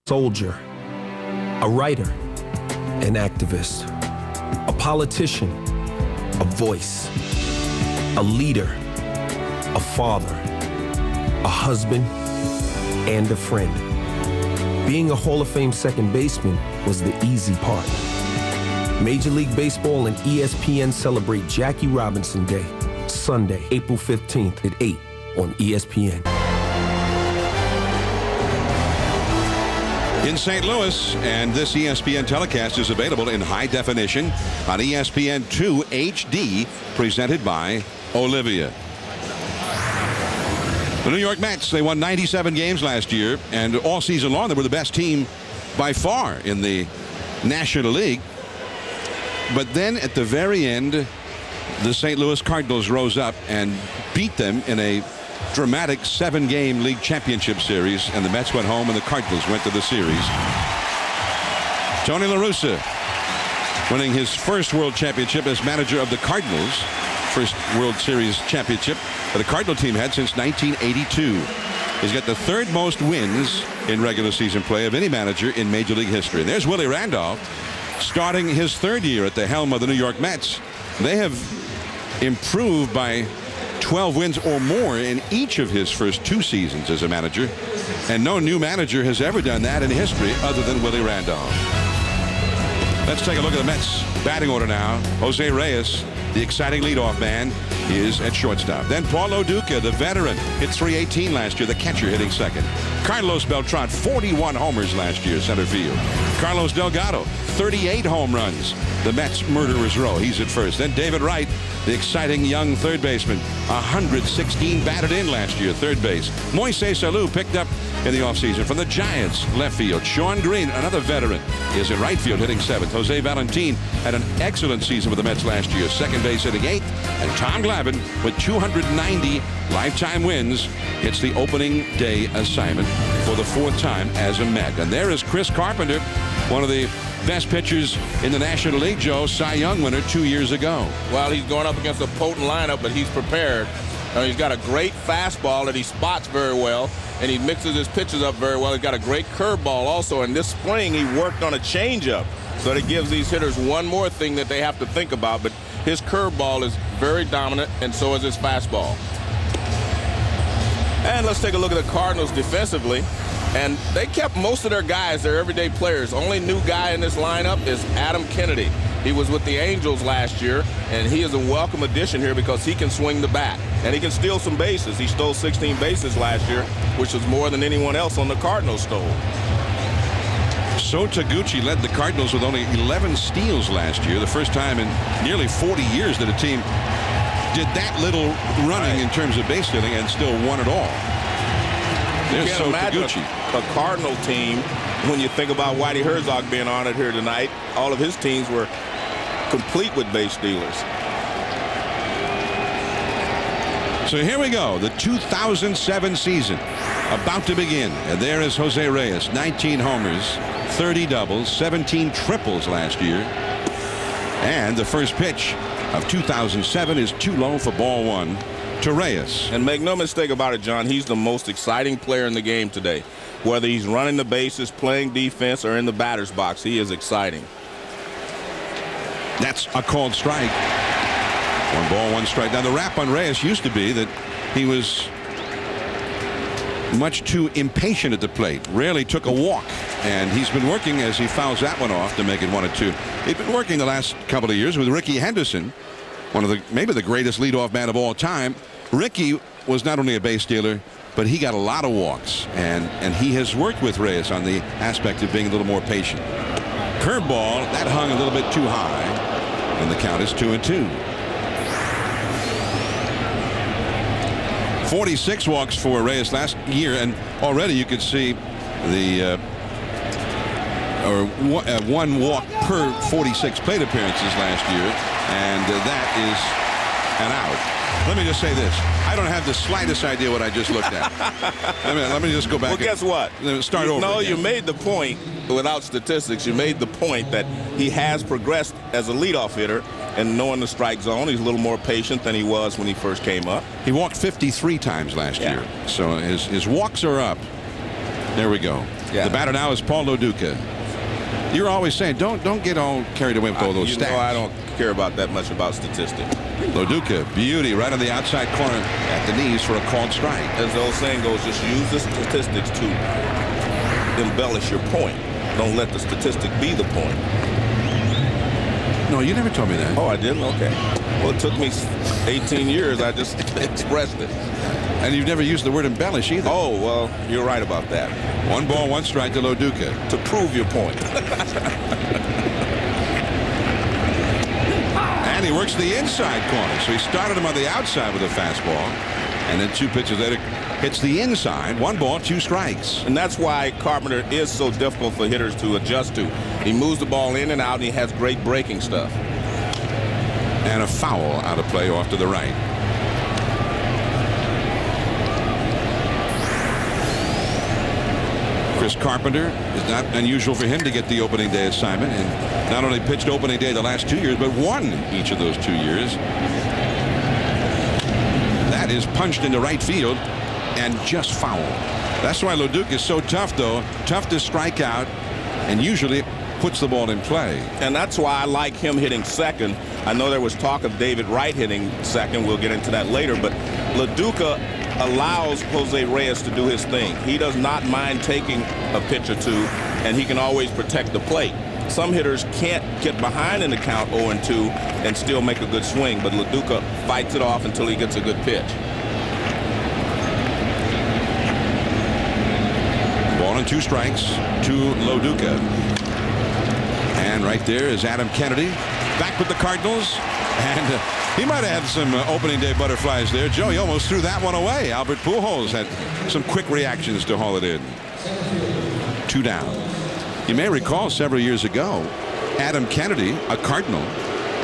Soldier, a writer, an activist, a politician, a voice, a leader, a father, a husband, and a friend. Being a Hall of Fame second baseman was the easy part. Major League Baseball and ESPN celebrate Jackie Robinson Day, Sunday, April 15th at 8 on ESPN. In St. Louis, and this ESPN telecast is available in high definition on ESPN2 HD, presented by Olivia. The New York Mets, they won 97 games last year, and all season long they were the best team by far in the National League. But then at the very end, the St. Louis Cardinals rose up and beat them in a dramatic 7-game league championship series, and the Mets went home and the Cardinals went to the series. Tony La Russa winning his first World Championship as manager of the Cardinals, first World Series championship that a Cardinal team had since 1982. He's got the third most wins in regular season play of any manager in Major League history. And there's Willie Randolph starting his third year at the helm of the New York Mets. They have improved by 12 wins or more in each of his first 2 seasons as a manager, and no new manager has ever done that in history other than Willie Randolph. Let's take a look at the Mets batting order now. Jose Reyes, the exciting leadoff man, is at shortstop. Then Paul Lo Duca, the veteran, hit .318 last year, the catcher hitting second. Carlos Betran, 41 homers last year, center field. Carlos Delgado, 38 home runs. The Mets murderer's row. He's at first. Then David Wright, the exciting young third baseman, 116 batted in last year, third base. Moises Alou picked up in the offseason from the Giants, left field. Sean Green, another veteran, is in right field hitting 7th. Jose Valentin had an excellent season with the Mets last year, second base hitting 8th. And Tom Glavine, with 290 lifetime wins, hits the opening day assignment for the 4th time as a Met. And there is Chris Carpenter, one of the best pitchers in the National League, Joe, Cy Young winner 2 years ago. Well, he's going up against a potent lineup, but he's prepared. He's got a great fastball that he spots very well, and he mixes his pitches up very well. He's got a great curveball also, and this spring he worked on a changeup, so that gives these hitters one more thing that they have to think about. But his curveball is very dominant, and so is his fastball. And let's take a look at the Cardinals defensively. And they kept most of their guys, their everyday players. Only new guy in this lineup is Adam Kennedy. He was with the Angels last year, and he is a welcome addition here because he can swing the bat. And he can steal some bases. He stole 16 bases last year, which was more than anyone else on the Cardinals stole. So Taguchi led the Cardinals with only 11 steals last year, the first time in nearly 40 years that a team did that little running in terms of base stealing and still won it all. You can't imagine a Cardinal team, when you think about Whitey Herzog being honored here tonight, all of his teams were complete with base stealers. So here we go, the 2007 season about to begin. And there is Jose Reyes, 19 homers, 30 doubles, 17 triples last year. And the first pitch of 2007 is too low for ball 1 to Reyes. And make no mistake about it, John, he's the most exciting player in the game today. Whether he's running the bases, playing defense, or in the batter's box, he is exciting. That's a called strike. 1 ball, 1 strike. Now the rap on Reyes used to be that he was much too impatient at the plate, rarely took a walk, and he's been working as he fouls that one off to make it 1-2. He's been working the last couple of years with Ricky Henderson, one of maybe the greatest leadoff man of all time. Ricky was not only a base stealer, but he got a lot of walks, and he has worked with Reyes on the aspect of being a little more patient. Curveball, that hung a little bit too high, and the count is 2-2. 46 walks for Reyes last year, and already you could see the 1 walk per 46 plate appearances last year, and that is an out. Let me just say this. I don't have the slightest idea what I just looked at. Let me just go back. Well, guess what? Start over. No, again. you made the point without statistics. You made the point that he has progressed as a leadoff hitter, and knowing the strike zone, he's a little more patient than he was when he first came up. He walked 53 times last year, so his walks are up. There we go. The batter now is Paul Lo Duca. You're always saying, don't get all carried away with all those stats. I don't care about that much about statistics. Lo Duca, beauty, right on the outside corner at the knees for a called strike. As the old saying goes, just use the statistics to embellish your point. Don't let the statistic be the point. No, you never told me that. Oh, I didn't? Okay. Well, it took me 18 years. I just expressed it. And you've never used the word embellish either. Oh, well, you're right about that. 1 ball, 1 strike to Lo Duca. To prove your point. And he works the inside corner. So he started him on the outside with a fastball. And then 2 pitches later, hits the inside. 1 ball, 2 strikes. And that's why Carpenter is so difficult for hitters to adjust to. He moves the ball in and out, and he has great breaking stuff. And a foul out of play off to the right. Chris Carpenter, is not unusual for him to get the opening day assignment, and not only pitched opening day the last 2 years, but won each of those 2 years. That is punched into right field and just foul. That's why Lo Duca is so tough, though. Tough to strike out, and usually puts the ball in play. And that's why I like him hitting second. I know there was talk of David Wright hitting second. We'll get into that later, but Lo Duca allows Jose Reyes to do his thing. He does not mind taking a pitch or 2, and he can always protect the plate. Some hitters can't get behind in the count 0-2 and still make a good swing, but Lo Duca fights it off until he gets a good pitch. Ball and 2 strikes to Lo Duca. And right there is Adam Kennedy back with the Cardinals. And he might have had some opening day butterflies there. Joe, he almost threw that one away. Albert Pujols had some quick reactions to haul it in. 2 down. You may recall several years ago, Adam Kennedy, a Cardinal,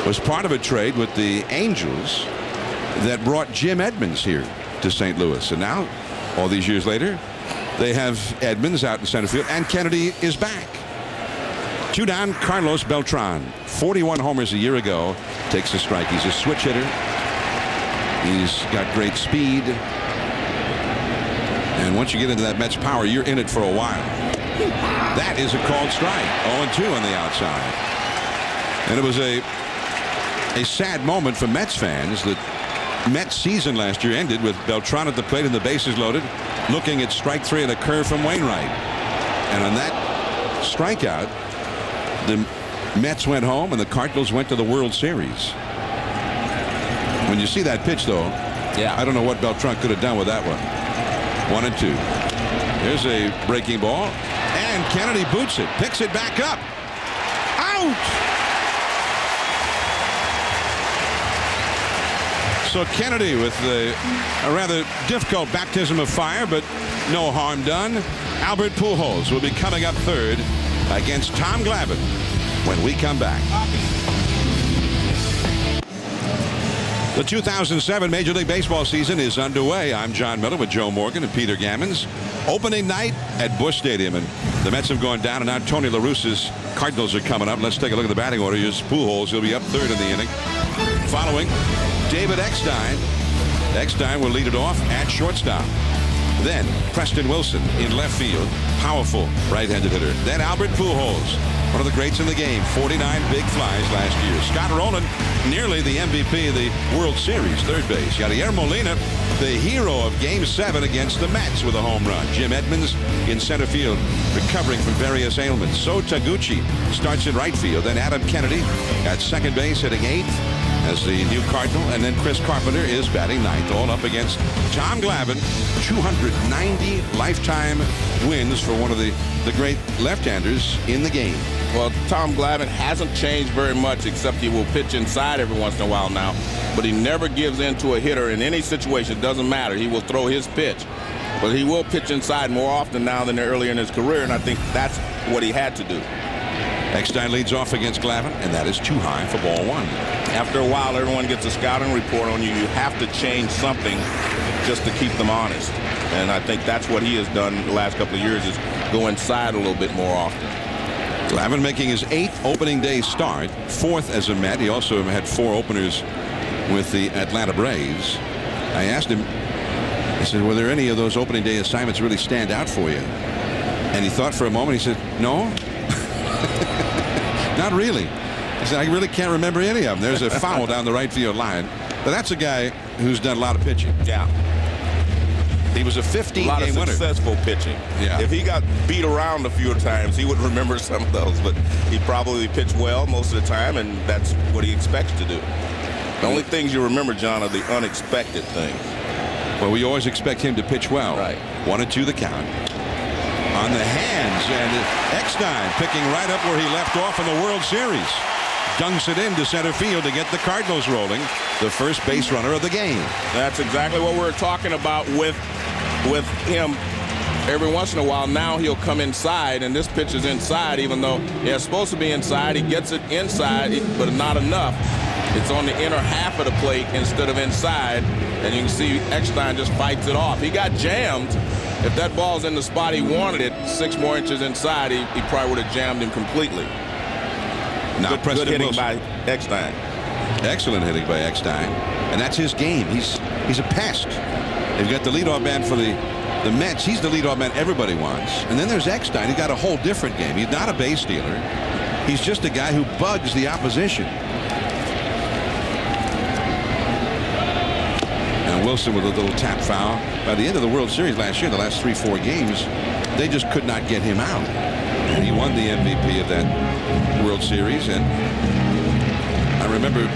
was part of a trade with the Angels that brought Jim Edmonds here to St. Louis. And now, all these years later, they have Edmonds out in center field, and Kennedy is back. 2 down, Carlos Beltran. 41 homers a year ago. Takes a strike. He's a switch hitter. He's got great speed. And once you get into that Mets power, you're in it for a while. That is a called strike. 0-2 on the outside. And it was a sad moment for Mets fans. The Mets season last year ended with Beltran at the plate and the bases loaded, looking at strike 3 and a curve from Wainwright. And on that strikeout, the Mets went home and the Cardinals went to the World Series. When you see that pitch, though, I don't know what Beltran could have done with that one. 1-2. There's a breaking ball, and Kennedy boots it, picks it back up. Out! So Kennedy with a rather difficult baptism of fire, but no harm done. Albert Pujols will be coming up third against Tom Glavine when we come back. The 2007 Major League Baseball season is underway. I'm John Miller with Joe Morgan and Peter Gammons. Opening night at Busch Stadium, and the Mets have gone down, and now Tony La Russa's Cardinals are coming up. Let's take a look at the batting order. Here's Pujols. He'll be up third in the inning. Following, David Eckstein. Eckstein will lead it off at shortstop. Then Preston Wilson in left field. Powerful right-handed hitter. Then Albert Pujols, one of the greats in the game. 49 big flies last year. Scott Rowland, nearly the MVP of the World Series, third base. Yadier Molina, the hero of Game 7 against the Mets with a home run. Jim Edmonds in center field, recovering from various ailments. So Taguchi starts in right field. Then Adam Kennedy at second base, hitting 8th as the new Cardinal. And then Chris Carpenter is batting 9th, all up against Tom Glavine. 290 lifetime wins for one of the great left-handers in the game. Well, Tom Glavine hasn't changed very much, except he will pitch inside every once in a while now. But he never gives in to a hitter in any situation. It doesn't matter. He will throw his pitch. But he will pitch inside more often now than earlier in his career, and I think that's what he had to do. Eckstein leads off against Glavine, and that is too high for ball 1. After a while, everyone gets a scouting report on you. You have to change something just to keep them honest. And I think that's what he has done the last couple of years, is go inside a little bit more often. Glavine making his 8th opening day start, 4th as a Met. He also had 4 openers with the Atlanta Braves. I asked him, I said, were there any of those opening day assignments really stand out for you? And he thought for a moment. He said, no, not really. He said, I really can't remember any of them. There's a foul down the right field line. But that's a guy who's done a lot of pitching. Yeah. He was a 15-game winner. Successful pitching. Yeah. If he got beat around a few times, he would remember some of those. But he probably pitched well most of the time, and that's what he expects to do. The only things you remember, John, are the unexpected things. Well, we always expect him to pitch well. Right. 1-2 the count. On the hands, and Eckstein picking right up where he left off in the World Series. Dunks it into center field to get the Cardinals rolling. The first base runner of the game. That's exactly what we're talking about with him. Every once in a while now he'll come inside, and this pitch is inside, even though it's supposed to be inside. He gets it inside, but not enough. It's on the inner half of the plate instead of inside, and you can see Eckstein just fights it off. He got jammed. If that ball's in the spot he wanted it, 6 more inches inside, he probably would have jammed him completely. Now Good hitting by Eckstein. Excellent hitting by Eckstein, and that's his game. He's a pest. They've got the leadoff man for the Mets. He's the leadoff man everybody wants. And then there's Eckstein. He's got a whole different game. He's not a base stealer. He's just a guy who bugs the opposition. And Wilson with a little tap foul. By the end of the World Series last year, the last 3-4 games, they just could not get him out. And he won the MVP of that World Series. And I remember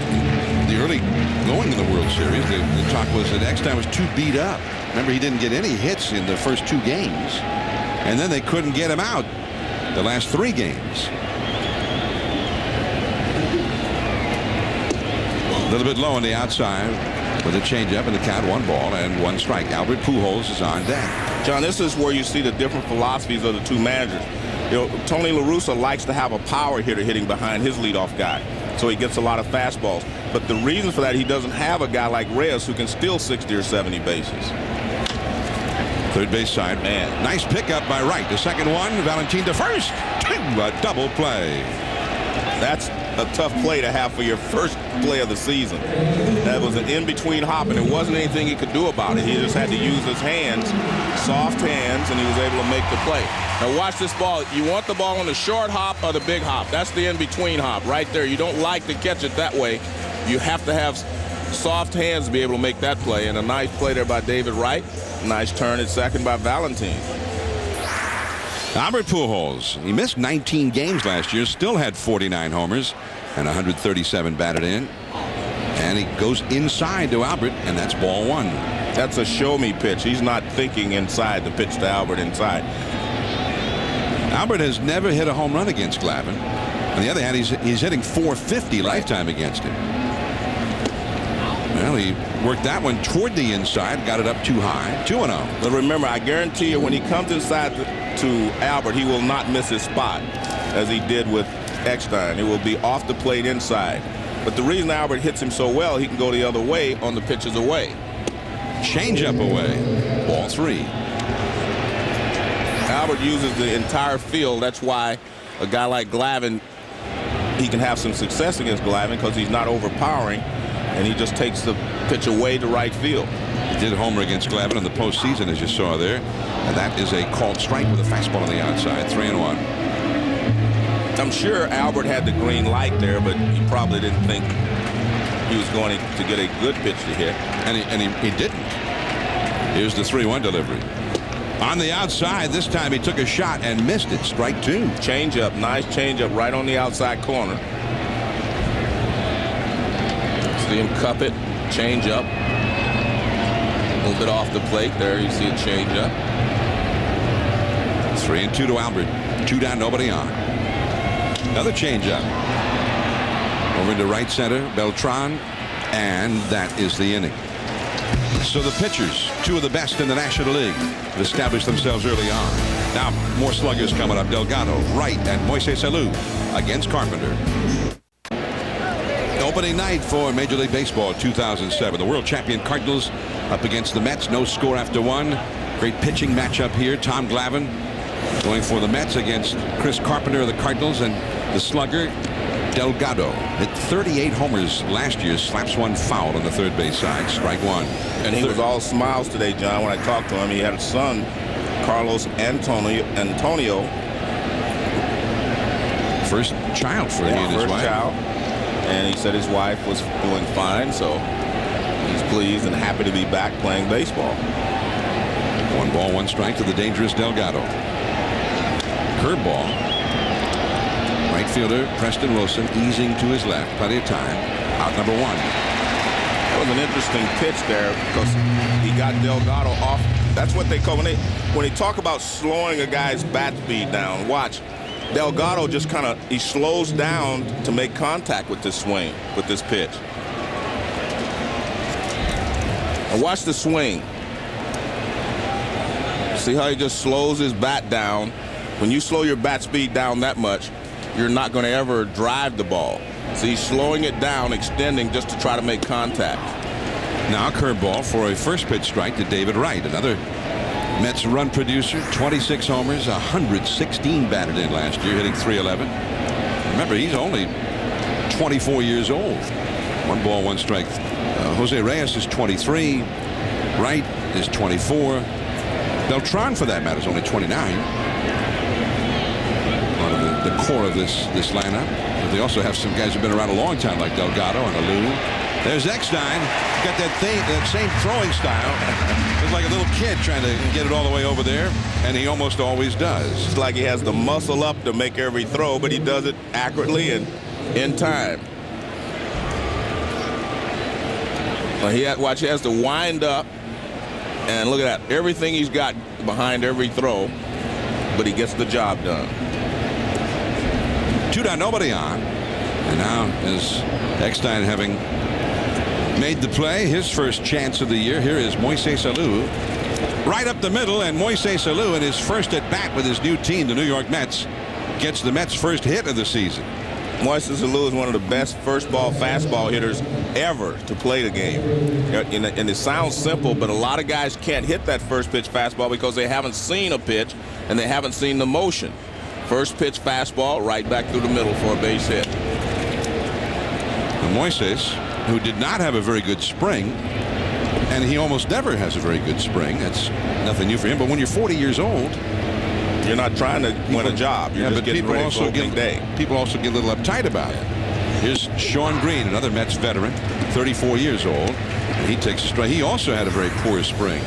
the early going in the World Series, the talk was that Eckstein was too beat up. Remember, he didn't get any hits in the first 2 games. And then they couldn't get him out the last 3 games. A little bit low on the outside with a changeup, and the count 1 ball and 1 strike. Albert Pujols is on deck. John, this is where you see the different philosophies of the 2 managers. You know, Tony La Russa likes to have a power hitter hitting behind his leadoff guy, so he gets a lot of fastballs. But the reason for that, he doesn't have a guy like Reyes who can steal 60 or 70 bases. Third base side. Man. Nice pickup by Wright. The second one, Valentin to first. A double play. That's a tough play to have for your first play of the season. That was an in-between hop, and there wasn't anything he could do about it. He just had to use his hands, soft hands, and he was able to make the play. Now watch this ball. You want the ball on the short hop or the big hop. That's the in-between hop right there. You don't like to catch it that way. You have to have soft hands to be able to make that play. And a nice play there by David Wright. Nice turn at second by Valentin. Albert Pujols, he missed 19 games last year, still had 49 homers and 137 batted in. And he goes inside to Albert, and that's ball 1. That's a show-me pitch. He's not thinking inside the pitch to Albert inside. Albert has never hit a home run against Glavine. On the other hand, he's hitting .450 lifetime against him. Well, he worked that one toward the inside, got it up too high. 2-0. But remember, I guarantee you, when he comes inside to Albert, he will not miss his spot, as he did with Eckstein. It will be off the plate inside. But the reason Albert hits him so well, he can go the other way on the pitches away. Changeup away. Ball 3. Albert uses the entire field. That's why a guy like Glavine, he can have some success against Glavine because he's not overpowering, and he just takes the pitch away to right field. He did homer against Glavine in the postseason, as you saw there. And that is a called strike with a fastball on the outside. 3-1. I'm sure Albert had the green light there, but he probably didn't think he was going to get a good pitch to hit. And he didn't. Here's the 3-1 delivery. On the outside, this time he took a shot and missed it. Strike 2. Changeup, nice changeup right on the outside corner. See him cup it, changeup. A little bit off the plate there. You see a changeup. 3-2 to Albert. 2 down, nobody on. Another changeup. Over into right center, Beltran, and that is the inning. So the pitchers, 2 of the best in the National League, have established themselves early on. Now more sluggers coming up. Delgado, Wright, and Moises Alou against Carpenter. Opening night for Major League Baseball 2007. The World Champion Cardinals up against the Mets. No score after 1. Great pitching matchup here. Tom Glavine going for the Mets against Chris Carpenter of the Cardinals, and the slugger Delgado hit 38 homers last year, slaps 1 foul on the third base side. Strike 1. And he was all smiles today, John. When I talked to him, he had a son Carlos Antonio. First child for he and his wife. Child. And he said his wife was doing fine, so he's pleased and happy to be back playing baseball. 1 ball, 1 strike to the dangerous Delgado. Curveball. Right fielder Preston Wilson easing to his left. Plenty of time. Out number 1. That was an interesting pitch there because he got Delgado off. That's what they call when they talk about slowing a guy's bat speed down. Watch. Delgado just he slows down to make contact with this swing, with this pitch. And watch the swing. See how he just slows his bat down? When you slow your bat speed down that much, you're not going to ever drive the ball. So he's slowing it down, extending just to try to make contact. Now a curveball for a first pitch strike to David Wright, another Mets run producer. 26 homers, 116 batted in last year, hitting .311. Remember, he's only 24 years old. 1 ball, 1 strike. Jose Reyes is 23. Wright is 24. Beltran, for that matter, is only 29. Part of the core of this lineup. But they also have some guys who've been around a long time, like Delgado and Alou. There's Eckstein. Got that same throwing style. Looks like a little kid trying to get it all the way over there, and he almost always does. It's like he has the muscle up to make every throw, but he does it accurately and in time. Watch, he has to wind up, and look at that. Everything he's got behind every throw, but he gets the job done. 2 down, nobody on. And now is Eckstein having made the play, his first chance of the year. Here is Moises Alou. Right up the middle, and Moises Alou in his first at bat with his new team, the New York Mets, gets the Mets' first hit of the season. Moises Alou is one of the best first ball fastball hitters ever to play the game. And it sounds simple, but a lot of guys can't hit that first pitch fastball because they haven't seen a pitch and they haven't seen the motion. First pitch fastball right back through the middle for a base hit. And Moises, who did not have a very good spring, and he almost never has a very good spring. That's nothing new for him. But when you're 40 years old, you're not trying to win a job. You're just getting ready for opening day. People also get a little uptight about it. Here's Sean Green, another Mets veteran, 34 years old. And he takes a strike. He also had a very poor spring.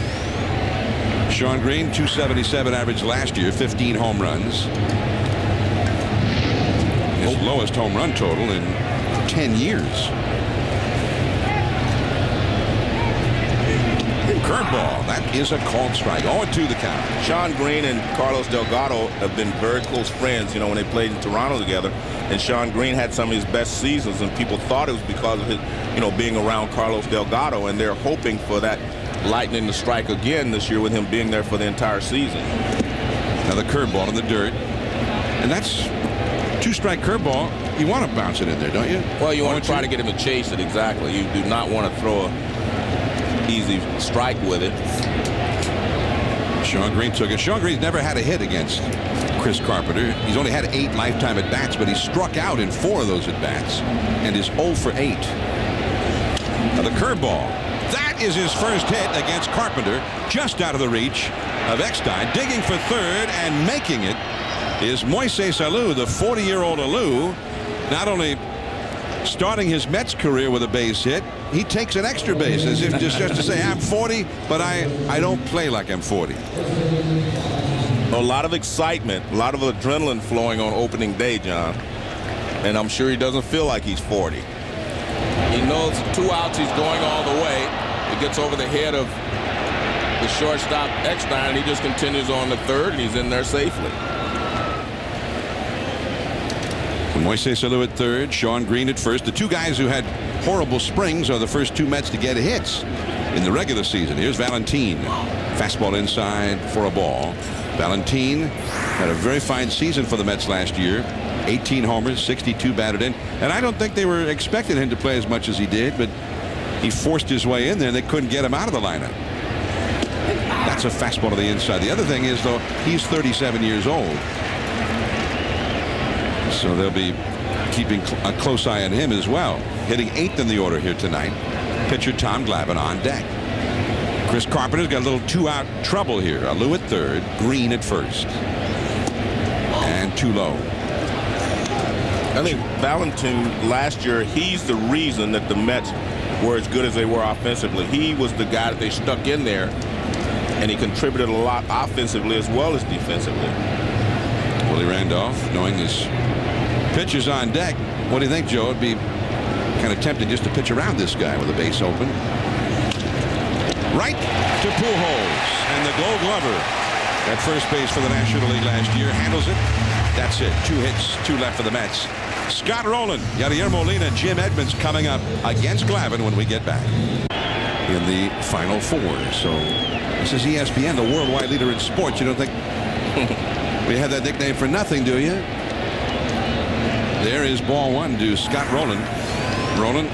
Sean Green, 277 average last year, 15 home runs. His lowest home run total in 10 years. Curveball. That is a called strike. 0-2 the count. Sean Green and Carlos Delgado have been very close friends, when they played in Toronto together. And Sean Green had some of his best seasons, and people thought it was because of his, being around Carlos Delgado. And they're hoping for that lightning to strike again this year with him being there for the entire season. Another curveball in the dirt. And that's 2-strike curveball. You want to bounce it in there, don't you? Well, you want to try to get him to chase it, exactly. You do not want to throw a easy strike with it. Sean Green took it. Sean Green's never had a hit against Chris Carpenter. He's only had 8 lifetime at-bats, but he struck out in 4 of those at-bats and is 0 for 8. Now the curveball. That is his first hit against Carpenter, just out of the reach of Eckstein. Digging for third and making it is Moises Alou, the 40-year-old Alou. Not only starting his Mets career with a base hit, he takes an extra base as if just to say, I'm 40, but I don't play like I'm 40. A lot of excitement, a lot of adrenaline flowing on opening day, John. And I'm sure he doesn't feel like he's 40. He knows 2 outs, he's going all the way. It gets over the head of the shortstop Eckstein, and he just continues on to third, and he's in there safely. Moises Alou at third, Sean Green at first. The 2 guys who had horrible springs are the first 2 Mets to get hits in the regular season. Here's Valentin. Fastball inside for a ball. Valentin had a very fine season for the Mets last year. 18 homers, 62 batted in. And I don't think they were expecting him to play as much as he did, but he forced his way in there and they couldn't get him out of the lineup. That's a fastball to the inside. The other thing is, though, he's 37 years old. So they'll be keeping a close eye on him as well. Hitting 8th in the order here tonight. Pitcher Tom Glavine on deck. Chris Carpenter's got a little 2-out trouble here. Alou at third, Green at first. And too low. I think Valentin last year, he's the reason that the Mets were as good as they were offensively. He was the guy that they stuck in there, and he contributed a lot offensively as well as defensively. Willie Randolph, knowing his pitcher's on deck. What do you think, Joe? It'd be kind of tempting just to pitch around this guy with a base open. Right to Pujols, and the Gold Glover at first base for the National League last year handles it. That's it. 2 hits, 2 left for the Mets. Scott Rowland, Yadier Molina, Jim Edmonds coming up against Glavine when we get back in the Final Four. So this is ESPN, the worldwide leader in sports. You don't think we have that nickname for nothing, do you? There is ball 1 to Scott Rowland. Rowland,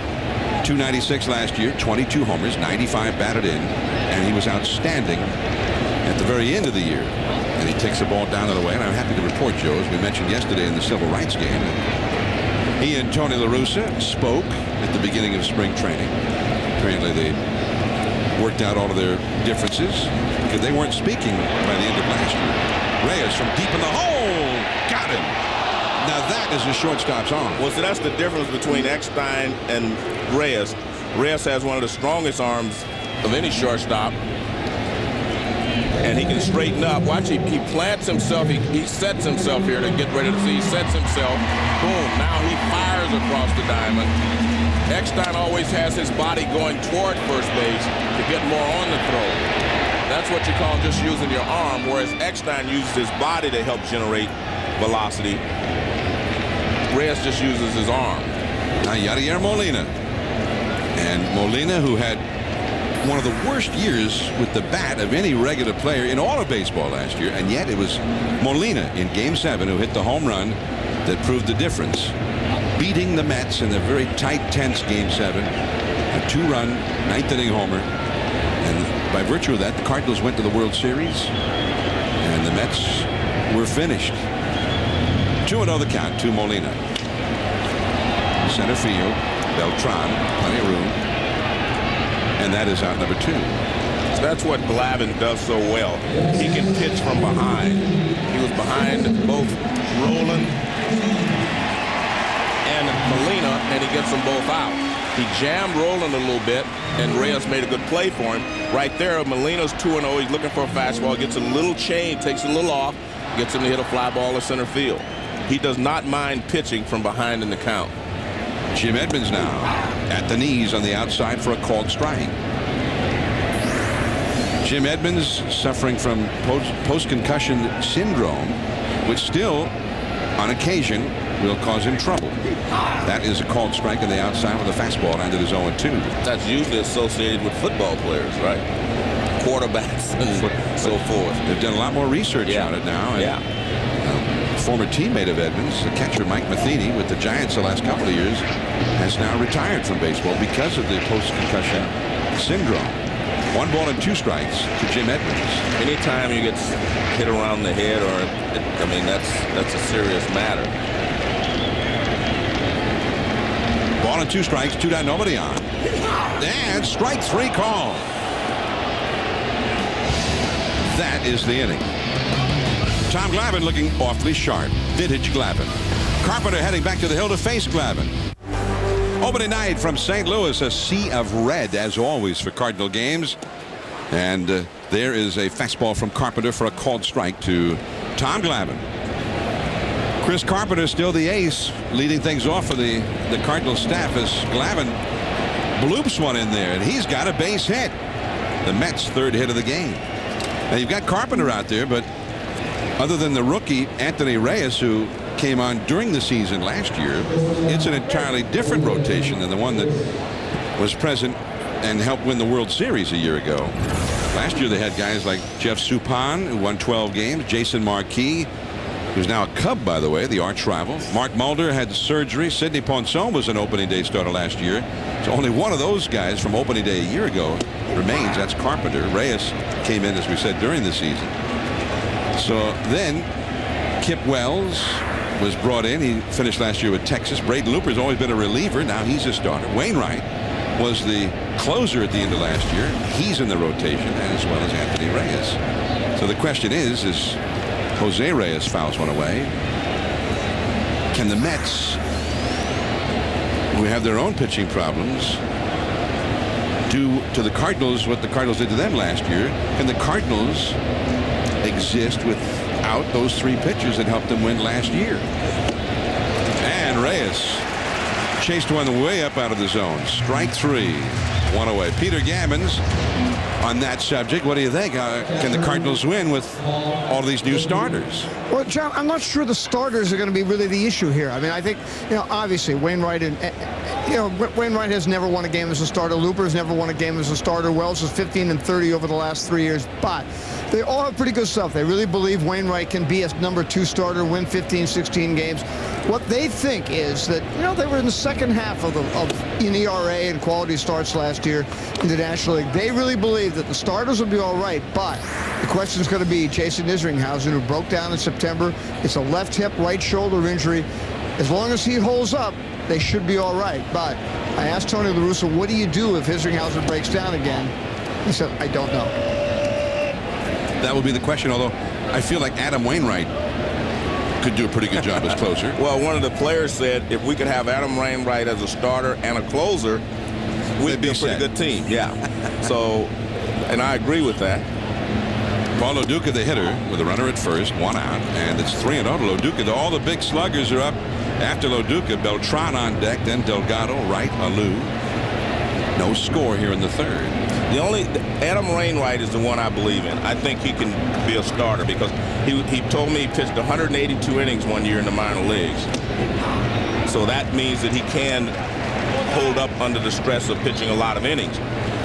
296 last year, 22 homers, 95 batted in, and he was outstanding at the very end of the year. And he takes the ball down to the way, and I'm happy to report, Joe, as we mentioned yesterday in the civil rights game, he and Tony La Russa spoke at the beginning of spring training. Apparently they worked out all of their differences because they weren't speaking by the end of last year. Reyes from deep in the hole, got him. Now that is a shortstop's arm. Well, so that's the difference between Eckstein and Reyes. Reyes has one of the strongest arms of any shortstop, and he can straighten up. Watch, he plants himself. He sets himself here to get ready to see. He sets himself. Boom. Now he fires across the diamond. Eckstein always has his body going toward first base to get more on the throw. That's what you call just using your arm, whereas Eckstein uses his body to help generate velocity. Reyes just uses his arm. Now Yadier Molina. And Molina, who had one of the worst years with the bat of any regular player in all of baseball last year, and yet it was Molina in Game 7 who hit the home run that proved the difference, beating the Mets in a very tight, tense Game 7, a 2-run 9th inning homer, and by virtue of that the Cardinals went to the World Series and the Mets were finished. 2-0 the count to Molina. Center field, Beltran, plenty of room. And that is out number 2. That's what Glavine does so well. He can pitch from behind. He was behind both Rowland and Molina, and he gets them both out. He jammed Rowland a little bit, and Reyes made a good play for him. Right there, Molina's 2-0. He's looking for a fastball, gets a little change, takes a little off, gets him to hit a fly ball to center field. He does not mind pitching from behind in the count. Jim Edmonds now at the knees on the outside for a called strike. Jim Edmonds suffering from post-concussion syndrome, which still, on occasion, will cause him trouble. That is a called strike on the outside with a fastball ended as 0-2. That's usually associated with football players, right? Quarterbacks and so forth. They've done a lot more research on it now. And, former teammate of Edmonds, the catcher Mike Matheny with the Giants the last couple of years, has now retired from baseball because of the post-concussion syndrome. 1 ball and 2 strikes to Jim Edmonds. Anytime you get hit around the head, I mean, that's a serious matter. Ball and 2 strikes, 2 down, nobody on. And strike 3 call. That is the inning. Tom Glavine looking awfully sharp. Vintage Glavine. Carpenter heading back to the hill to face Glavine. Opening night from St. Louis, a sea of red as always for Cardinal games. And there is a fastball from Carpenter for a called strike to Tom Glavine. Chris Carpenter still the ace, leading things off for the Cardinal staff as Glavine bloops one in there, and he's got a base hit. The Mets' 3rd hit of the game. Now you've got Carpenter out there, but other than the rookie Anthony Reyes, who came on during the season last year, it's an entirely different rotation than the one that was present and helped win the World Series a year ago. Last year they had guys like Jeff Suppan, who won 12 games, Jason Marquis, who's now a Cub, by the way, the arch rival. Mark Mulder had surgery. Sidney Ponson was an opening day starter last year. So only one of those guys from opening day a year ago remains. That's Carpenter. Reyes came in, as we said, during the season. So then Kip Wells was brought in. He finished last year with Texas. Braden Looper's always been a reliever. Now he's a starter. Wainwright was the closer at the end of last year. He's in the rotation, and as well as Anthony Reyes. So the question is Jose Reyes fouls one away. Can the Mets, who have their own pitching problems, do to the Cardinals what the Cardinals did to them last year? Can the Cardinals exist without those three pitchers that helped them win last year? And Reyes chased one way up out of the zone. Strike three. One away. Peter Gammons on that subject. What do you think? Can the Cardinals win with all of these new starters? Well, John, I'm not sure the starters are going to be really the issue here. I mean, I think, obviously Wainwright Wainwright has never won a game as a starter. Looper has never won a game as a starter. Wells is 15-30 over the last 3 years. But they all have pretty good stuff. They really believe Wainwright can be a #2 starter, win 15, 16 games. What they think is that, they were in the second half of in ERA and quality starts last year in the National League. They really believe that the starters will be all right, but the question is going to be Jason Isringhausen, who broke down in September. It's a left hip, right shoulder injury. As long as he holds up, they should be all right. But I asked Tony La Russa, what do you do if Isringhausen breaks down again? He said, I don't know. That would be the question, although I feel like Adam Wainwright could do a pretty good job as closer. Well, one of the players said if we could have Adam Wainwright as a starter and a closer, we'd be a pretty good team. Yeah. So, and I agree with that. Paul Lo Duca, the hitter, with a runner at first, 1 out, and it's 3-0 to Lo Duca. All the big sluggers are up after Lo Duca. Beltran on deck, then Delgado, right, Alou. No score here in the third. Adam Wainwright is the one I believe in. I think he can be a starter because he told me he pitched 182 innings one year in the minor leagues. So that means that he can hold up under the stress of pitching a lot of innings.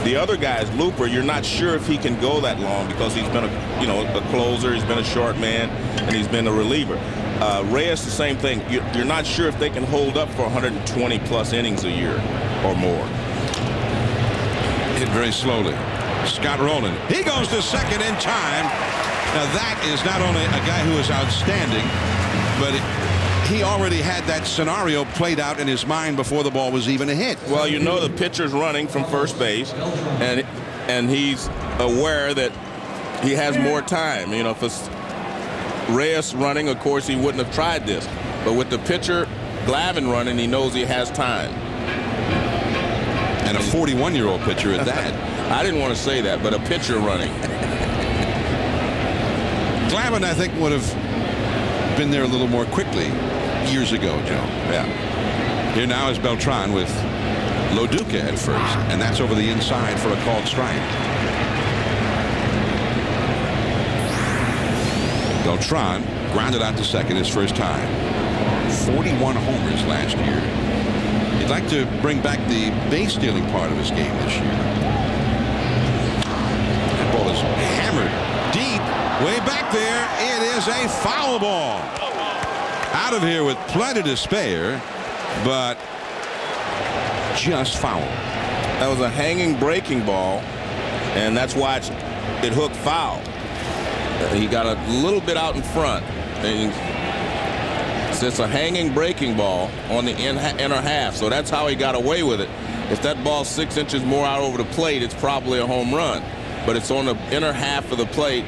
The other guy is Looper. You're not sure if he can go that long because he's been a closer, he's been a short man, and he's been a reliever. Reyes, the same thing. You're not sure if they can hold up for 120 plus innings a year or more. Hit very slowly. Scott Rowland. He goes to second in time. Now that is not only a guy who is outstanding, but he already had that scenario played out in his mind before the ball was even a hit. Well, the pitcher's running from first base, and he's aware that he has more time. If it's Reyes running, of course, he wouldn't have tried this. But with the pitcher, Glavine, running, he knows he has time. And a 41-year-old pitcher at that. I didn't want to say that, but a pitcher running. Glavine, I think, would have been there a little more quickly years ago, Joe. Yeah. Here now is Beltran with Lo Duca at first, and that's over the inside for a called strike. Beltran grounded out to second his first time. 41 homers last year. He'd like to bring back the base stealing part of his game this year. That ball is hammered deep, way back there. It is a foul ball. Out of here with plenty to spare, but just foul. That was a hanging breaking ball, and that's why it hooked foul. He got a little bit out in front. It's a hanging breaking ball on the inner half, so that's how he got away with it. If that ball's 6 inches more out over the plate, it's probably a home run. But it's on the inner half of the plate,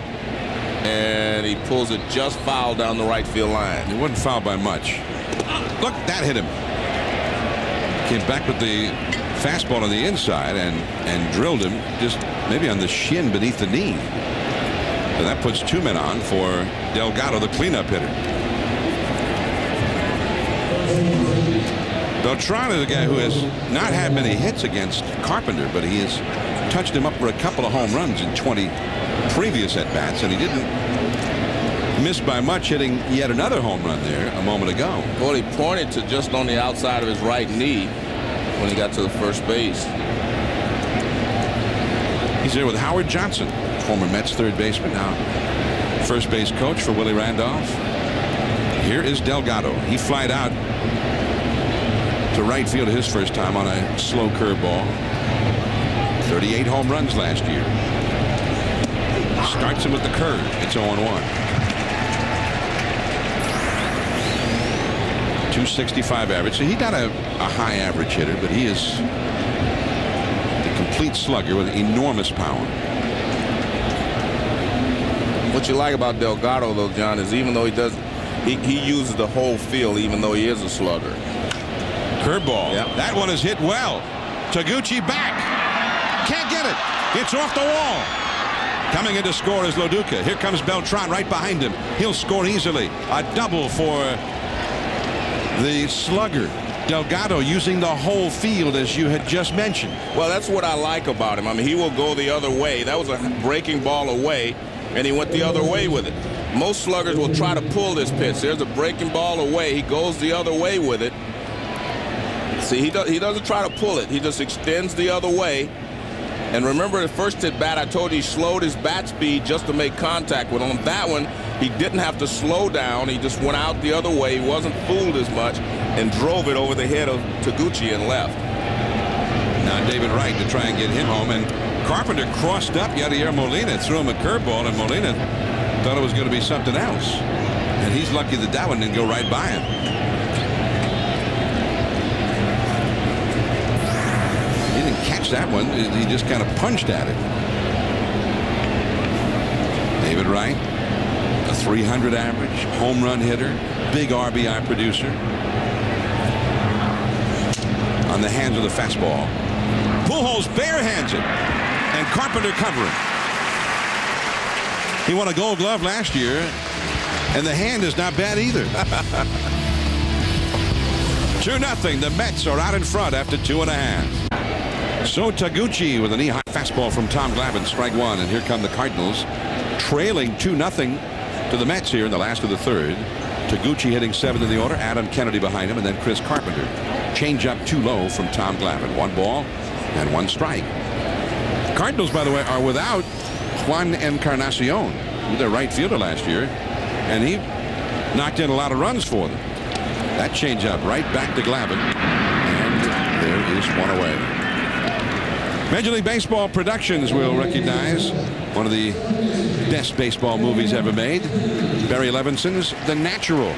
and he pulls it just foul down the right field line. It wasn't foul by much. Look, that hit him. Came back with the fastball on the inside and drilled him just maybe on the shin beneath the knee. So that puts 2 men on for Delgado, the cleanup hitter. Beltran is a guy who has not had many hits against Carpenter, but he has touched him up for a couple of home runs in 20 previous at-bats, and he didn't miss by much, hitting yet another home run there a moment ago. Well, he pointed to just on the outside of his right knee when he got to the first base. He's there with Howard Johnson, former Mets third baseman, now first base coach for Willie Randolph. Here is Delgado. He flied out to right field his first time on a slow curveball. 38 home runs last year. Starts him with the curve. It's 0-1. 265 average. So he's not a high average hitter, but he is complete slugger with enormous power. What you like about Delgado, though, John, is even though he uses the whole field, even though he is a slugger. Curveball. Yep. That one is hit well. Taguchi back. Can't get it. It's off the wall. Coming in to score is Lo Duca. Here comes Beltran right behind him. He'll score easily. A double for the slugger. Delgado using the whole field, as you had just mentioned. Well, that's what I like about him. I mean, he will go the other way. That was a breaking ball away, and he went the other way with it. Most sluggers will try to pull this pitch. There's a breaking ball away. He goes the other way with it. See, he doesn't try to pull it. He just extends the other way. And remember, the first at bat, I told you he slowed his bat speed just to make contact with him. On that one, he didn't have to slow down. He just went out the other way. He wasn't fooled as much and drove it over the head of Taguchi and left. Now David Wright to try and get him home. And Carpenter crossed up Yadier Molina, threw him a curveball, and Molina thought it was going to be something else. And he's lucky that that one didn't go right by him. He didn't catch that one. He just kind of punched at it. David Wright, a 300 average, home run hitter, big RBI producer. On the hands of the fastball. Pujols barehands it. And Carpenter covering. He won a Gold Glove last year, and the hand is not bad either. 2-0. The Mets are out in front after 2.5. So Taguchi with a knee-high fastball from Tom Glavine, strike one, and here come the Cardinals, trailing 2-0 to the Mets here in the last of the third. Taguchi hitting 7th in the order, Adam Kennedy behind him, and then Chris Carpenter. Change up too low from Tom Glavine. 1 ball and 1 strike. Cardinals, by the way, are without Juan Encarnacion, their right fielder last year, and he knocked in a lot of runs for them. That change up right back to Glavine, and there is one away. Major League Baseball Productions will recognize one of the best baseball movies ever made, Barry Levinson's The Natural.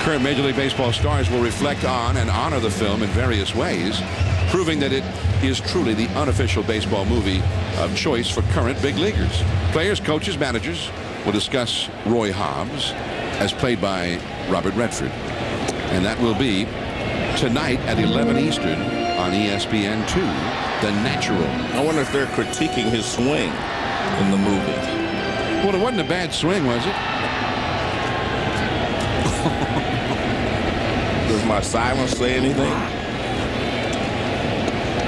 Current Major League Baseball stars will reflect on and honor the film in various ways, proving that it is truly the unofficial baseball movie of choice for current big leaguers. Players, coaches, managers will discuss Roy Hobbs, as played by Robert Redford. And that will be tonight at 11 Eastern on ESPN 2, The Natural. I wonder if they're critiquing his swing in the movie. Well, it wasn't a bad swing, was it? Does my silence say anything?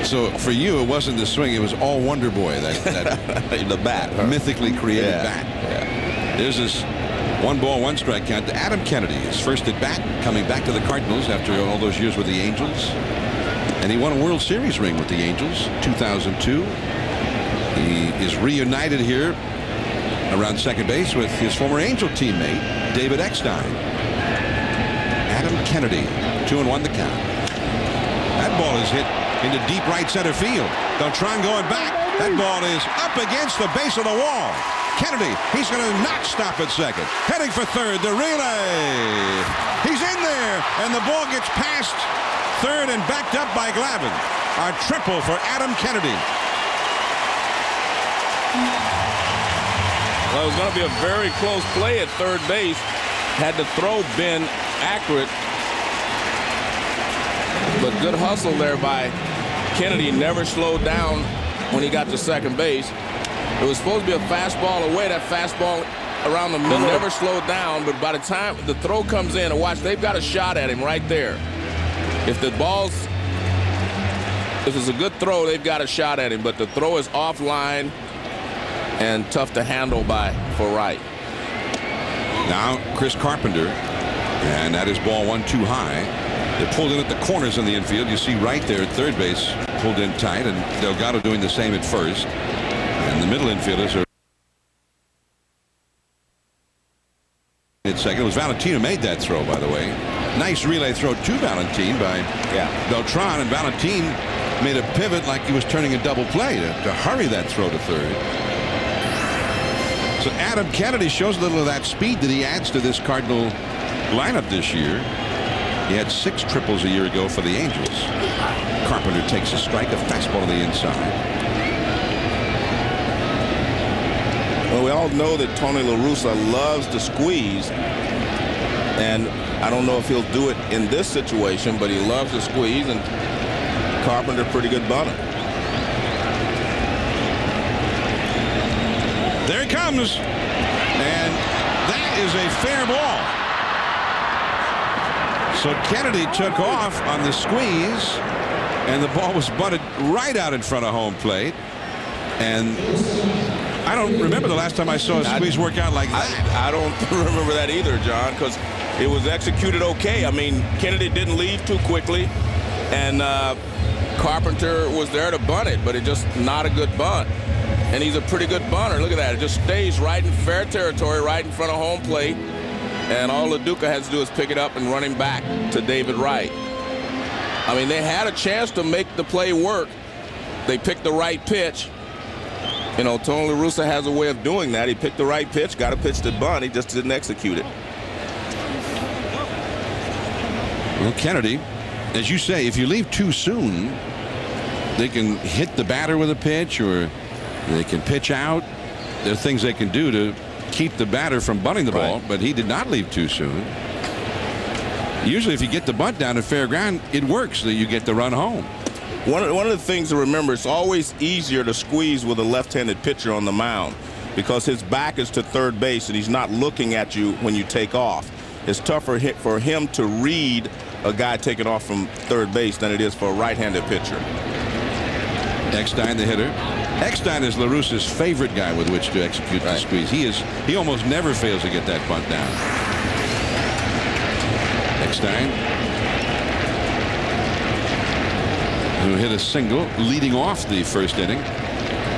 So for you, it wasn't the swing; it was all Wonder Boy, that the bat, huh? mythically created bat. Yeah. There's this 1 ball, 1 strike count to Adam Kennedy, his first at bat, coming back to the Cardinals after all those years with the Angels, and he won a World Series ring with the Angels, 2002. He is reunited here around second base with his former Angel teammate David Eckstein. Adam Kennedy, 2-1 the count. That ball is hit into deep right center field. Beltran going back. That ball is up against the base of the wall. Kennedy, he's going to not stop at second. Heading for third, the relay. He's in there, and the ball gets past third and backed up by Glavine. A triple for Adam Kennedy. Well, it was going to be a very close play at third base. Had the throw been accurate, but good hustle there by Kennedy. Never slowed down when he got to second base. It was supposed to be a fastball away. That fastball around the middle never slowed down, but by the time the throw comes in, and watch, they've got a shot at him right there. If it's a good throw, they've got a shot at him, but the throw is offline and tough to handle for Wright. Now Chris Carpenter, and that is ball 1 too high. They pulled in at the corners in the infield. You see right there at third base, pulled in tight, and Delgado doing the same at first. And the middle infielders are at second. It was Valentin who made that throw, by the way. Nice relay throw to Valentin by Beltran, and Valentin made a pivot like he was turning a double play to hurry that throw to third. So Adam Kennedy shows a little of that speed that he adds to this Cardinal lineup this year. He had 6 triples a year ago for the Angels. Carpenter takes a strike, a fastball to the inside. Well, we all know that Tony La Russa loves to squeeze, and I don't know if he'll do it in this situation, but he loves to squeeze, and Carpenter, pretty good bunter. There it comes, and that is a fair ball. So Kennedy took off on the squeeze, and the ball was butted right out in front of home plate. And I don't remember the last time I saw a squeeze work out like that. I don't remember that either, John, because it was executed okay. I mean, Kennedy didn't leave too quickly, and Carpenter was there to bunt it, but it just not a good bunt. And he's a pretty good bunter. Look at that. It just stays right in fair territory, right in front of home plate. And all Lo Duca has to do is pick it up and run him back to David Wright. I mean, they had a chance to make the play work. They picked the right pitch. You know, Tony La Russa has a way of doing that. He picked the right pitch, got a pitch to bunt. He just didn't execute it. Well, Kennedy, as you say, if you leave too soon, they can hit the batter with a pitch, or they can pitch out. There are things they can do to keep the batter from bunting the ball, but he did not leave too soon. Usually if you get the bunt down to fair ground, it works, that you get the run home. One of the things to remember, it's always easier to squeeze with a left-handed pitcher on the mound because his back is to third base and he's not looking at you when you take off. It's tougher for him to read a guy taking off from third base than it is for a right-handed pitcher. Eckstein, the hitter. Eckstein is La Russa's favorite guy with which to execute the squeeze. He almost never fails to get that bunt down. Eckstein, who hit a single leading off the first inning,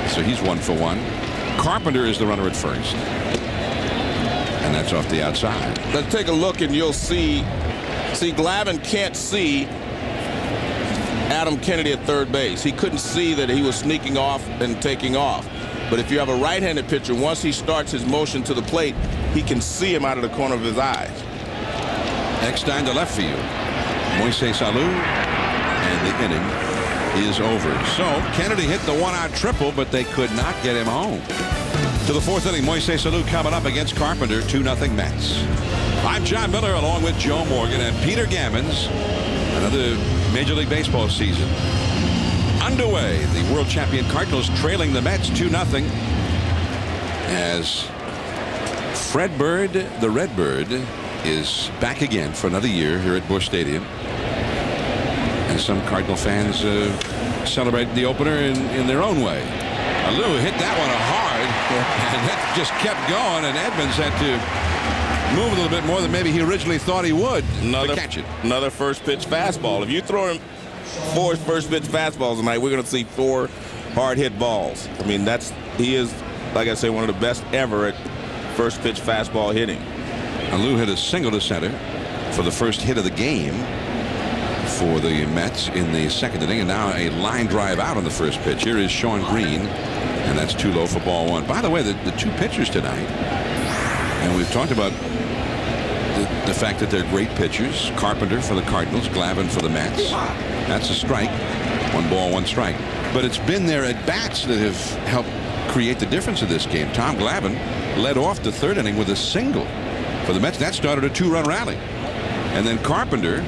so he's 1 for 1. Carpenter is the runner at first, and that's off the outside. Let's take a look, and you'll see Glavine can't see Adam Kennedy at third base. He couldn't see that he was sneaking off and taking off. But if you have a right-handed pitcher, once he starts his motion to the plate, he can see him out of the corner of his eyes. Eckstein to left field. Moises Alou, and the inning is over. So Kennedy hit the one-out triple, but they could not get him home. To the fourth inning, Moises Alou coming up against Carpenter, 2-0 Mets. I'm John Miller along with Joe Morgan and Peter Gammons. Another Major League Baseball season underway. The World Champion Cardinals trailing the Mets 2-0 as Fred Bird, the Redbird, is back again for another year here at Busch Stadium. And some Cardinal fans celebrate the opener in their own way. Alou hit that one hard, and that just kept going, and Edmonds had to move a little bit more than maybe he originally thought he would to catch it. Another first pitch fastball. If you throw him 4 first pitch fastballs tonight, we're going to see 4 hard hit balls. I mean, he is, like I say, one of the best ever at first pitch fastball hitting. Alou hit a single to center for the first hit of the game for the Mets in the second inning, and now a line drive out on the first pitch. Here is Sean Green, and that's too low for ball 1. By the way, the 2 pitchers tonight, and we've talked about the fact that they're great pitchers. Carpenter for the Cardinals, Glavine for the Mets. That's a strike. 1 ball, 1 strike. But it's been their at-bats that have helped create the difference of this game. Tom Glavine led off the third inning with a single for the Mets. That started a 2-run rally. And then Carpenter,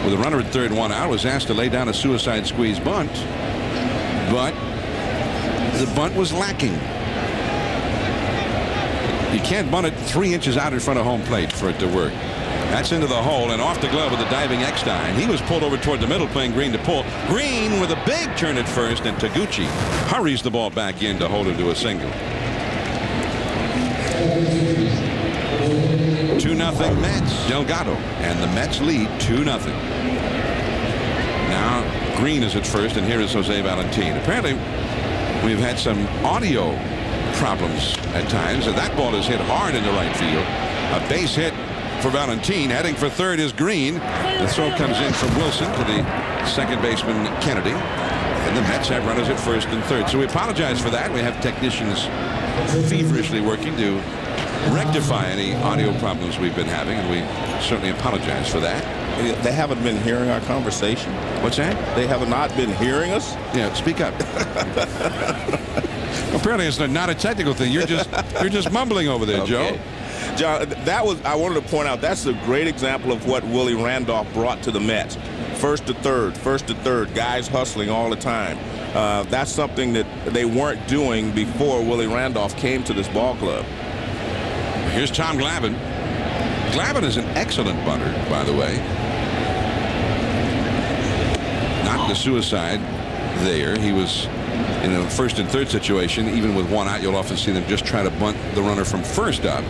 with a runner at third, 1 out, was asked to lay down a suicide squeeze bunt. But the bunt was lacking. You can't bunt it 3 inches out in front of home plate for it to work. That's into the hole and off the glove with the diving Eckstein. He was pulled over toward the middle, playing Green to pull. Green with a big turn at first, and Taguchi hurries the ball back in to hold him to a single. 2-0 Mets. Delgado, and the Mets lead 2-0. Now Green is at first, and here is Jose Valentin. Apparently we've had some audio problems at times, and that ball is hit hard into right field. A base hit for Valentin. Heading for third is Green. The throw comes in from Wilson to the second baseman Kennedy, and the Mets have runners at first and third. So we apologize for that. We have technicians feverishly working to rectify any audio problems we've been having, and we certainly apologize for that. They haven't been hearing our conversation. What's that? They have not been hearing us? Yeah, speak up. Apparently, it's not a technical thing. You're just mumbling over there, Okay. Joe. John, I wanted to point out, that's a great example of what Willie Randolph brought to the Mets. First to third, guys hustling all the time. That's something that they weren't doing before Willie Randolph came to this ball club. Here's Tom Glavine. Glavine is an excellent bunter, by the way. Not the suicide there. He was in a first and third situation. Even with one out, you'll often see them just try to bunt the runner from first up.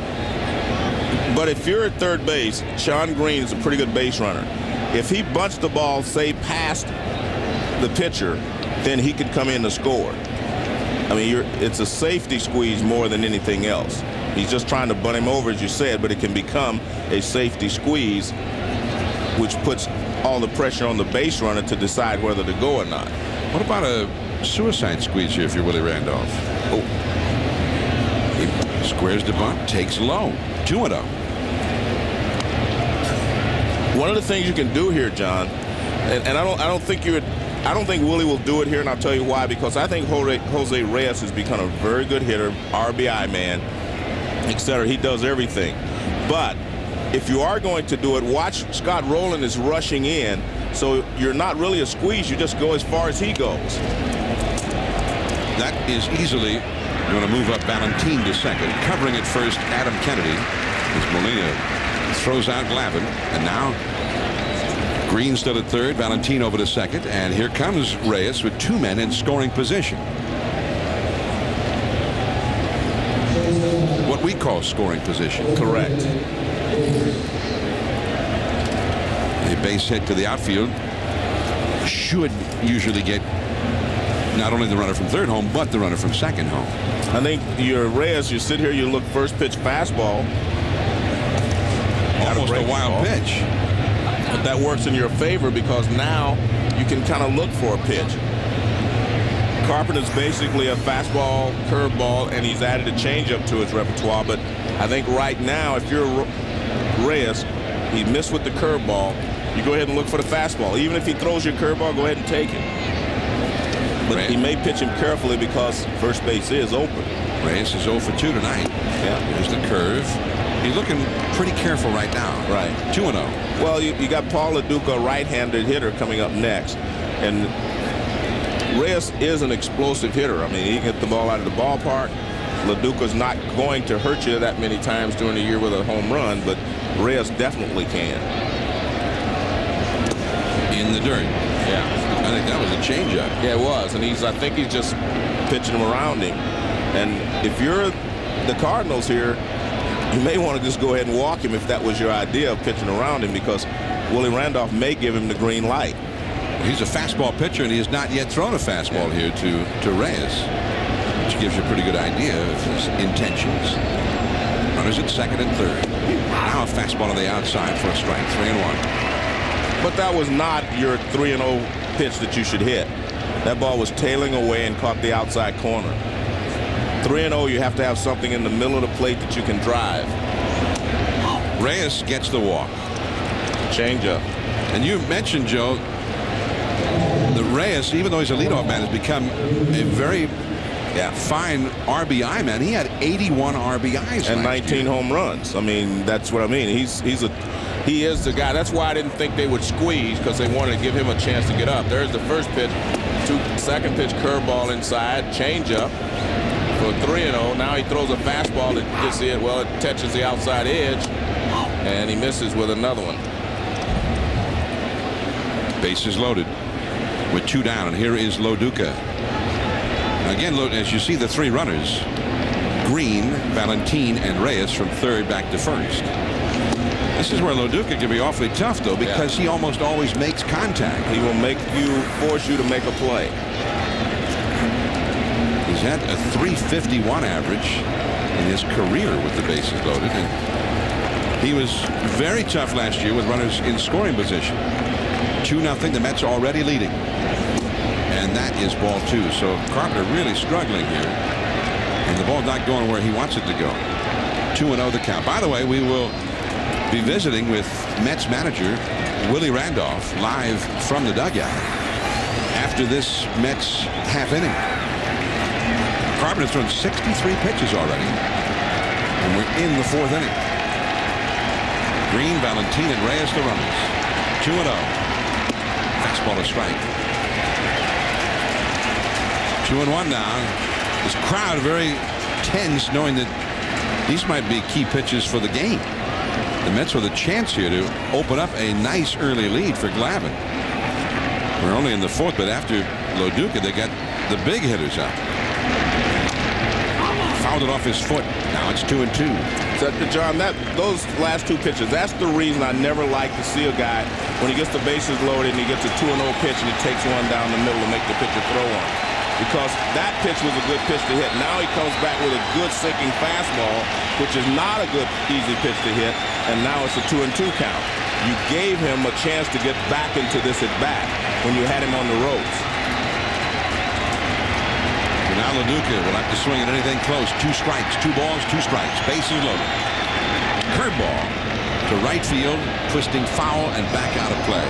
But if you're at third base, Shawn Green is a pretty good base runner. If he bunts the ball, say, past the pitcher, then he could come in to score. I mean, it's a safety squeeze more than anything else. He's just trying to bunt him over, as you said, but it can become a safety squeeze, which puts all the pressure on the base runner to decide whether to go or not. What about a suicide squeeze here if you're Willie Randolph? Oh. He squares the bunt, takes low. 2-0. One of the things you can do here, John, and I don't think Willie will do it here, and I'll tell you why. Because I think Jose Reyes has become a very good hitter, RBI man, etc. He does everything. But if you are going to do it, watch Scott Rowland is rushing in, so you're not really a squeeze. You just go as far as he goes. That is easily going to move up Valentin to second. Covering at first, Adam Kennedy. As Molina throws out Glavine, and now Green still at third, Valentin over to second, and here comes Reyes with two men in scoring position. What we call scoring position. Correct. A base hit to the outfield should usually get not only the runner from third home, but the runner from second home. I think your Reyes, you sit here, you look first pitch fastball. Almost a wild pitch. But that works in your favor because now you can kind of look for a pitch. Carpenter's basically a fastball, curveball, and he's added a changeup to his repertoire. But I think right now, if you're Reyes, he missed with the curveball, you go ahead and look for the fastball. Even if he throws your curveball, go ahead and take it. But he may pitch him carefully because first base is open. Reyes is 0 for 2 tonight. Yeah. Here's the curve. He's looking pretty careful right now. Right. 2-0. Well, you got Paul Lo Duca, right-handed hitter, coming up next. And Reyes is an explosive hitter. I mean, he can hit the ball out of the ballpark. Lo Duca's not going to hurt you that many times during the year with a home run, but Reyes definitely can. In the dirt. Yeah. I think that was a changeup. Yeah, it was. And I think he's just pitching him around him. And if you're the Cardinals here, you may want to just go ahead and walk him if that was your idea of pitching around him, because Willie Randolph may give him the green light. He's a fastball pitcher, and he has not yet thrown a fastball here to Reyes, which gives you a pretty good idea of his intentions. Runners at second and third. Now a fastball on the outside for a strike, 3-1. But that was not your 3-0 pitch that you should hit. That ball was tailing away and caught the outside corner. 3-0, you have to have something in the middle of the plate that you can drive. Reyes gets the walk. Changeup. And you mentioned, Joe, that Reyes, even though he's a leadoff man, has become a very fine RBI man. He had 81 RBIs and 19 home runs. I mean, that's what I mean. He is the guy. That's why I didn't think they would squeeze, because they wanted to give him a chance to get up. There's the first pitch, second pitch curveball inside, changeup for 3-0. Now he throws a fastball that you see it. Well, it touches the outside edge, and he misses with another one. Bases loaded with 2 down, and here is Lo Duca. Again, as you see the three runners, Green, Valentin, and Reyes from third back to first. This is where Lo Duca can be awfully tough, though, because he almost always makes contact. He will force you to make a play. He's had a .351 average in his career with the bases loaded, and he was very tough last year with runners in scoring position. 2-0, the Mets already leading. And that is ball 2. So Carpenter really struggling here. And the ball's not going where he wants it to go. 2-0 the count. By the way, we will be visiting with Mets manager Willie Randolph live from the dugout after this Mets half inning. Carpenter's thrown 63 pitches already. And we're in the 4th inning. Green, Valentin, and Reyes the runners. 2-0. Fastball to strike. 2-1 now. This crowd very tense, knowing that these might be key pitches for the game. The Mets with a chance here to open up a nice early lead for Glavine. We're only in the 4th, but after Lo Duca, they got the big hitters out. Fouled it off his foot. Now it's 2-2. So, John, those last 2 pitches, that's the reason I never like to see a guy when he gets the bases loaded and he gets a 2-0 pitch and he takes one down the middle to make the pitcher throw one. Because that pitch was a good pitch to hit. Now he comes back with a good sinking fastball, which is not a good easy pitch to hit, and now it's a 2-2 count. You gave him a chance to get back into this at bat when you had him on the ropes. And now Lo Duca will have to swing at anything close. 2 strikes, 2 balls, 2 strikes. Bases loaded. Curveball to right field, twisting foul and back out of play.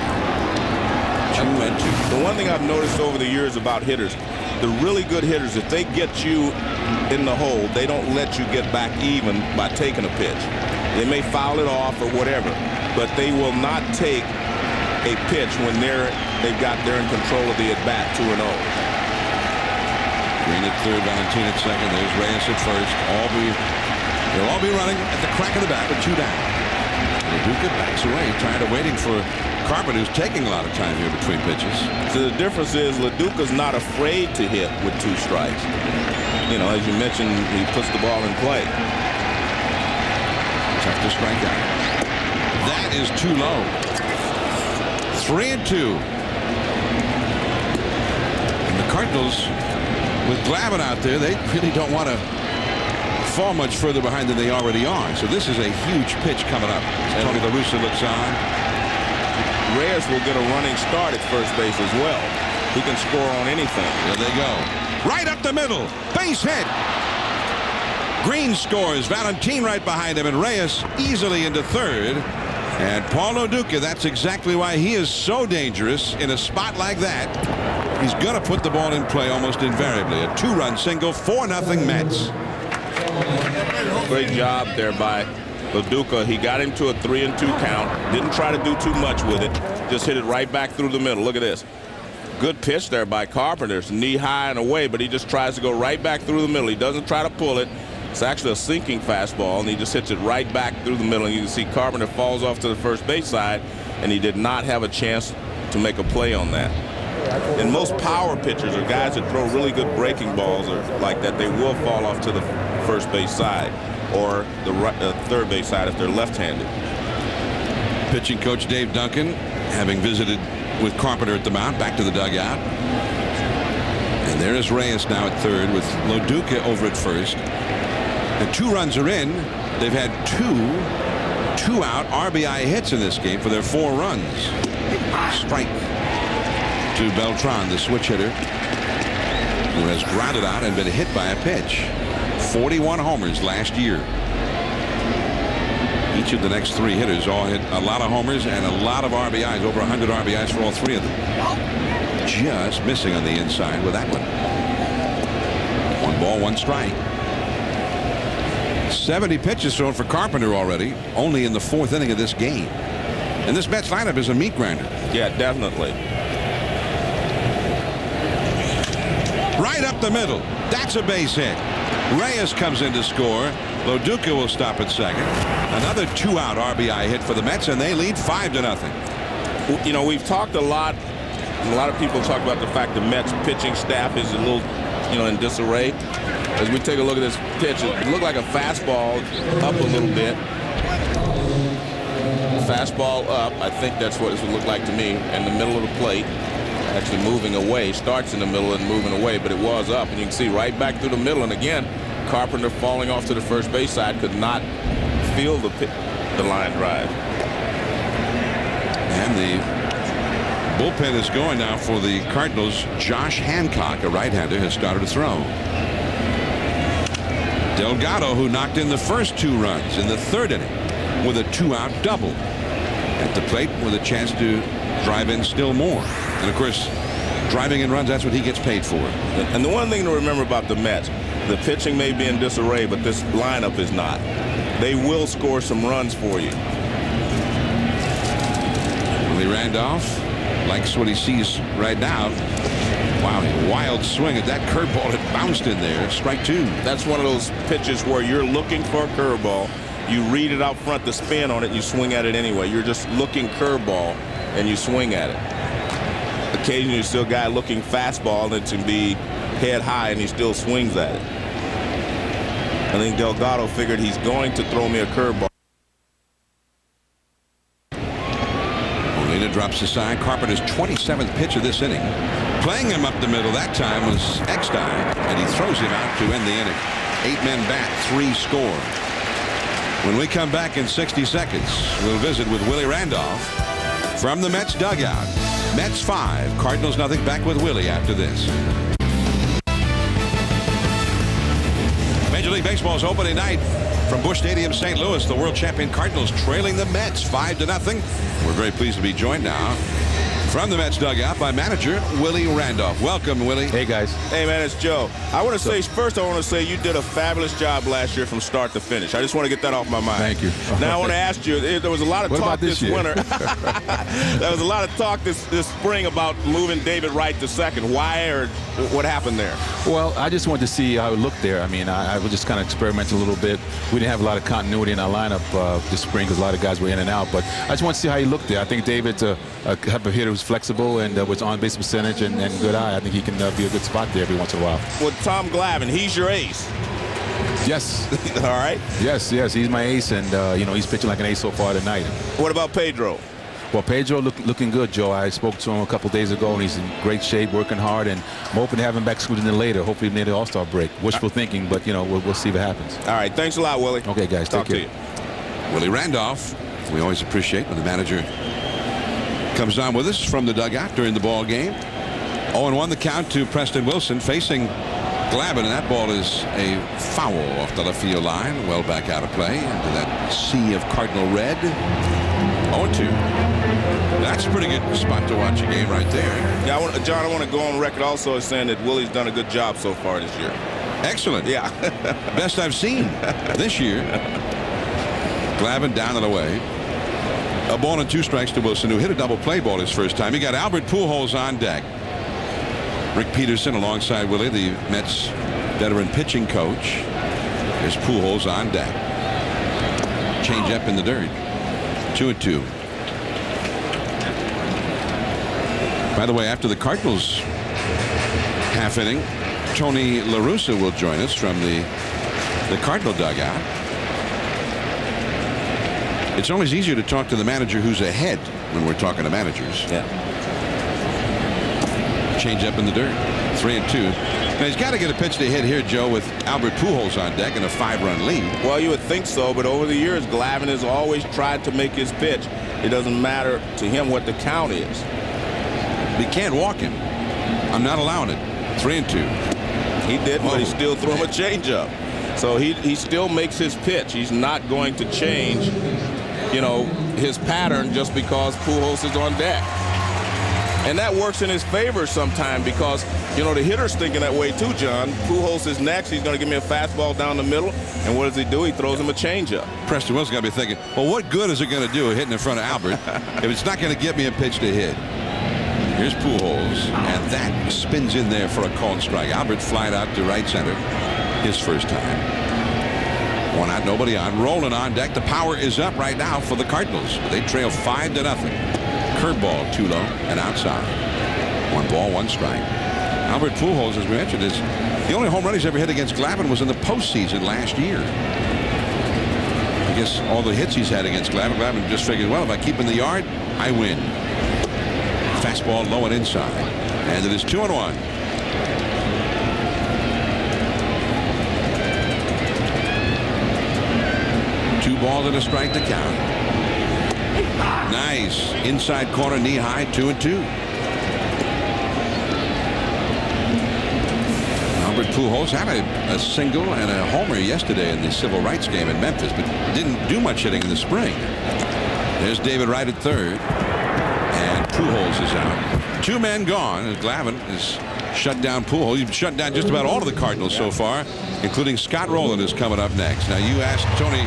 2-2. The one thing I've noticed over the years about hitters, the really good hitters, if they get you in the hole, they don't let you get back even by taking a pitch. They may foul it off or whatever, but they will not take a pitch when they're in control of the at-bat. 2-0. Green at third, Valentin at second. There's Reyes at first. They'll all be running at the crack of the bat with 2 down. Lo Duca backs away, waiting for Carpenter, who's taking a lot of time here between pitches. So the difference is Lo Duca's not afraid to hit with 2 strikes. You know, as you mentioned, he puts the ball in play. Tough to strike out. That is too low. 3-2. And the Cardinals, with Glavine out there, they really don't want to fall much further behind than they already are. So this is a huge pitch coming up. Tony La Russa looks on. Reyes will get a running start at first base as well. He can score on anything. There they go. Right up the middle. Base hit. Green scores. Valentin right behind him, and Reyes easily into third. And Paul Lo Duca, that's exactly why he is so dangerous in a spot like that. He's going to put the ball in play almost invariably. A 2-run single, 4-0 Mets. Great job there by Lo Duca. He got him to a 3-2 count. Didn't try to do too much with it. Just hit it right back through the middle. Look at this. Good pitch there by Carpenter. It's knee high and away, but he just tries to go right back through the middle. He doesn't try to pull it. It's actually a sinking fastball, and he just hits it right back through the middle. And you can see Carpenter falls off to the first base side, and he did not have a chance to make a play on that. And most power pitchers, or guys that throw really good breaking balls or like that, they will fall off to the first base side or the third base side if they're left-handed. Pitching coach Dave Duncan, having visited with Carpenter at the mound, back to the dugout. And there is Reyes now at third with Lo Duca over at first. The 2 runs are in. They've had 2 out RBI hits in this game for their 4 runs. Strike to Beltran, the switch hitter, who has grounded out and been hit by a pitch. 41 homers last year. Each of the next 3 hitters all hit a lot of homers and a lot of RBIs, over 100 RBIs for all 3 of them. Just missing on the inside with that one. 1 ball, 1 strike. 70 pitches thrown for Carpenter already, only in the 4th inning of this game. And this Mets lineup is a meat grinder. Yeah, definitely. Right up the middle. That's a base hit. Reyes comes in to score. Lo Duca will stop at second. Another 2-out RBI hit for the Mets, and they lead 5-0. You know, we've talked a lot of people talk about the fact the Mets pitching staff is a little, in disarray. As we take a look at this pitch, it looked like a fastball up a little bit. Fastball up, I think that's what it would look like to me, in the middle of the plate. Actually moving away, starts in the middle and moving away, but it was up, and you can see right back through the middle. And again, Carpenter falling off to the first base side could not feel the line drive. And the bullpen is going now for the Cardinals. Josh Hancock, a right-hander, has started to throw. Delgado, who knocked in the first 2 runs in the 3rd inning with a 2-out double, at the plate with a chance to drive in still more. And of course, driving in runs, that's what he gets paid for. And the one thing to remember about the Mets, The pitching may be in disarray, but this lineup is not. They will score some runs for you. Willie Randolph likes what he sees right now. Wow, wild swing at that curveball. It bounced in there. Strike 2. That's one of those pitches where you're looking for a curveball. You read it out front, the spin on it, and you swing at it anyway. You're just looking curveball, and you swing at it. Occasionally, you still got looking fastball, and it can be head high, and he still swings at it. I think Delgado figured he's going to throw me a curveball. Molina drops aside. Carpenter's 27th pitch of this inning. Playing him up the middle that time was Eckstein, and he throws him out to end the inning. 8 men bat, 3 score. When we come back in 60 seconds, we'll visit with Willie Randolph from the Mets dugout. Mets 5, Cardinals nothing. Back with Willie after this. Major League Baseball's opening night from Busch Stadium, St. Louis. The World Champion Cardinals trailing the Mets 5-0. We're very pleased to be joined now from the Mets dugout by manager Willie Randolph. Welcome, Willie. Hey, guys. Hey, man, it's Joe. I want to say, first, I want to say you did a fabulous job last year from start to finish. I just want to get that off my mind. Thank you. Now, I want to ask you, there was a lot of talk this winter. There was a lot of talk this spring about moving David Wright to second. Why, or what happened there? Well, I just wanted to see how it looked there. I mean, I was just kind of experimenting a little bit. We didn't have a lot of continuity in our lineup this spring because a lot of guys were in and out. But I just want to see how he looked there. I think David's a hitter who's flexible and with on-base percentage and good eye. I think he can be a good spot there every once in a while. With Tom Glavine, he's your ace. Yes. All right. Yes, he's my ace, and he's pitching like an ace so far tonight. What about Pedro? Well, Pedro looking good, Joe. I spoke to him a couple days ago, and he's in great shape, working hard, and I'm hoping to have him back sooner than later, hopefully near the All-Star break. Wishful thinking, but, we'll see what happens. All right, thanks a lot, Willie. Okay, guys, Talk take care. to you. Willie Randolph, we always appreciate when the manager comes on with us from the dugout during the ball game. 0-1 the count to Preston Wilson facing Glavine, and that ball is a foul off the left field line, well back out of play into that sea of cardinal red. 0-2. That's a pretty good spot to watch a game right there. Yeah, John, I want to go on record also as saying that Willie's done a good job so far this year. Excellent. Yeah. Best I've seen this year. Glavine down and away. A ball and 2 strikes to Wilson, who hit a double play ball his first time. He got Albert Pujols on deck. Rick Peterson alongside Willie, the Mets veteran pitching coach. There's Pujols on deck. Change up in the dirt. 2-2. By the way, after the Cardinals half inning, Tony La Russa will join us from the Cardinal dugout. It's always easier to talk to the manager who's ahead when we're talking to managers. Yeah. Change up in the dirt. 3-2. Now he's got to get a pitch to hit here, Joe, with Albert Pujols on deck and a 5-run lead. Well, you would think so, but over the years, Glavine has always tried to make his pitch. It doesn't matter to him what the count is. He can't walk him. I'm not allowing it. 3-2. He did, but he still threw him a changeup. So he still makes his pitch. He's not going to change, his pattern just because Pujols is on deck. And that works in his favor sometime because, the hitter's thinking that way too, John. Pujols is next. He's going to give me a fastball down the middle. And what does he do? He throws him a changeup. Preston Wilson's got to be thinking, well, what good is it going to do hitting in front of Albert if it's not going to get me a pitch to hit? Here's Pujols, and that spins in there for a called strike. Albert flied out to right center his first time. 1 out, nobody on. Rolling on deck. The power is up right now for the Cardinals. They trail 5-0. Curveball too low and outside. 1 ball, 1 strike. Albert Pujols, as we mentioned, is the only home run he's ever hit against Glavine was in the postseason last year. I guess all the hits he's had against Glavine just figured, well, if I keep in the yard, I win. Fastball low and inside. And it is 2-1. Two balls and a strike to count. Nice. Inside corner, knee high, 2-2. Albert Pujols had a single and a homer yesterday in the civil rights game in Memphis, but didn't do much hitting in the spring. There's David Wright at third. And Pujols is out. 2 men gone, and Glavine is shut down Pujols. He's shut down just about all of the Cardinals so far, including Scott Rowland is coming up next. Now you asked Tony,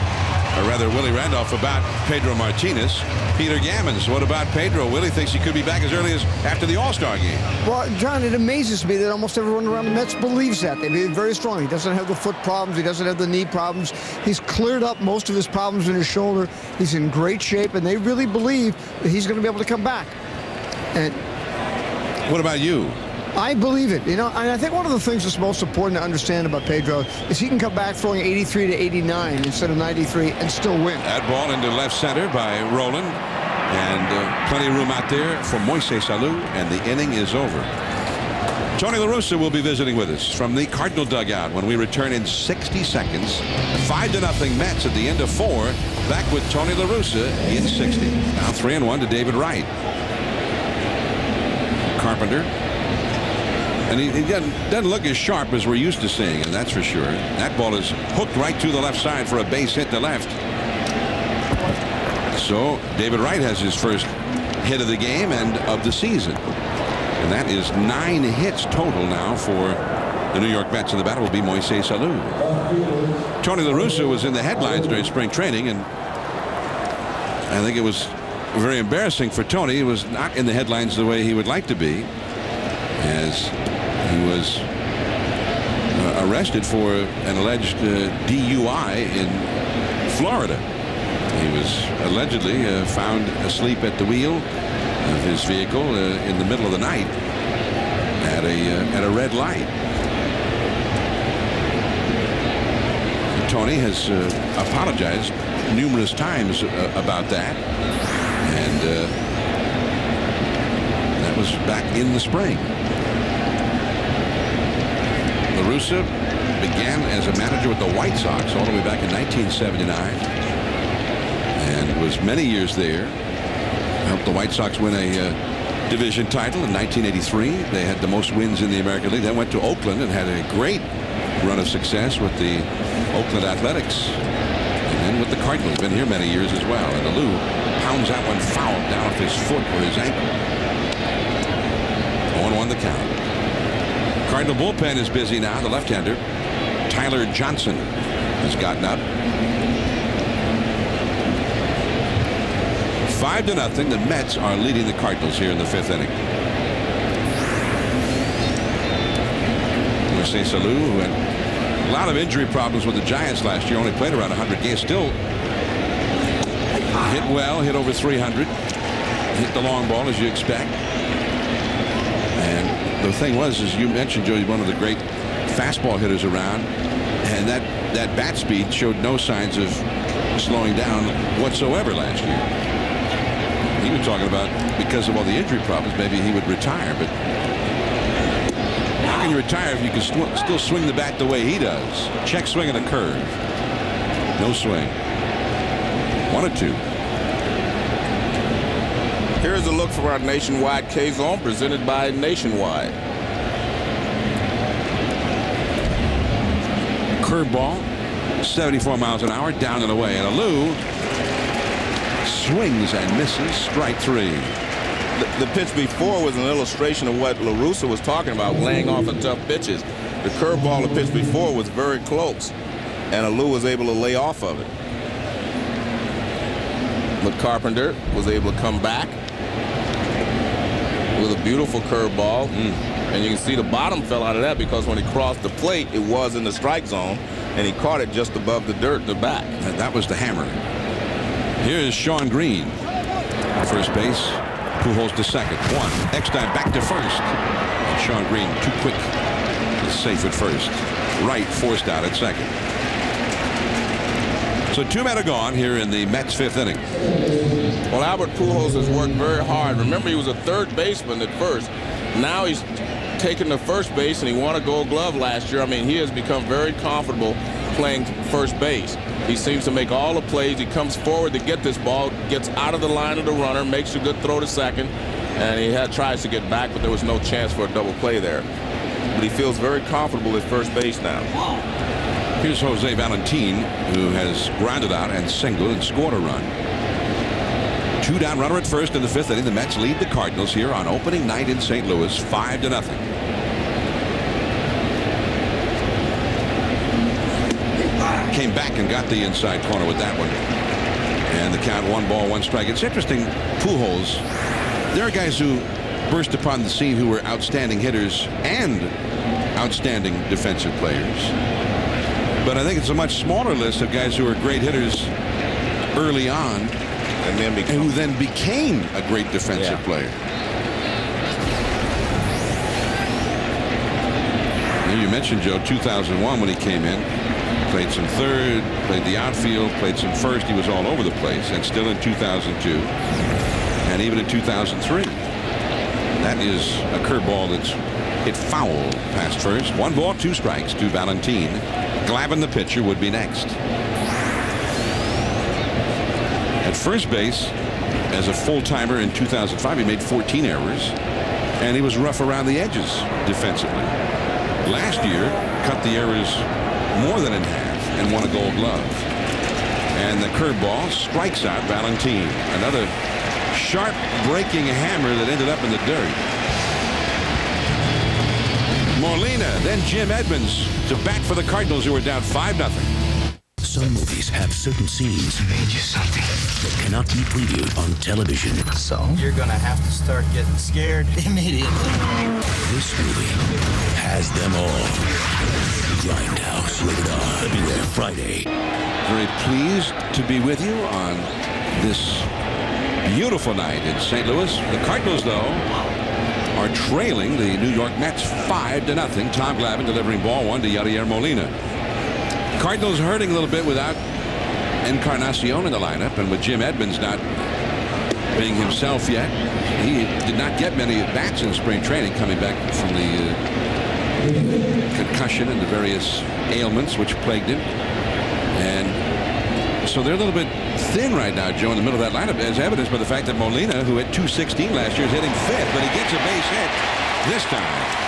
or rather Willie Randolph, about Pedro Martinez. Peter Gammons, what about Pedro? Willie thinks he could be back as early as after the All-Star game. Well, John, it amazes me that almost everyone around the Mets believes that. They believe very strong. He doesn't have the foot problems. He doesn't have the knee problems. He's cleared up most of his problems in his shoulder. He's in great shape, and they really believe that he's going to be able to come back. And what about you? I believe it. You know, and I think one of the things that's most important to understand about Pedro is he can come back throwing 83 to 89 instead of 93 and still win. That ball into left center by Rowland, and plenty of room out there for Moises Alou, and the inning is over. Tony La Russa will be visiting with us from the Cardinal dugout when we return in 60 seconds. 5-0 Mets at the end of 4. Back with Tony La Russa in 60. Now 3-1 to David Wright. Carpenter. And he doesn't look as sharp as we're used to seeing, and that's for sure. That ball is hooked right to the left side for a base hit to left. So David Wright has his first hit of the game and of the season. And that is 9 hits total now for the New York Mets, and the batter will be Moises Alou. Tony La Russa was in the headlines during spring training, and I think it was very embarrassing for Tony. He was not in the headlines the way he would like to be, as he was arrested for an alleged DUI in Florida. He was allegedly found asleep at the wheel of his vehicle in the middle of the night at a red light. Tony has apologized numerous times about that, and that was back in the spring. La Russa began as a manager with the White Sox all the way back in 1979 and was many years there. Helped the White Sox win a division title in 1983. They had the most wins in the American League. Then went to Oakland and had a great run of success with the Oakland Athletics. And then with the Cardinals. Been here many years as well. And Alou pounds that one foul down off his foot or his ankle. 0-1 the count. Cardinal bullpen is busy now. The left-hander, Tyler Johnson, has gotten up. 5-0. The Mets are leading the Cardinals here in the 5th inning. Moises Alou, who had a lot of injury problems with the Giants last year, only played around 100 games, still hit well, hit over 300, hit the long ball as you expect. And the thing was, as you mentioned, Joe, he's one of the great fastball hitters around, and that bat speed showed no signs of slowing down whatsoever last year. He was talking about, because of all the injury problems, maybe he would retire, but how can you retire if you can still swing the bat the way he does? Check swing and a curve. No swing. 1-2. Here's a look for our Nationwide K-Zone presented by Nationwide. Curveball, 74 miles an hour, down and away. And Alou swings and misses. Strike 3. The pitch before was an illustration of what La Russa was talking about, laying off the tough pitches. The curveball the pitch before was very close, and Alou was able to lay off of it. But Carpenter was able to come back with a beautiful curveball. And you can see the bottom fell out of that because when he crossed the plate, it was in the strike zone, and he caught it just above the dirt in the back. And that was the hammer. Here is Sean Green. First base. Pujols to second. 1. Eckstein back to first. And Sean Green too quick. Is safe at first. Wright forced out at second. So 2 men are gone here in the Mets 5th inning. Well, Albert Pujols has worked very hard. Remember, he was a third baseman at first. Now he's taken the first base, and he won a Gold Glove last year. I mean, he has become very comfortable playing first base. He seems to make all the plays. He comes forward to get this ball, gets out of the line of the runner, makes a good throw to second, and he tries to get back, but there was no chance for a double play there. But he feels very comfortable at first base now. Here's Jose Valentin, who has grounded out and singled and scored a run. 2 down runner at first in the 5th inning. The Mets lead the Cardinals here on opening night in St. Louis, 5-0. came back and got the inside corner with that one. And the count 1 ball, 1 strike. It's interesting, Pujols, there are guys who burst upon the scene who were outstanding hitters and outstanding defensive players. But I think it's a much smaller list of guys who are great hitters early on and who then became a great defensive player. Now you mentioned, Joe, 2001 when he came in. Played some third, played the outfield, played some first. He was all over the place. And still in 2002 and even in 2003. That is a curveball that's hit foul past first. 1 ball, 2 strikes to Valentin. Glavine, the pitcher, would be next. At first base, as a full-timer in 2005, he made 14 errors. And he was rough around the edges defensively. Last year, cut the errors more than in half and won a Gold Glove. And the curveball strikes out Valentin. Another sharp breaking hammer that ended up in the dirt. Molina, then Jim Edmonds to bat for the Cardinals, who were down 5-0. Some movies have certain scenes that cannot be previewed on television. So you're gonna have to start getting scared immediately. This movie has them all. Grindhouse, rated R, everywhere Friday. Very pleased to be with you on this beautiful night in St. Louis. The Cardinals, though, are trailing the New York Mets 5-0. Tom Glavine delivering ball 1 to Yadier Molina. Cardinals hurting a little bit without Encarnacion in the lineup, and with Jim Edmonds not being himself yet. He did not get many at-bats in spring training, coming back from the concussion and the various ailments which plagued him. And so they're a little bit thin right now, Joe, in the middle of that lineup, as evidenced by the fact that Molina, who hit .216 last year, is hitting 5th, but he gets a base hit this time.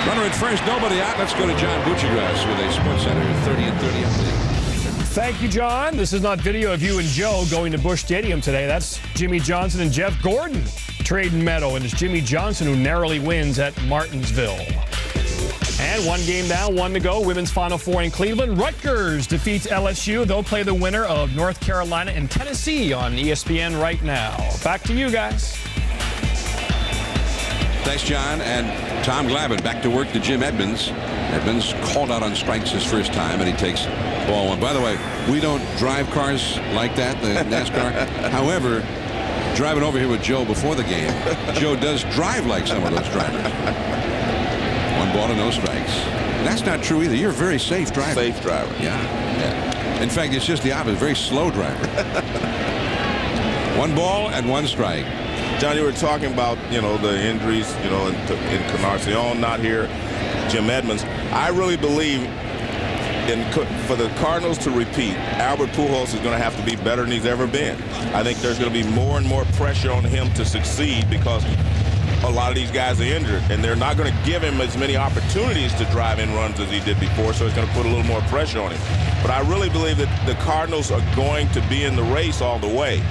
Runner at first, nobody out. Let's go to John Buccigross with a SportsCenter 30 and 30 update. Thank you, John. This is not video of you and Joe going to Busch Stadium today. That's Jimmy Johnson and Jeff Gordon trading meadow, and it's Jimmy Johnson who narrowly wins at Martinsville. And 1 game down, 1 to go. Women's Final Four in Cleveland. Rutgers defeats LSU. They'll play the winner of North Carolina and Tennessee on ESPN right now. Back to you guys. Thanks, John. And Tom Glavine back to work to Jim Edmonds. Edmonds called out on strikes his first time, and he takes ball 1. By the way, we don't drive cars like that, the NASCAR. However, driving over here with Joe before the game, Joe does drive like some of those drivers. 1 ball and no strikes. That's not true either. You're a very safe driver. Safe driver. Yeah. In fact, it's just the opposite. Very slow driver. 1 ball and 1 strike. John, you were talking about, the injuries, Encarnacion not here, Jim Edmonds. I really believe for the Cardinals to repeat, Albert Pujols is going to have to be better than he's ever been. I think there's going to be more and more pressure on him to succeed because a lot of these guys are injured, and they're not going to give him as many opportunities to drive in runs as he did before, so it's going to put a little more pressure on him. But I really believe that the Cardinals are going to be in the race all the way.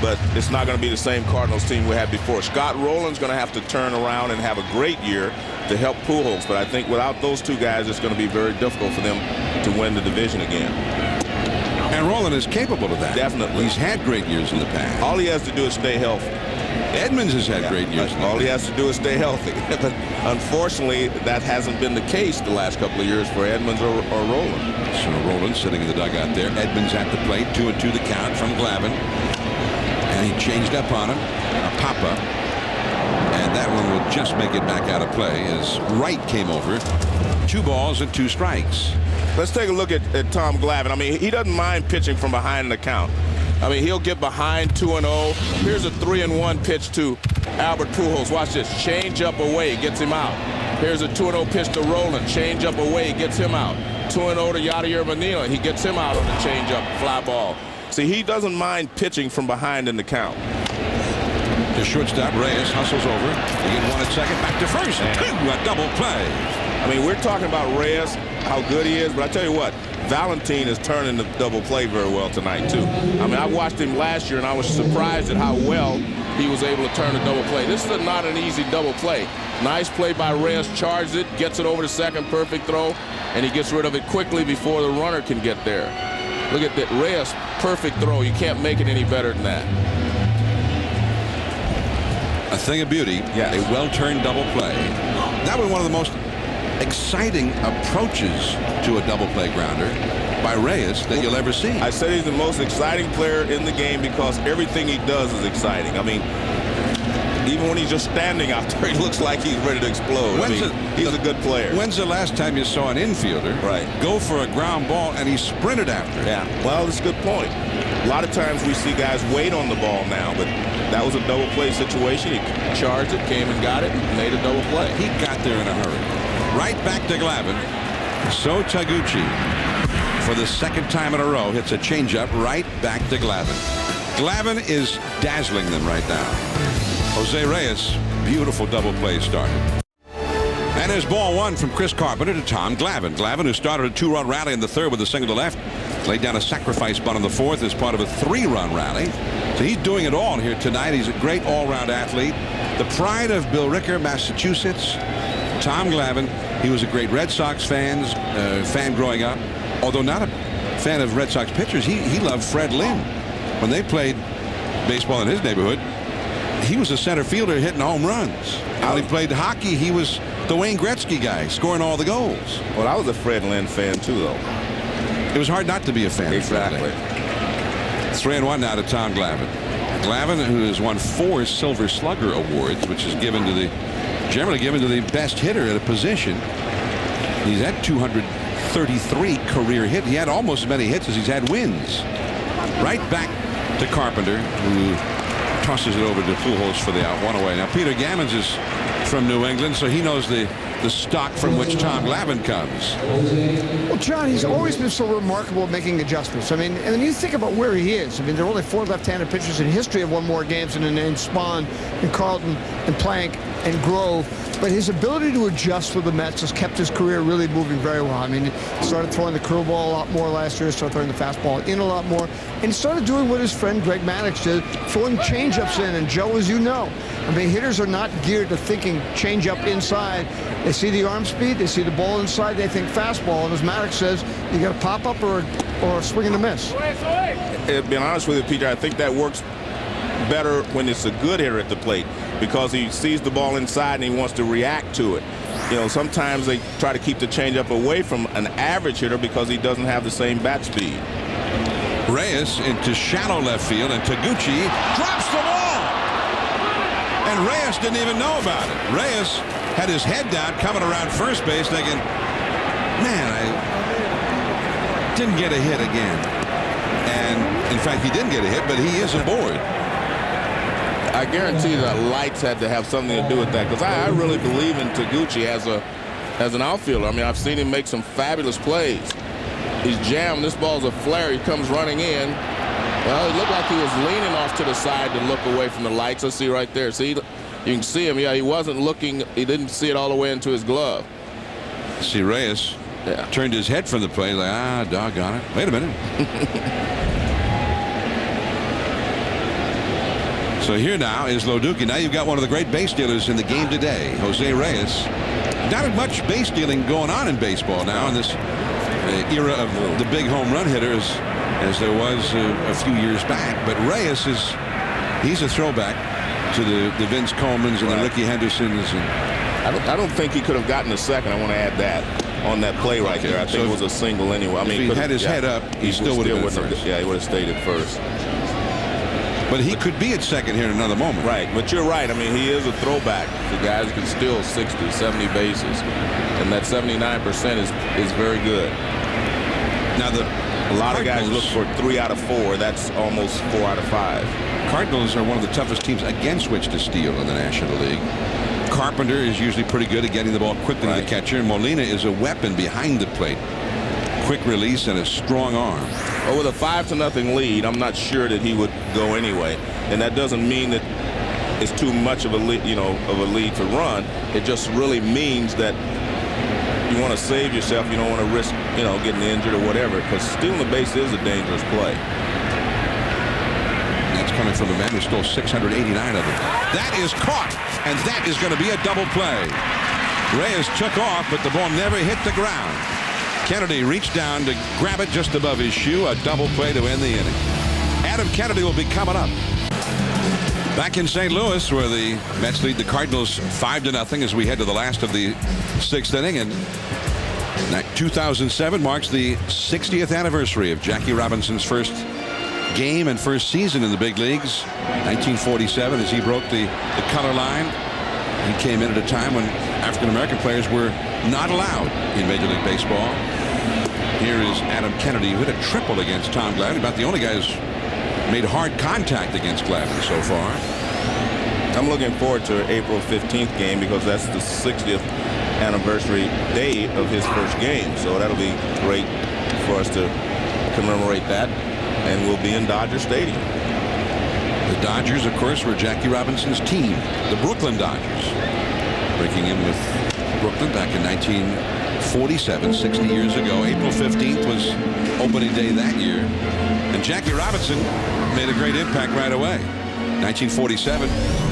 But it's not going to be the same Cardinals team we had before. Scott Rowland's going to have to turn around and have a great year to help Pujols. But I think without those 2 guys, it's going to be very difficult for them to win the division again. And Rowland is capable of that. Definitely. He's had great years in the past. All he has to do is stay healthy. Edmonds has had great years. All he has to do is stay healthy. But unfortunately, that hasn't been the case the last couple of years for Edmonds or Rowland. So Rowland sitting in the dugout there. Edmonds at the plate. 2-2 the count from Glavine. And he changed up on him, a pop-up, and that one will just make it back out of play as Wright came over. 2 balls and 2 strikes. Let's take a look at Tom Glavine. I mean, he doesn't mind pitching from behind in the count. I mean, he'll get behind 2-0. Here's a 3-1 pitch to Albert Pujols. Watch this. Change up away, gets him out. Here's a 2-0 pitch to Rowland. Change up away, gets him out. 2-0 to Yadier Molina. He gets him out on the change up fly ball. See, he doesn't mind pitching from behind in the count. To shortstop, Reyes hustles over. He get 1 at second, back to first. 2, a double play. I mean, we're talking about Reyes, how good he is, but I tell you what, Valentin is turning the double play very well tonight, too. I mean, I watched him last year, and I was surprised at how well he was able to turn a double play. This is not an easy double play. Nice play by Reyes, charged it, gets it over to second, perfect throw, and he gets rid of it quickly before the runner can get there. Look at that, Reyes, perfect throw. You can't make it any better than that. A thing of beauty, yes. A well-turned double play. That was one of the most exciting approaches to a double play grounder by Reyes that you'll ever see. I said he's the most exciting player in the game because everything he does is exciting. I mean, even when he's just standing out there, he looks like he's ready to explode. He's a good player. When's the last time you saw an infielder go for a ground ball and he sprinted after it? Yeah, well, that's a good point. A lot of times we see guys wait on the ball now, but that was a double play situation. He charged it, came and got it, and made a double play. He got there in a hurry. Right back to Glavine. So Taguchi, for the second time in a row, hits a changeup right back to Glavine. Glavine is dazzling them right now. Jose Reyes, beautiful double play started. And there's ball one from Chris Carpenter to Tom Glavine. Glavine, who started a 2-run rally in the third with a single to left, laid down a sacrifice bunt in the fourth as part of a 3-run rally. So he's doing it all here tonight. He's a great all-round athlete. The pride of Billerica, Massachusetts. Tom Glavine, he was a great Red Sox fan growing up. Although not a fan of Red Sox pitchers, he loved Fred Lynn. When they played baseball in his neighborhood, he was a center fielder hitting home runs. When he played hockey, he was the Wayne Gretzky guy, scoring all the goals. Well, I was a Fred Lynn fan too, though. It was hard not to be a fan. Exactly. 3-1 now to Tom Glavine. Glavine, who has won 4 Silver Slugger awards, which is generally given to the best hitter at a position. He's had 233 career hits. He had almost as many hits as he's had wins. Right back to Carpenter, who tosses it over to Pujols for the out, 1 away. Now Peter Gammons is from New England, so he knows the stock from which Tom Glavine comes. Well, John, he's always been so remarkable at making adjustments. I mean, and when you think about where he is, I mean, there are only 4 left-handed pitchers in history have won more games than Spahn and Carlton and Plank and Grove. But his ability to adjust with the Mets has kept his career really moving very well. I mean, he started throwing the curveball a lot more last year, started throwing the fastball in a lot more, and he started doing what his friend Greg Maddux did, throwing changeups in. And Joe, as you know, I mean, hitters are not geared to thinking changeup inside. They see the arm speed, they see the ball inside, they think fastball, and as Maddux says, you got to pop up or a swing and a miss. Being honest with you, Peter, I think that works better when it's a good hitter at the plate because he sees the ball inside and he wants to react to it. You know, sometimes they try to keep the changeup away from an average hitter because he doesn't have the same bat speed. Reyes into shallow left field, and Taguchi drops the ball. And Reyes didn't even know about it. Reyes had his head down coming around first base thinking, man, I didn't get a hit again. And in fact, he didn't get a hit, but he is aboard. I guarantee that lights had to have something to do with that because I really believe in Taguchi as an outfielder. I mean, I've seen him make some fabulous plays. He's jammed. This ball's a flare. He comes running in. Well, it looked like he was leaning off to the side to look away from the lights. Let's see right there. See, you can see him. Yeah, he wasn't looking. He didn't see it all the way into his glove. See, Reyes turned his head from the plate like, doggone it. Wait a minute. So here now is Lo Duca. Now you've got one of the great base stealers in the game today, Jose Reyes. Not as much base stealing going on in baseball now in this era of the big home run hitters as there was a few years back. But Reyes he's a throwback to the Vince Colemans and the Ricky Hendersons. And I don't think he could have gotten a second. I want to add that on that play right there. I think it was a single anyway. I mean, if he had his head up, he still would have been first. Yeah, he would have stayed at first. But he could be at second here in another moment. Right, but you're right. I mean, he is a throwback. The guys can steal 60, 70 bases. And that 79% is very good. Now, a lot of guys look for 3 out of 4. That's almost 4 out of 5. Cardinals are one of the toughest teams against which to steal in the National League. Carpenter is usually pretty good at getting the ball quickly to the catcher. Molina is a weapon behind the plate. Quick release and a strong arm. Well, with a 5-0 lead, I'm not sure that he would go anyway, and that doesn't mean that it's too much of a lead, lead to run. It just really means that you want to save yourself. You don't want to risk, getting injured or whatever, because stealing the base is a dangerous play. That's coming from a man who stole 689 of them. That is caught, and that is going to be a double play. Reyes took off, but the ball never hit the ground. Kennedy reached down to grab it just above his shoe. A double play to end the inning. Adam Kennedy will be coming up. Back in St. Louis, where the Mets lead the Cardinals 5-0 as we head to the last of the 6th inning. And 2007 marks the 60th anniversary of Jackie Robinson's first game and first season in the big leagues. 1947, as he broke the color line. He came in at a time when African-American players were not allowed in Major League Baseball. Here is Adam Kennedy, who hit a triple against Tom Glavine. About the only guy who's made hard contact against Glavine so far. I'm looking forward to April 15th game because that's the 60th anniversary day of his first game. So that'll be great for us to commemorate that. And we'll be in Dodger Stadium. The Dodgers, of course, were Jackie Robinson's team, the Brooklyn Dodgers. Breaking in with Brooklyn back in 1947, 60 years ago. April 15th was opening day that year. And Jackie Robinson made a great impact right away. 1947,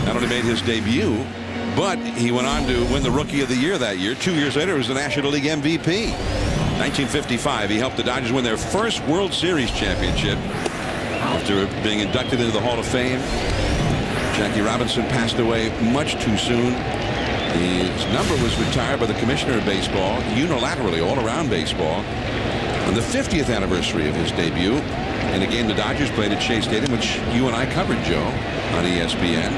not only made his debut, but he went on to win the Rookie of the Year that year. 2 years later, he was the National League MVP. 1955, he helped the Dodgers win their first World Series championship after being inducted into the Hall of Fame. Jackie Robinson passed away much too soon. His number was retired by the Commissioner of Baseball, unilaterally all around baseball, on the 50th anniversary of his debut in a game the Dodgers played at Shea Stadium, which you and I covered, Joe, on ESPN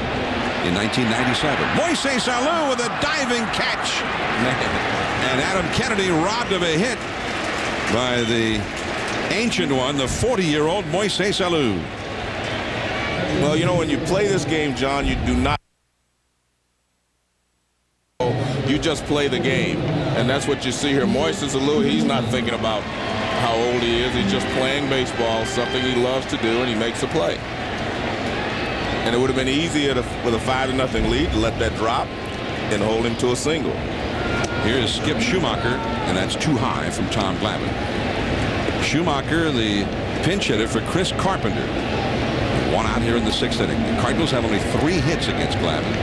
in 1997. Moises Alou with a diving catch. And Adam Kennedy robbed of a hit by the ancient one, the 40-year-old Moises Alou. Well, you know, when you play this game, John, you do not. You just play the game. And that's what you see here. Moises Alou, he's not thinking about how old he is. He's just playing baseball, something he loves to do, and he makes a play. And it would have been easier with a 5-0 lead to let that drop and hold him to a single. Here's Skip Schumacher, and that's too high from Tom Glavine. Schumacher, the pinch hitter for Chris Carpenter. One out here in the 6th inning. The Cardinals have only 3 hits against Glavine.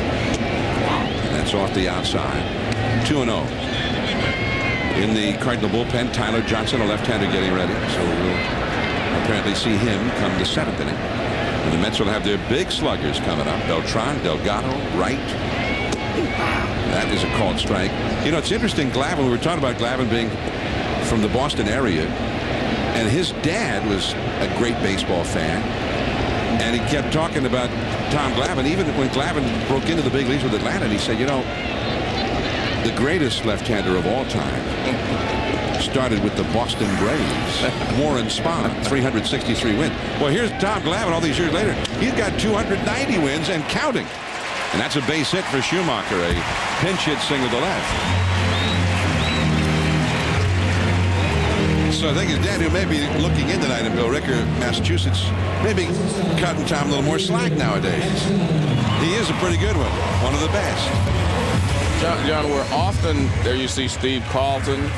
And that's off the outside. 2-0. In the Cardinal bullpen, Tyler Johnson, a left-hander, getting ready. So we'll apparently see him come the 7th inning. And the Mets will have their big sluggers coming up. Beltran, Delgado, Wright. That is a called strike. You know, it's interesting, Glavine, we were talking about Glavine being from the Boston area, and his dad was a great baseball fan, and he kept talking about Tom Glavine, even when Glavine broke into the big leagues with Atlanta, and he said, you know, the greatest left-hander of all time started with the Boston Braves. Warren Spahn, 363 wins. Well, here's Tom Glavine all these years later. He's got 290 wins and counting. And that's a base hit for Schumacher, a pinch hit single to left. So I think his dad, who may be looking in tonight in Billerica, Massachusetts, maybe cutting Tom a little more slack nowadays. He is a pretty good one of the best. John, we're often, there you see Steve Carlton,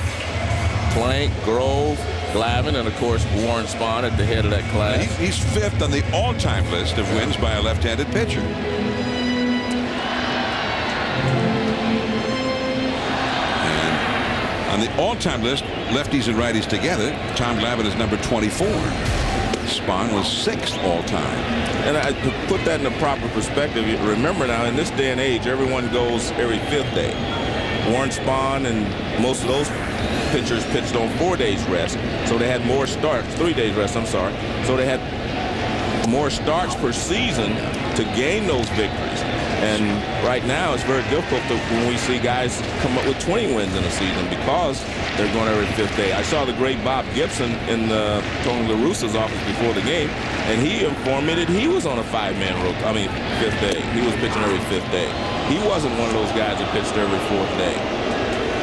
Plank, Grove, Glavine, and of course Warren Spahn at the head of that class. He's 5th on the all-time list of wins by a left-handed pitcher. On the all-time list, lefties and righties together, Tom Glavine is number 24. Spahn was 6th all-time. And to put that in the proper perspective, remember now, in this day and age, everyone goes every 5th day. Warren Spahn and most of those pitchers pitched on 4 days rest. So they had more starts, 3 days rest, I'm sorry. So they had more starts per season to gain those victories. And right now, it's very difficult when we see guys come up with 20 wins in a season because they're going every 5th day. I saw the great Bob Gibson in Tony La Russa's office before the game, and he informed me that he was on a 5-man rotation. I mean, 5th day. He was pitching every 5th day. He wasn't one of those guys that pitched every 4th day.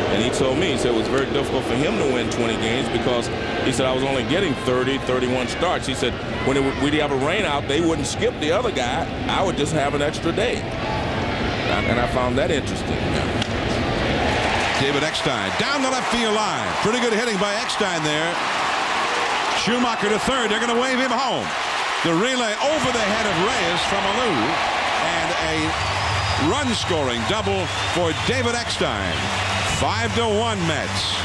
And he told me, he said it was very difficult for him to win 20 games because he said I was only getting 30, 31 starts. He said when we'd have a rain out, they wouldn't skip the other guy. I would just have an extra day. And I found that interesting. David Eckstein down the left field line. Pretty good hitting by Eckstein there. Schumacher to third. They're going to wave him home. The relay over the head of Reyes from Alou, and a run-scoring double for David Eckstein. 5-1 Mets.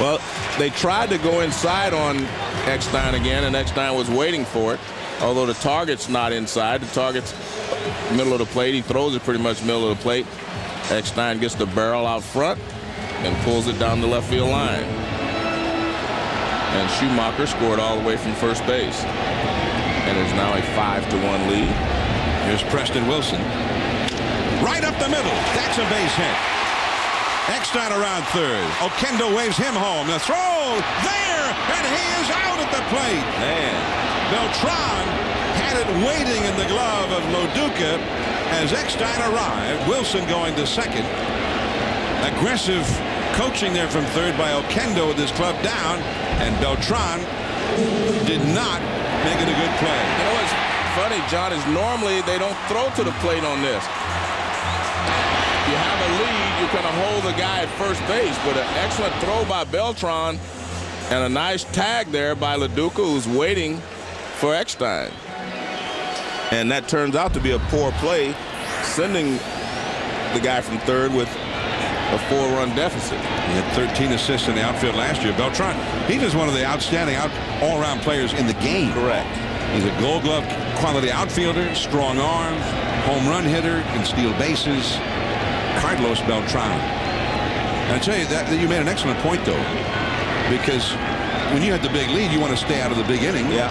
Well, they tried to go inside on Eckstein again, and Eckstein was waiting for it. Although the target's not inside, the target's middle of the plate. He throws it pretty much middle of the plate. Eckstein gets the barrel out front and pulls it down the left field line. And Schumacher scored all the way from first base. And is now a 5-1 lead. Here's Preston Wilson. Right up the middle. That's a base hit. Eckstein around third. Oquendo waves him home. The throw there, and he is out at the plate. Man. Beltran had it waiting in the glove of Lo Duca as Eckstein arrived. Wilson going to second. Aggressive coaching there from third by Oquendo with his club down, and Beltran did not make it a good play. You know what's funny, John, is normally they don't throw to the plate on this. You have a lead, you kind of hold the guy at first base, but an excellent throw by Beltran and a nice tag there by Lo Duca, who's waiting for Eckstein. And that turns out to be a poor play, sending the guy from third with a 4-run deficit. He had 13 assists in the outfield last year. Beltran, he was one of the outstanding all-around players in the game. Correct. He's a Gold Glove quality outfielder, strong arm, home run hitter, can steal bases. Carlos Beltran. And I tell you that you made an excellent point, though, because when you have the big lead, you want to stay out of the big inning. Yeah.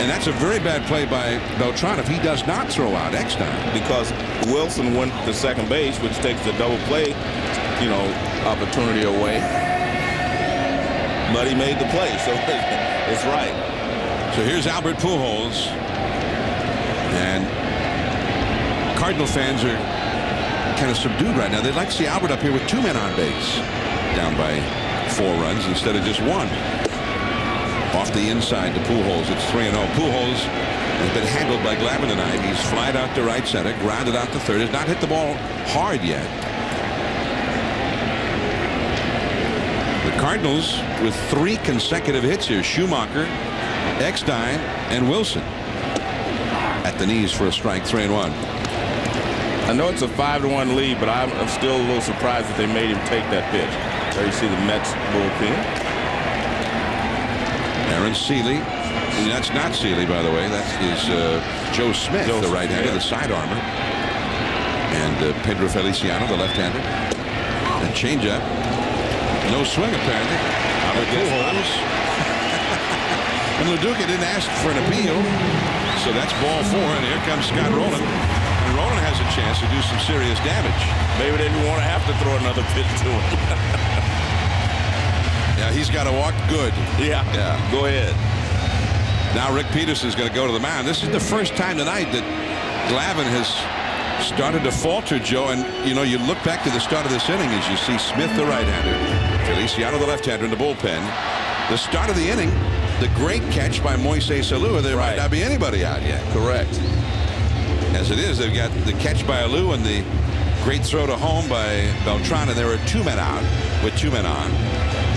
And that's a very bad play by Beltran if he does not throw out Eckstein. Because Wilson went to second base, which takes the double play, opportunity away. But he made the play, so it's right. So here's Albert Pujols. And Cardinal fans are kind of subdued right now. They'd like to see Albert up here with 2 men on base, down by 4 runs instead of just 1. Off the inside to Pujols. It's 3-0. Pujols has been handled by Glavine tonight. He's flied out to right center, grounded out to third. Has not hit the ball hard yet. The Cardinals with 3 consecutive hits here. Schumacher, Eckstein, and Wilson. At the knees for a strike. 3-1. I know it's a 5-1 lead, but I'm still a little surprised that they made him take that pitch. There you see the Mets bullpen. Aaron Seeley. That's not Seeley, by the way. That is Joe Smith, the right-hander, the side armor. And Pedro Feliciano, the left-hander. And changeup. No swing, apparently. Pujols. And Lo Duca didn't ask for an appeal. So that's ball 4, and here comes Scott Rowland. And Rowland has a chance to do some serious damage. Maybe they didn't want to have to throw another pitch to him. Yeah, he's got to walk good. Yeah. Go ahead. Now Rick Peterson's going to go to the mound. This is the first time tonight that Glavine has started to falter, Joe. And, you look back to the start of this inning as you see Smith, the right-hander, Feliciano, the left-hander, in the bullpen. The start of the inning, the great catch by Moises Alou. There might not be anybody out yet. Correct. As it is, they've got the catch by Alou and the great throw to home by Beltran. And there were 2 men out with 2 men on.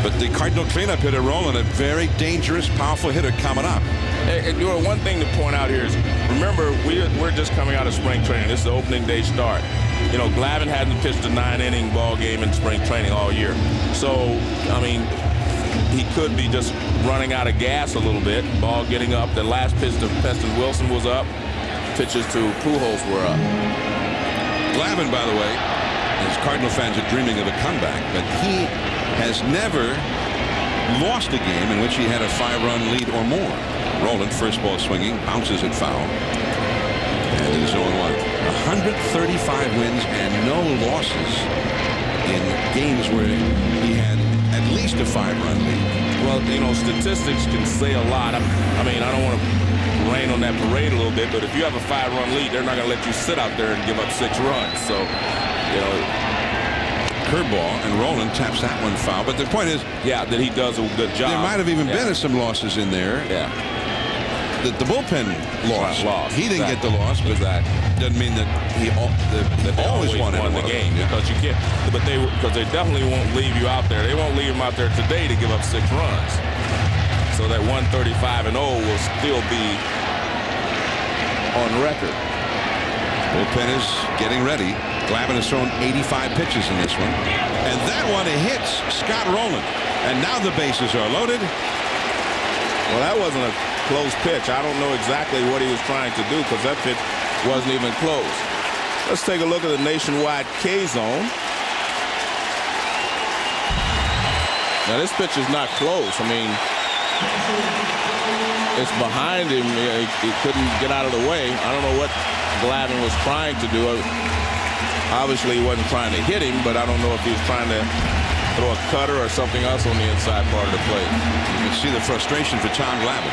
But the Cardinal cleanup hitter Rowland, a very dangerous, powerful hitter coming up. And one thing to point out here is, remember, we're just coming out of spring training. This is the opening day start. Glavine hadn't pitched a 9-inning ball game in spring training all year. So, he could be just running out of gas a little bit. Ball getting up. The last pitch to Preston Wilson was up. Pitches to Pujols were up. Glavine, by the way, as Cardinal fans are dreaming of a comeback, but he has never lost a game in which he had a 5-run lead or more. Rowland, first ball swinging, bounces it foul. And it is 0-1. 135 wins and no losses in games where he had at least a 5-run lead. Well, statistics can say a lot. I don't want to rain on that parade a little bit, but if you have a 5-run lead, they're not going to let you sit out there and give up 6 runs. So, curveball, and Rowland taps that one foul. But the point is, that he does a good job. There might have even been some losses in there. Yeah. the bullpen lost. He didn't get the loss, but doesn't mean that they always won the game because you can't. But because they definitely won't leave you out there. They won't leave him out there today to give up 6 runs. So that 135-0 will still be on record. Bullpen is getting ready. Glavine has thrown 85 pitches in this one. And that one hits Scott Rowland. And now the bases are loaded. Well, that wasn't a close pitch. I don't know exactly what he was trying to do because that pitch wasn't even close. Let's take a look at the nationwide K zone. Now, this pitch is not close. I mean, it's behind him. He couldn't get out of the way. I don't know what Glavine was trying to do. Obviously, he wasn't trying to hit him, but I don't know if he was trying to throw a cutter or something else on the inside part of the plate. You can see the frustration for Tom Glavine.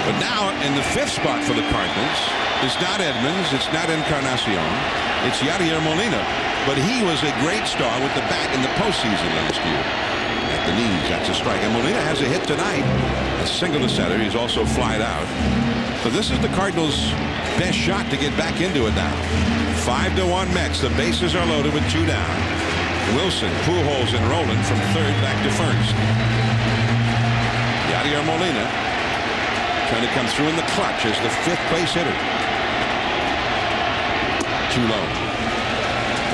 But now, in the 5th spot for the Cardinals, it's not Edmonds, it's not Encarnacion, it's Yadier Molina. But he was a great star with the bat in the postseason last year. At the knees, that's a strike. And Molina has a hit tonight. A single to center. He's also flied out. So this is the Cardinals' best shot to get back into it now. 5-1 Mets. The bases are loaded with 2 down. Wilson, Pujols, and Rowland from 3rd back to 1st. Yadier Molina trying to come through in the clutch as the 5th place hitter. Too low.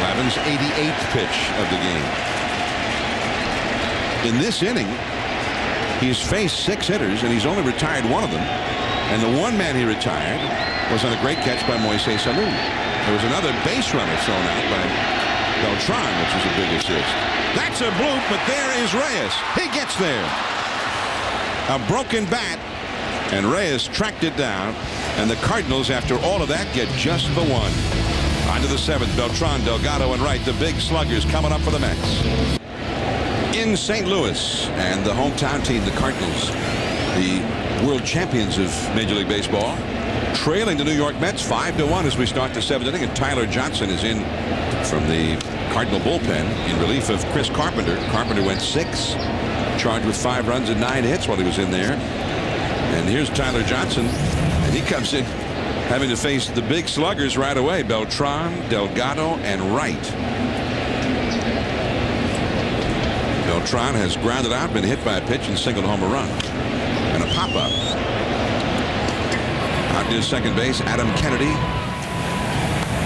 Glavine's 88th pitch of the game. In this inning, he's faced 6 hitters, and he's only retired 1 of them. And the one man he retired was on a great catch by Moises Alou. There was another base runner thrown out by Beltran, which was a big assist. That's a bloop, but there is Reyes. He gets there. A broken bat, and Reyes tracked it down. And the Cardinals, after all of that, get just the 1. On to the 7th, Beltran, Delgado, and Wright, the big sluggers coming up for the Mets. In St. Louis, and the hometown team, the Cardinals, the world champions of Major League Baseball, trailing the New York Mets 5-1 as we start the 7th inning, and Tyler Johnson is in from the Cardinal bullpen in relief of Chris Carpenter. Carpenter went 6, charged with 5 runs and 9 hits while he was in there. And here's Tyler Johnson, and he comes in having to face the big sluggers right away, Beltran, Delgado, and Wright. Beltran has grounded out, been hit by a pitch, and singled home a run. And a pop-up. Out near second base, Adam Kennedy.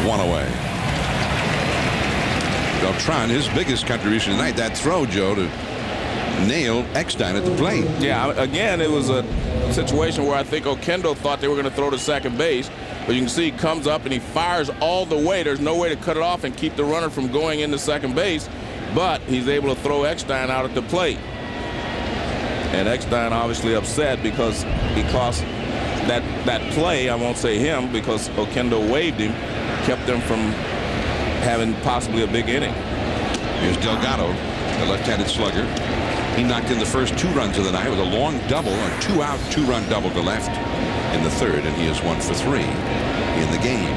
1 away. Beltran, his biggest contribution tonight, that throw, Joe, to nail Eckstein at the plate. Yeah, again, it was a situation where I think Oquendo thought they were going to throw to second base. But you can see he comes up and he fires all the way. There's no way to cut it off and keep the runner from going into second base. But he's able to throw Eckstein out at the plate. And Eckstein obviously upset because that play, I won't say him, because Oquendo waved him, kept them from having possibly a big inning. Here's Delgado, the left-handed slugger. He knocked in the first 2 runs of the night with a long double, a 2-out, 2-run double to left in the 3rd, and he is 1 for 3 in the game.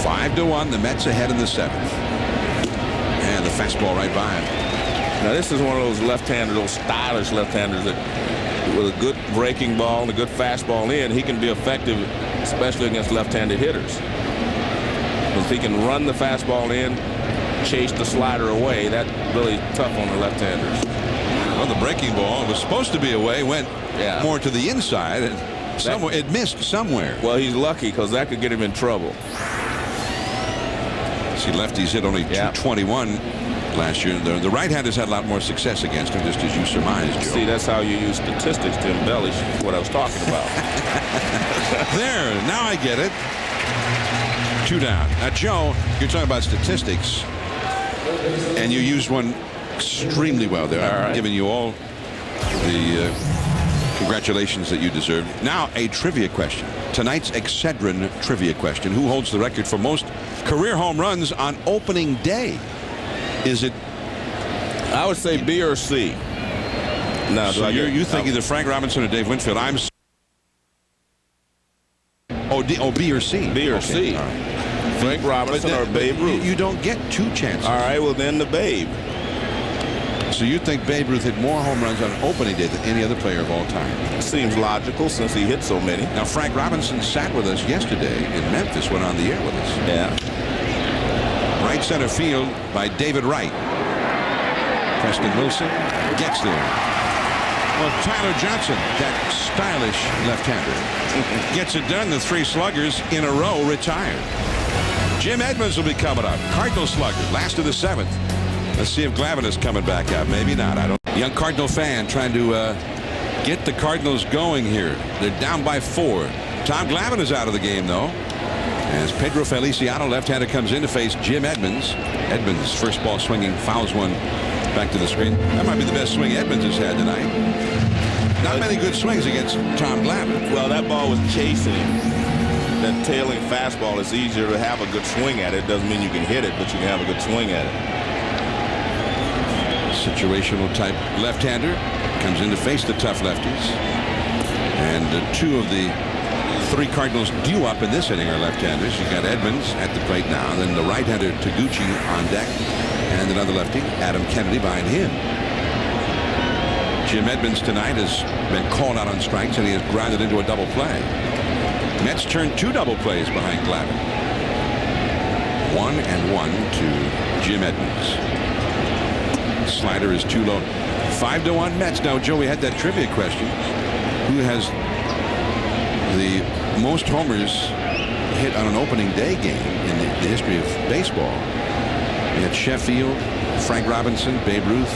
5-1, the Mets ahead in the 7th. And the fastball right by him. Now this is one of those left-handers, those stylish left-handers that with a good breaking ball and a good fastball in, he can be effective, especially against left-handed hitters. Because he can run the fastball in, chase the slider away. That's really tough on the left-handers. Well, the breaking ball was supposed to be away, went more to the inside, and somewhere it missed somewhere. Well, he's lucky because that could get him in trouble. See, lefties hit only 221 last year. The right-handers had a lot more success against him, just as you surmised, Joe. See, that's how you use statistics to embellish what I was talking about. There, now I get it. 2 down. Now, Joe, you're talking about statistics, and you used one extremely well there. I'm giving you all the congratulations that you deserve. Now, a trivia question. Tonight's Excedrin trivia question. Who holds the record for most career home runs on opening day? Is it? I would say B or C. No, so you think either Frank Robinson or Dave Winfield. B or C. B or C. All right. Frank Robinson or Babe Ruth. You don't get 2 chances. All right, well then the Babe. So you think Babe Ruth hit more home runs on an opening day than any other player of all time? Seems logical since he hit so many. Now, Frank Robinson sat with us yesterday in Memphis, went on the air with us. Yeah. Right center field by David Wright. Preston Wilson gets there. Well, Tyler Johnson, that stylish left-hander, gets it done. The 3 sluggers in a row retired. Jim Edmonds will be coming up. Cardinal slugger, last of the 7th. Let's see if Glavine is coming back out. Maybe not. I don't. Young Cardinal fan trying to get the Cardinals going here. They're down by 4. Tom Glavine is out of the game, though, as Pedro Feliciano, left-hander, comes in to face Jim Edmonds. Edmonds, first ball swinging, fouls one back to the screen. That might be the best swing Edmonds has had tonight. Not many good swings against Tom Glavine. Well, that ball was chasing him. That tailing fastball is easier to have a good swing at it. Doesn't mean you can hit it, but you can have a good swing at it. Situational type left-hander comes in to face the tough lefties. And 2 of the 3 Cardinals due up in this inning are left-handers. You got Edmonds at the plate now, then the right-hander Taguchi on deck, and another lefty, Adam Kennedy, behind him. Jim Edmonds tonight has been called out on strikes, and he has grounded into a double play. Mets turned 2 double plays behind Glavine. 1-1 to Jim Edmonds. Slider is too low. 5-1 Mets. Now, Joe, we had that trivia question. Who has the most homers hit on an opening day game in the history of baseball? We had Sheffield, Frank Robinson, Babe Ruth,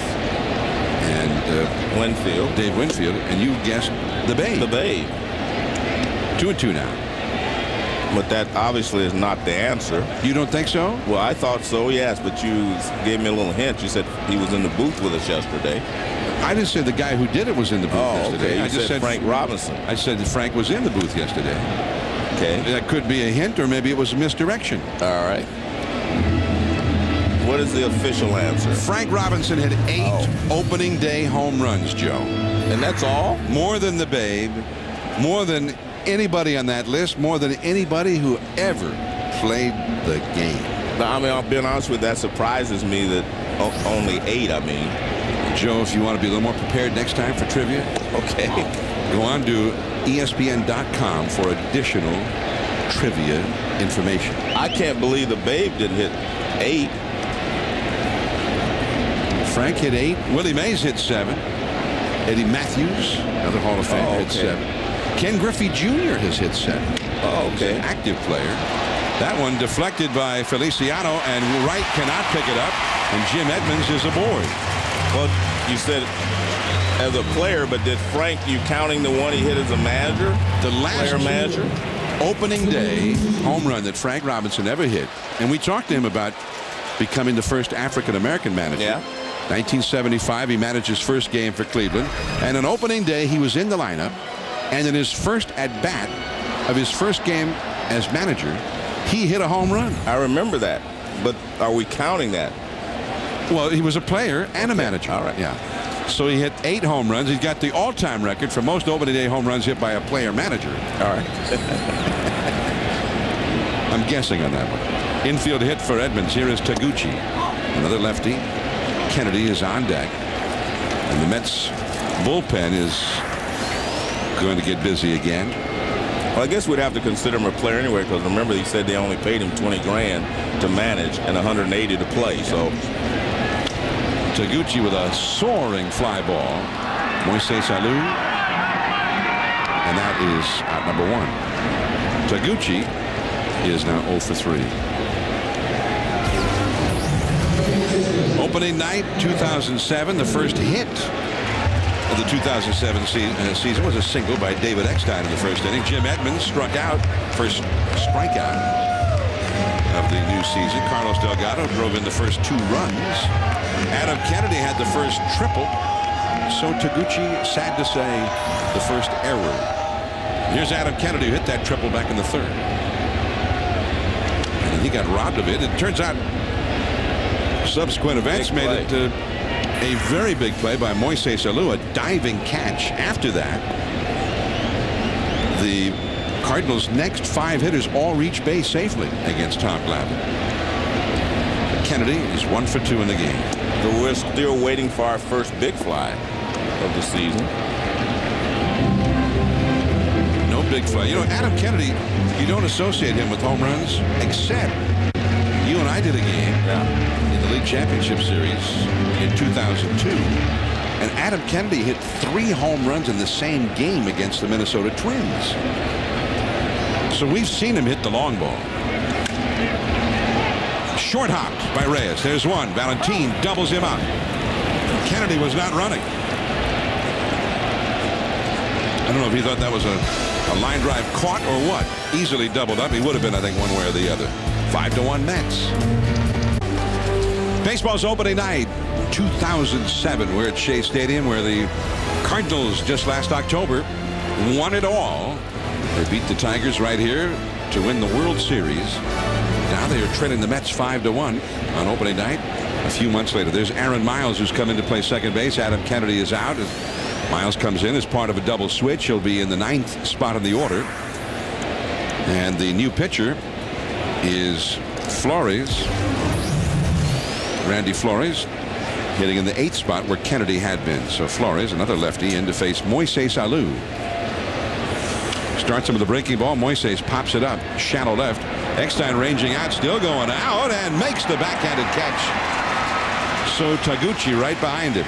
and Winfield. Dave Winfield, and you guessed the Babe. The Babe. 2-2 now. But that obviously is not the answer. You don't think so? Well, I thought so, yes, but you gave me a little hint. You said he was in the booth with us yesterday. I didn't say the guy who did it was in the booth yesterday. Okay. I just said Frank Robinson. I said that Frank was in the booth yesterday. Okay. That could be a hint, or maybe it was a misdirection. All right. What is the official answer? Frank Robinson hit 8 opening day home runs, Joe. And that's all? More than the Babe, more than anybody on that list, more than anybody who ever played the game. I mean, I'll be honest with you, that surprises me that only 8, I mean. Joe, if you want to be a little more prepared next time for trivia, okay, go on to ESPN.com for additional trivia information. I can't believe the Babe didn't hit 8. Frank hit 8. Willie Mays hit 7. Eddie Matthews, another Hall of Famer, hit 7. Ken Griffey Jr. has hit 7. Oh, okay. He's an active player. That one deflected by Feliciano, and Wright cannot pick it up, and Jim Edmonds is aboard. Well, you said as a player, but did Frank, you counting the one he hit as a manager? The last player manager? Opening day home run that Frank Robinson ever hit, and we talked to him about becoming the first African-American manager. Yeah. 1975, he managed his first game for Cleveland, and on opening day, he was in the lineup. And in his first at-bat of his first game as manager, he hit a home run. I remember that. But are we counting that? Well, he was a player and a manager. All right. Yeah. So he hit 8 home runs. He's got the all-time record for most opening day home runs hit by a player-manager. All right. I'm guessing on that one. Infield hit for Edmonds. Here is Taguchi. Another lefty. Kennedy is on deck. And the Mets bullpen is going to get busy again. Well, I guess we'd have to consider him a player anyway, because remember he said they only paid him $20 grand to manage and $180 to play. So Taguchi with a soaring fly ball. Moises Alou. And that is out number 1. Taguchi is now 0 for 3. Opening night 2007, the first hit of the 2007 season was a single by David Eckstein in the first inning. Jim Edmonds struck out, first strikeout of the new season. Carlos Delgado drove in the first 2 runs. Adam Kennedy had the first triple. So Taguchi, sad to say, the first error. Here's Adam Kennedy, who hit that triple back in the 3rd. And he got robbed of it. It turns out subsequent events made it a very big play by Moises Alou, a diving catch. After that, the Cardinals' next 5 hitters all reached base safely against Tom Glavine. Kennedy is 1 for 2 in the game. But we're still waiting for our first big fly of the season. No big fly. You know, Adam Kennedy, you don't associate him with home runs, except you and I did a game in the League Championship Series in 2002. And Adam Kennedy hit 3 home runs in the same game against the Minnesota Twins. So we've seen him hit the long ball. Short hopped by Reyes. There's one. Valentin doubles him up. Kennedy was not running. I don't know if he thought that was a line drive caught or what. Easily doubled up. He would have been, I think, one way or the other. 5-1 Mets. Baseball's opening night, 2007. We're at Shea Stadium, where the Cardinals just last October won it all. They beat the Tigers right here to win the World Series. Now they are trailing the Mets 5-1 on opening night. A few months later, there's Aaron Miles, who's come in to play second base. Adam Kennedy is out. Miles comes in as part of a double switch. He'll be in the 9th spot in the order. And the new pitcher is Flores. Randy Flores hitting in the 8th spot where Kennedy had been. So Flores, another lefty, in to face Moises Alou. Starts him with a breaking ball. Moises pops it up. Shallow left. Eckstein ranging out, still going out, and makes the backhanded catch. So Taguchi right behind him.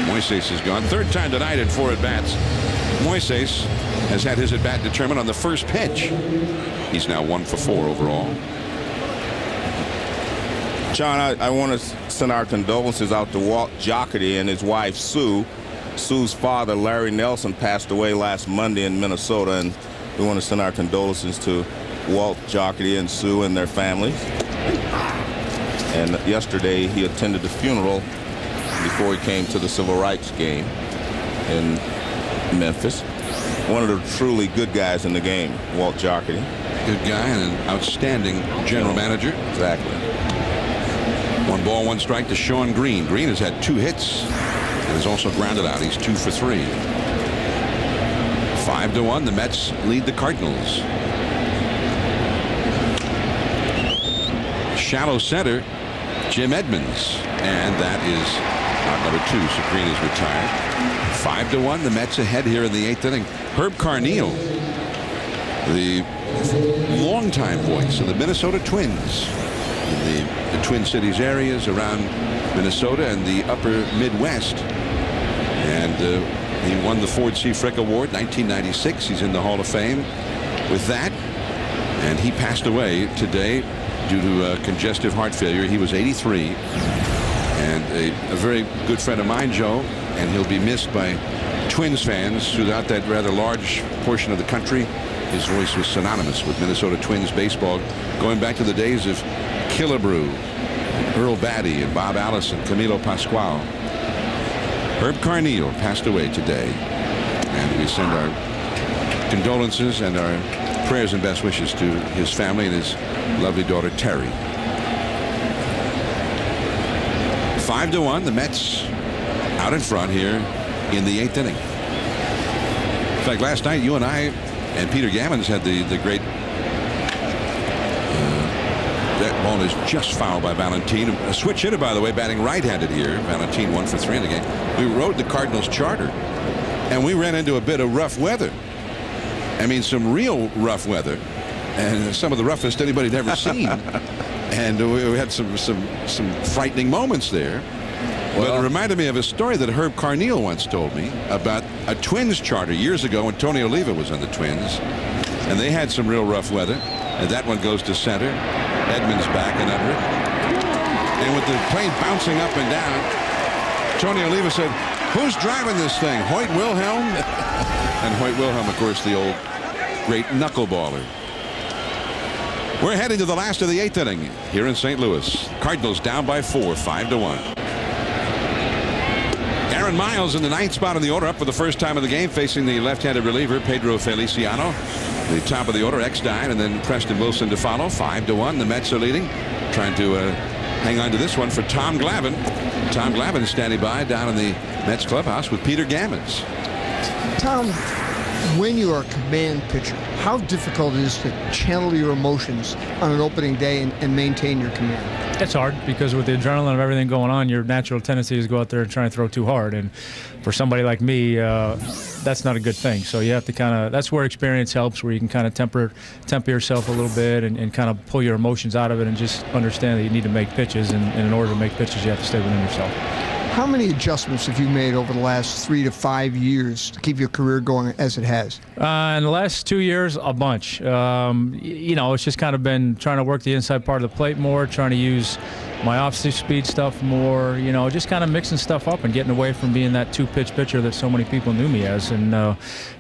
Moises is gone. 3rd time tonight at 4 at-bats. Moises has had his at-bat determined on the first pitch. He's now 1 for 4 overall. John, I want to send our condolences out to Walt Jocketty and his wife, Sue. Sue's father, Larry Nelson, passed away last Monday in Minnesota, and we want to send our condolences to Walt Jocketty and Sue and their families. And yesterday he attended the funeral before he came to the civil rights game in Memphis. One of the truly good guys in the game, Walt Jocketty. Good guy and an outstanding general manager. Exactly. 1 ball, 1 strike to Sean Green. Green has had 2 hits and is also grounded out. He's 2 for 3. 5-1. The Mets lead the Cardinals. Shallow center, Jim Edmonds, and that is out number 2. So Green is retired. 5-1. The Mets ahead here in the 8th inning. Herb Carneal, the longtime voice of the Minnesota Twins in the Twin Cities areas around Minnesota and the upper Midwest. And he won the Ford C. Frick Award 1996. He's in the Hall of Fame with that. And he passed away today due to congestive heart failure. He was 83. And a very good friend of mine, Joe, and he'll be missed by Twins fans throughout that rather large portion of the country. His voice was synonymous with Minnesota Twins baseball, going back to the days of Killebrew, Earl Batty, and Bob Allison, Camilo Pascual. Herb Carneal passed away today, and we send our condolences and our prayers and best wishes to his family and his lovely daughter Terry. 5-1. The Mets out in front here in the 8th inning. In fact, last night you and I and Peter Gammons had the great. That ball is just fouled by Valentin. A switch hitter, by the way, batting right-handed here. Valentin 1 for 3 in the game. We rode the Cardinals charter, and we ran into a bit of rough weather. I mean, some real rough weather, and some of the roughest anybody'd ever seen. And we had some frightening moments there. Well, it reminded me of a story that Herb Carneal once told me about a Twins charter years ago when Tony Oliva was on the Twins, and they had some real rough weather. And that one goes to center. Edmonds back and under it. And with the plane bouncing up and down, Tony Oliva said, "Who's driving this thing, Hoyt Wilhelm?" And Hoyt Wilhelm, of course, the old great knuckleballer. We're heading to the last of the 8th inning here in St. Louis. Cardinals down by 4, 5-1. Aaron Miles in the 9th spot in the order, up for the first time of the game, facing the left-handed reliever Pedro Feliciano. The top of the order, Eckstein, and then Preston Wilson to follow. 5-1. The Mets are leading, trying to hang on to this one for Tom Glavine. Tom Glavine is standing by down in the Mets clubhouse with Peter Gammons. Tom, when you are a command pitcher, how difficult it is to channel your emotions on an opening day and maintain your command? It's hard because with the adrenaline of everything going on, your natural tendency is to go out there and try and throw too hard. And for somebody like me, that's not a good thing. So you have to kind of, that's where experience helps, where you can kind of temper yourself a little bit and kind of pull your emotions out of it and just understand that you need to make pitches. And in order to make pitches, you have to stay within yourself. How many adjustments have you made over the last 3 to 5 years to keep your career going as it has? In the last 2 years, a bunch. It's just kind of been trying to work the inside part of the plate more, trying to use my off-speed stuff more, just kind of mixing stuff up and getting away from being that two-pitch pitcher that so many people knew me as. And,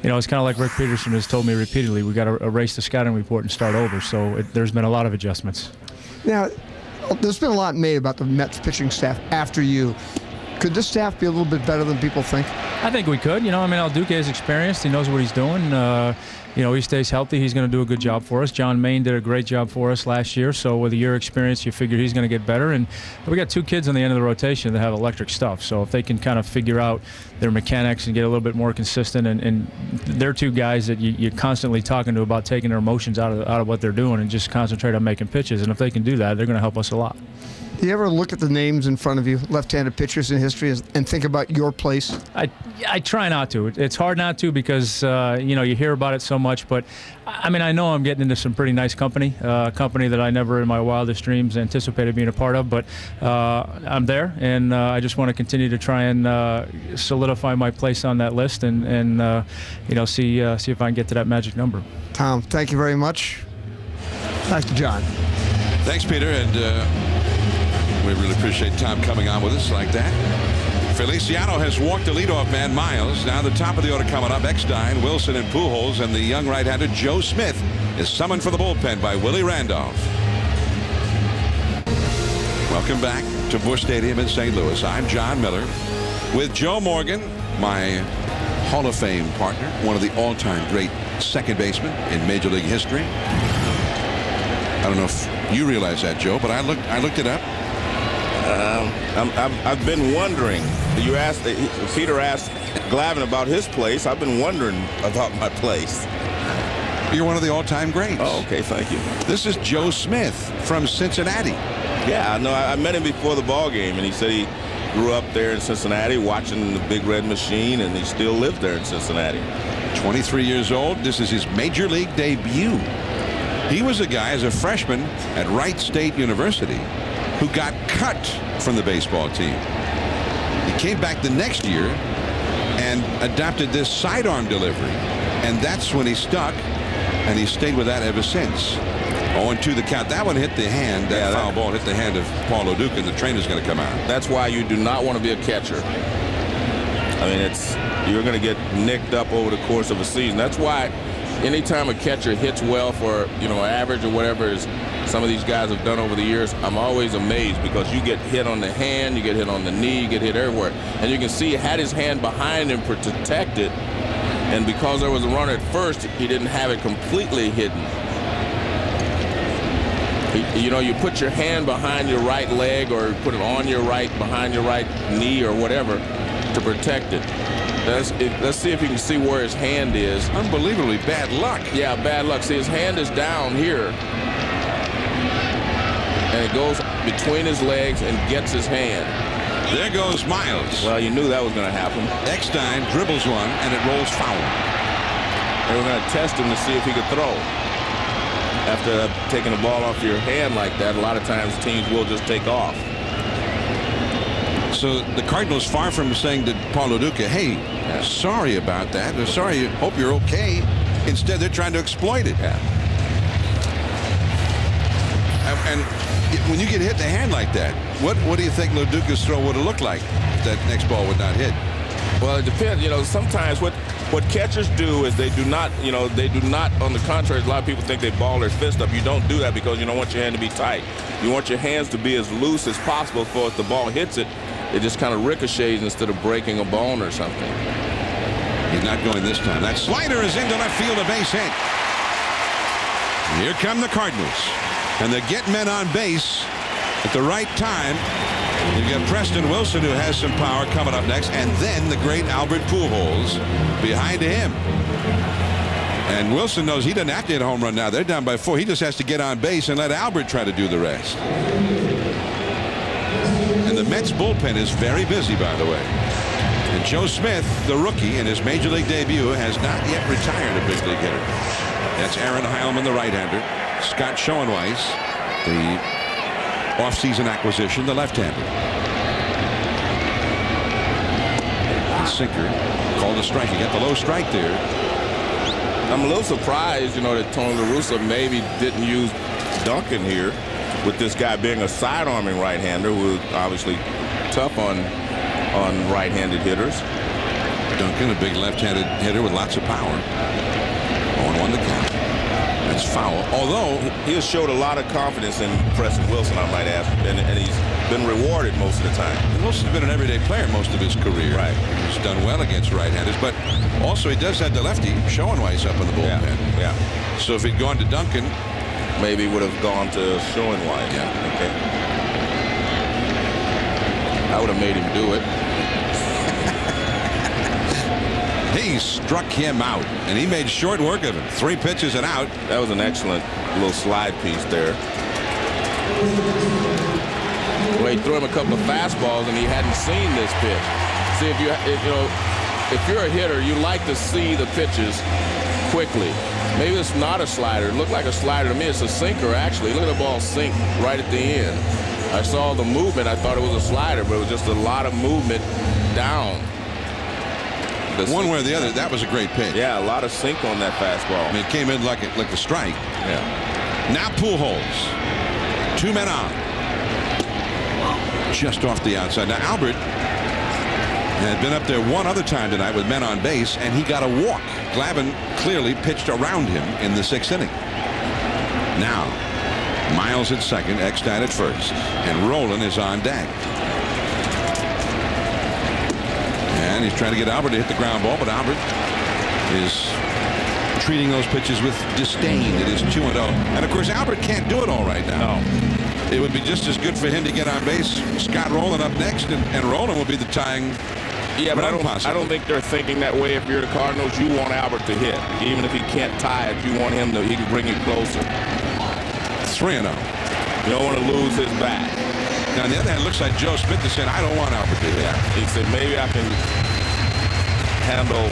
it's kind of like Rick Peterson has told me repeatedly, we got to erase the scouting report and start over. So there's been a lot of adjustments. Now, there's been a lot made about the Mets pitching staff after you. Could this staff be a little bit better than people think? I think we could. El Duca is experienced. He knows what he's doing. He stays healthy. He's going to do a good job for us. John Maine did a great job for us last year. So with a year experience, you figure he's going to get better. And we got 2 kids on the end of the rotation that have electric stuff. So if they can kind of figure out their mechanics and get a little bit more consistent, and they're 2 guys that you're constantly talking to about taking their emotions out of what they're doing and just concentrate on making pitches. And if they can do that, they're going to help us a lot. Do you ever look at the names in front of you, left-handed pitchers in history, and think about your place? I try not to. It's hard not to because, you hear about it so much. But, I know I'm getting into some pretty nice company, a company that I never in my wildest dreams anticipated being a part of. But I'm there, and I just want to continue to try and solidify my place on that list and see if I can get to that magic number. Tom, thank you very much. Back to John. Thanks, Peter, and we really appreciate Tom coming on with us like that. Feliciano has walked the leadoff man, Miles. Now the top of the order coming up, Eckstein, Wilson, and Pujols, and the young right-hander Joe Smith is summoned for the bullpen by Willie Randolph. Welcome back to Busch Stadium in St. Louis. I'm John Miller with Joe Morgan, my Hall of Fame partner, one of the all-time great second basemen in Major League history. I don't know if you realize that, Joe, but I looked it up. I've been wondering. Peter asked Glavine about his place. I've been wondering about my place. You're one of the all-time greats. Oh, okay, thank you. This is Joe Smith from Cincinnati. Yeah, no, I met him before the ball game, and he said he grew up there in Cincinnati watching the Big Red Machine, and he still lives there in Cincinnati. 23 years old. This is his major league debut. He was a guy as a freshman at Wright State University who got cut from the baseball team. He came back the next year and adopted this sidearm delivery, and that's when he stuck, and he stayed with that ever since. 0-2 the count. That one hit the hand. That foul ball hit the hand of Paul Lo Duca, and the trainer's going to come out. That's why you do not want to be a catcher. You're going to get nicked up over the course of a season. That's why anytime a catcher hits well for average or whatever is some of these guys have done over the years, I'm always amazed because you get hit on the hand, you get hit on the knee, you get hit everywhere. And you can see he had his hand behind him to protect it, and because there was a runner at first, he didn't have it completely hidden. You put your hand behind your right leg or put it on your behind your right knee or whatever to protect it. Let's see if you can see where his hand is. Unbelievably bad luck. Yeah, bad luck. See, his hand is down here. And it goes between his legs and gets his hand. There goes Miles. Well, you knew that was going to happen. Eckstein dribbles one, and it rolls foul. They were going to test him to see if he could throw. After taking the ball off your hand like that, a lot of times teams will just take off. So the Cardinals, far from saying to Paul Lo Duca, hey, sorry about that, or sorry, hope you're okay. Instead, they're trying to exploit it. Yeah. And when you get hit in the hand like that, what do you think Lo Duca's throw would have looked like if that next ball would not hit? Well, it depends. Sometimes what catchers do is they do not, on the contrary, a lot of people think they ball their fist up. You don't do that because you don't want your hand to be tight. You want your hands to be as loose as possible so if the ball hits it, it just kind of ricochets instead of breaking a bone or something. He's not going this time. That slider is into left field, a base hit. Here come the Cardinals. And they get men on base at the right time. You've got Preston Wilson, who has some power, coming up next, and then the great Albert Pujols behind him. And Wilson knows he doesn't have to hit a home run now. They're down by 4. He just has to get on base and let Albert try to do the rest. And the Mets bullpen is very busy, by the way. And Joe Smith, the rookie in his major league debut, has not yet retired a big league hitter. That's Aaron Heilman, the right-hander. Scott Schoenweiss, the offseason acquisition, the left-hander. And sinker called a strike. He got the low strike there. I'm a little surprised, that Tony La Russa maybe didn't use Duncan here, with this guy being a side-arming right-hander who is obviously tough on right-handed hitters. Duncan, a big left-handed hitter with lots of power. 0-1 the count. That's foul. Although he has showed a lot of confidence in Preston Wilson, I might add, and he's been rewarded most of the time. Wilson's been an everyday player most of his career. Right. He's done well against right-handers, but also he does have the lefty Schoenweiss up in the bullpen. Yeah. So if he'd gone to Duncan, maybe would have gone to Schoenweiss. Yeah. Okay. I would have made him do it. He struck him out, and he made short work of him. 3 pitches and out. That was an excellent little slide piece there. Well, he threw him a couple of fastballs, and he hadn't seen this pitch. See, if you're a hitter, you like to see the pitches quickly. Maybe it's not a slider. It looked like a slider to me. It's a sinker, actually. Look at the ball sink right at the end. I saw the movement. I thought it was a slider, but it was just a lot of movement down. One way or the other, that was a great pitch. Yeah, a lot of sink on that fastball. I mean, it came in like a strike. Yeah. Now Pujols. 2 men on. Just off the outside. Now Albert had been up there one other time tonight with men on base, and he got a walk. Glavine clearly pitched around him in the 6th inning. Now, Miles at second, Eckstein at first, and Rolen is on deck. And he's trying to get Albert to hit the ground ball, but Albert is treating those pitches with disdain. It is 2-0. And, of course, Albert can't do it all right now. No. It would be just as good for him to get on base. Scott Rolen up next, and Rolen will be the tying. Yeah, but I don't think they're thinking that way. If you're the Cardinals, you want Albert to hit. Even if he can't tie it, you want him to, he can bring you closer. 3-0. You don't want to lose his bat. Now, on the other hand, it looks like Joe Smith is saying, I don't want Albert to hit. Yeah. He said, maybe I can handle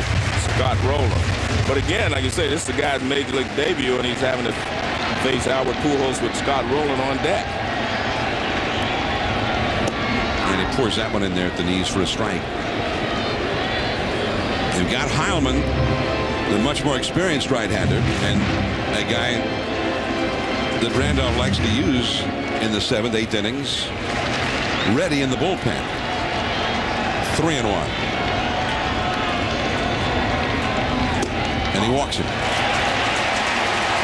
Scott Rolen. But again, like you said, this is the guy's major league debut, and he's having to face Albert Pujols with Scott Rolen on deck. And he pours that one in there at the knees for a strike. You've got Heilman, the much more experienced right-hander, and a guy that Randolph likes to use in the 7th, 8th innings, ready in the bullpen. 3-1. And he walks him.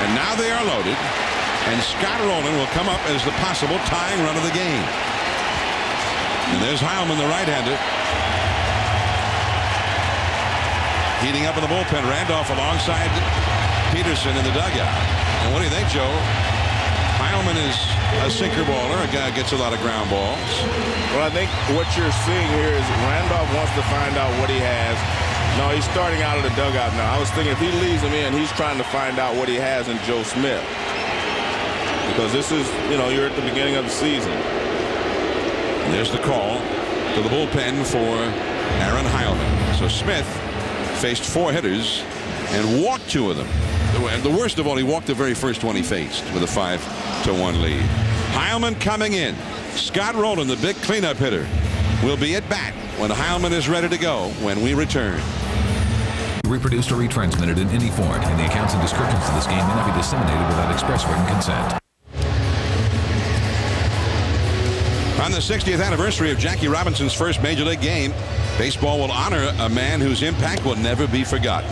And now they are loaded, and Scott Rolen will come up as the possible tying run of the game. And there's Heilman, the right-hander, heating up in the bullpen. Randolph alongside Peterson in the dugout. And what do you think, Joe? Heilman is a sinker baller, a guy who gets a lot of ground balls. Well, I think what you're seeing here is Randolph wants to find out what he has. No, he's starting out of the dugout now. I was thinking if he leaves him in, he's trying to find out what he has in Joe Smith. Because this is, you're at the beginning of the season. And there's the call to the bullpen for Aaron Heilman. So Smith faced 4 hitters and walked 2 of them. The worst of all, he walked the very first one he faced with a 5-1 lead. Heilman coming in. Scott Rolen, the big cleanup hitter, will be at bat when Heilman is ready to go when we return. Reproduced or retransmitted in any form, and the accounts and descriptions of this game may not be disseminated without express written consent. On the 60th anniversary of Jackie Robinson's first Major League game, baseball will honor a man whose impact will never be forgotten.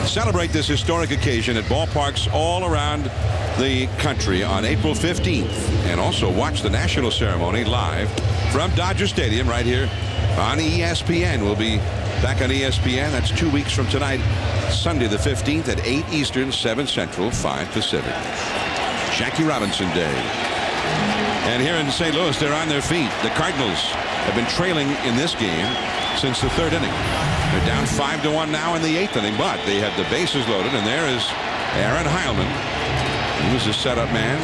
Celebrate this historic occasion at ballparks all around the country on April 15th, and also watch the national ceremony live from Dodger Stadium right here on ESPN. We'll be back on ESPN. That's 2 weeks from tonight, Sunday the 15th at 8 Eastern, 7 Central, 5 Pacific. Jackie Robinson Day. And here in St. Louis, they're on their feet. The Cardinals have been trailing in this game since the third inning. They're down 5-1 now in the eighth inning, but they have the bases loaded, and there is Aaron Heilman. He was a setup man,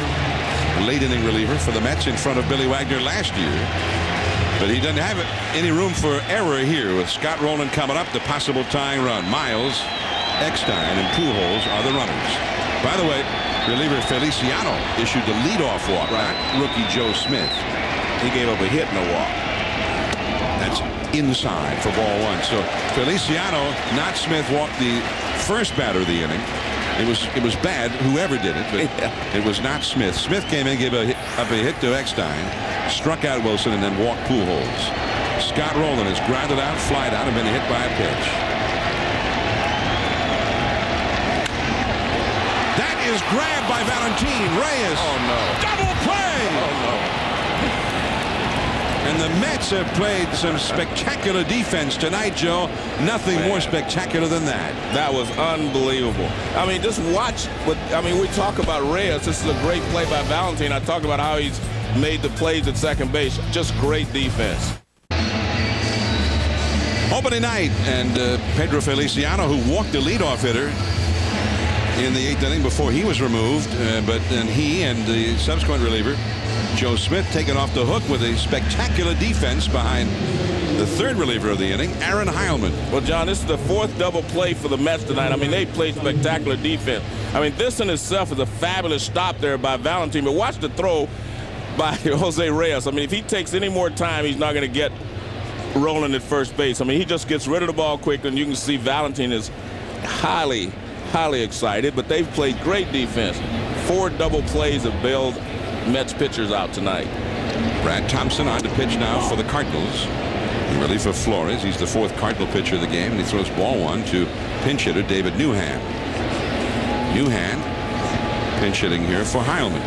a late inning reliever for the Mets in front of Billy Wagner last year. But he doesn't have any room for error here with Scott Rowland coming up, the possible tying run. Miles, Eckstein, and Pujols are the runners. By the way, reliever Feliciano issued the leadoff walk. Rookie Joe Smith. He gave up a hit and a walk. That's inside for ball one. So Feliciano, not Smith, walked the first batter of the inning. It was bad, whoever did it, but it was not Smith. Smith came in, gave up a hit to Eckstein, struck out Wilson, and then walked Pujols. Scott Rowland has grounded out, flied out, and been hit by a pitch. That is grabbed by Valentin. Reyes. Oh, no. Double play. Oh, no. And the Mets have played some spectacular defense tonight, Joe. Nothing more spectacular than that. That was unbelievable. I mean, just watch. We talk about Reyes. This is a great play by Valentin. I talked about how he's made the plays at second base. Just great defense. Opening night, and Pedro Feliciano, who walked the leadoff hitter in the eighth inning before he was removed, but then he and the subsequent reliever Joe Smith taken off the hook with a spectacular defense behind the third reliever of the inning, Aaron Heilman. Well, John, this is the fourth double play for the Mets tonight. I mean, they played spectacular defense. I mean, this in itself is a fabulous stop there by Valentin. But watch the throw by Jose Reyes. I mean, if he takes any more time, he's not going to get rolling at first base. I mean, he just gets rid of the ball quick, and you can see Valentin is highly excited. But they've played great defense. 4 double plays have bailed Mets pitchers out tonight. Brad Thompson on to pitch now for the Cardinals. In relief of Flores. He's the fourth Cardinal pitcher of the game, and he throws ball one to pinch hitter David Newhan. Newhan pinch hitting here for Heilman.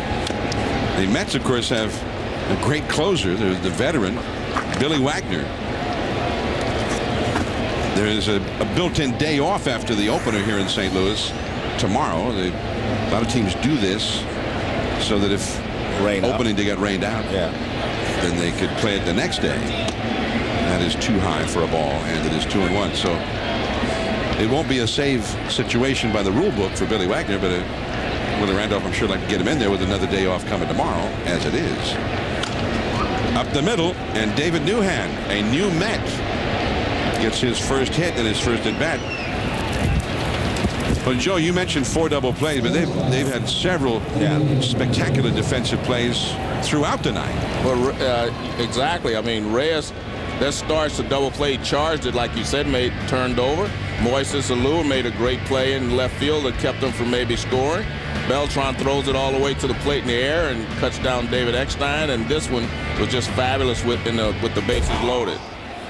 The Mets, of course, have a great closer. There's the veteran Billy Wagner. There is a built-in day off after the opener here in St. Louis tomorrow. A lot of teams do this so that if opening to get rained out, then they could play it the next day. That is too high for a ball, and it is 2-1. So it won't be a save situation by the rule book for Billy Wagner, but Willie Randolph, I'm sure, like to get him in there with another day off coming tomorrow, as it is. Up the middle, and David Newhan, a new Met, gets his first hit and his first at bat. Well, Joe, you mentioned 4 double plays, but they've had several spectacular defensive plays throughout the night. Well, exactly. I mean, Reyes, that starts the double play, charged it, like you said, turned over. Moises Alou made a great play in left field that kept them from maybe scoring. Beltran throws it all the way to the plate in the air and cuts down David Eckstein, and this one was just fabulous with the bases loaded.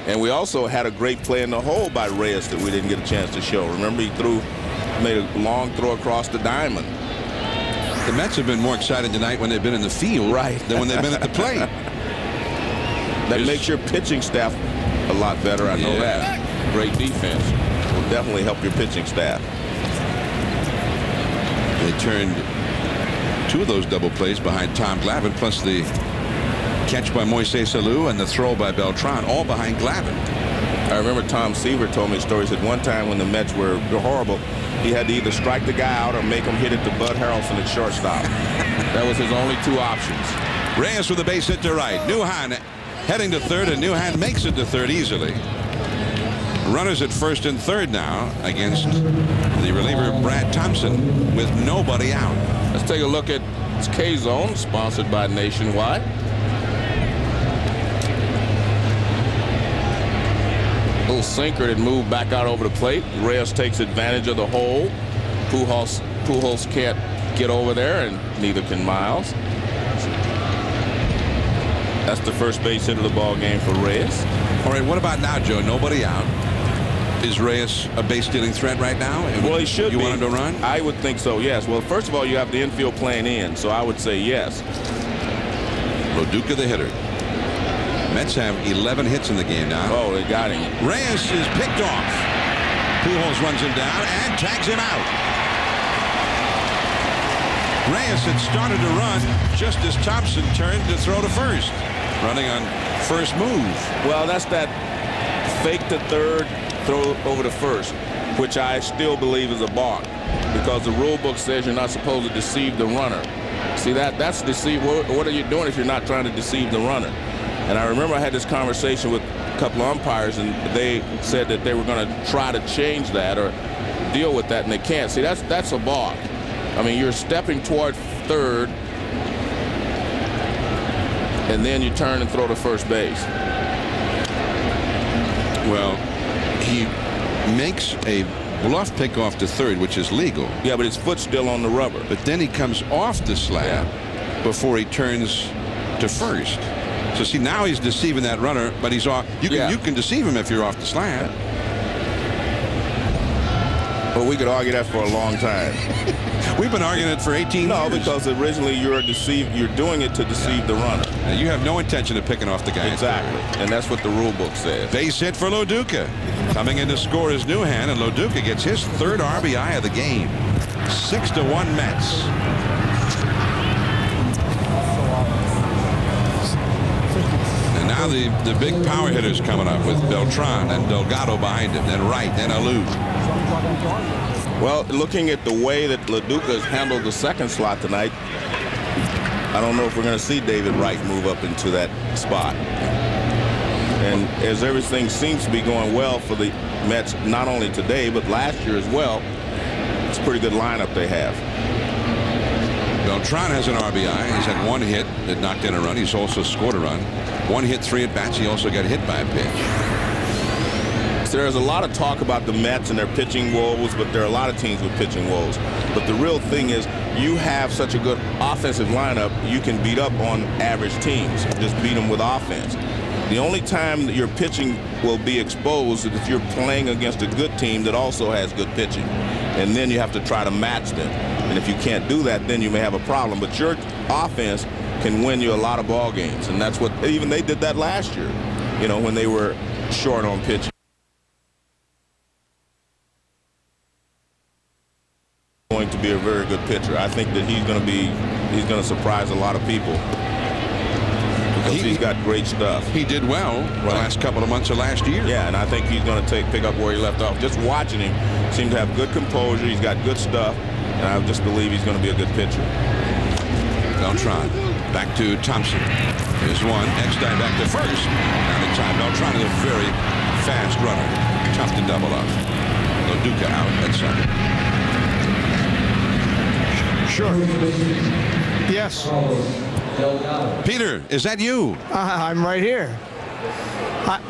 And we also had a great play in the hole by Reyes that we didn't get a chance to show. Remember, he made a long throw across the diamond. The Mets have been more excited tonight when they've been in the field than when they've been at the plate. That makes your pitching staff a lot better, I know that. Great defense will definitely help your pitching staff. They turned 2 of those double plays behind Tom Glavine, plus the catch by Moises Alou and the throw by Beltran, all behind Glavine. I remember Tom Seaver told me a story. He said one time when the Mets were horrible, he had to either strike the guy out or make him hit it to Bud Harrelson at shortstop. That was his only 2 options. Reyes with a base hit to right. Newhan heading to third, and Newhan makes it to third easily. Runners at first and third now against the reliever Brad Thompson with nobody out. Let's take a look at K-Zone, sponsored by Nationwide. Little sinker that moved back out over the plate. Reyes takes advantage of the hole. Pujols can't get over there, and neither can Miles. That's the first base hit of the ball game for Reyes. All right, what about now, Joe? Nobody out. Is Reyes a base-stealing threat right now? Well, he should be. You want him to run? I would think so, yes. Well, first of all, you have the infield playing in, so I would say yes. Lo Duca, the hitter. Mets have 11 hits in the game now. Oh, they got him. Reyes is picked off. Pujols runs him down and tags him out. Reyes had started to run just as Thompson turned to throw to first, running on first move. Well, that's that fake to third, throw over to first, which I still believe is a balk, because the rule book says you're not supposed to deceive the runner. See, that's deceive. What are you doing if you're not trying to deceive the runner? And I remember I had this conversation with a couple of umpires, and they said that they were going to try to change that or deal with that, and they can't. See, that's a balk. I mean, you're stepping toward third, and then you turn and throw to first base. Well, he makes a bluff pickoff to third, which is legal. Yeah, but his foot's still on the rubber. But then he comes off the slab before he turns to first. So see, now he's deceiving that runner, but he's off. You can deceive him if you're off the slab. Well, we could argue that for a long time. We've been arguing it for 18 years. No, because originally you're doing it to deceive the runner. Now, you have no intention of picking off the guy. Exactly, and that's what the rule book says. Base hit for Lo Duca. Coming in to score is Newhan, and Lo Duca gets his third RBI of the game. 6-1 Mets. And now the big power hitters coming up with Beltran and Delgado behind him, then Wright, then Alou. Well, looking at the way that Lo Duca has handled the second slot tonight, I don't know if we're going to see David Wright move up into that spot. And as everything seems to be going well for the Mets, not only today, but last year as well, it's a pretty good lineup they have. Beltran has an RBI. He's had one hit that knocked in a run. He's also scored a run. One hit, 3 at-bats. He also got hit by a pitch. So there's a lot of talk about the Mets and their pitching woes, but there are a lot of teams with pitching woes. But the real thing is, you have such a good offensive lineup, you can beat up on average teams. Just beat them with offense. The only time that your pitching will be exposed is if you're playing against a good team that also has good pitching. And then you have to try to match them. And if you can't do that, then you may have a problem. But your offense can win you a lot of ball games. And that's what, even they did that last year, you know, when they were short on pitching. Going to be a very good pitcher. I think that he's going to surprise a lot of people. Because he's got great stuff. He did well the last couple of months of last year. Yeah, and I think he's going to pick up where he left off. Just watching him, seems to have good composure. He's got good stuff, and I just believe he's going to be a good pitcher. Beltran back to Thompson. Here's one. Eckstein back to first. Down in time. Beltran is a very fast runner. Tough to double up. Lo Duca out at second. Sure. Yes. Peter, is that you? I'm right here.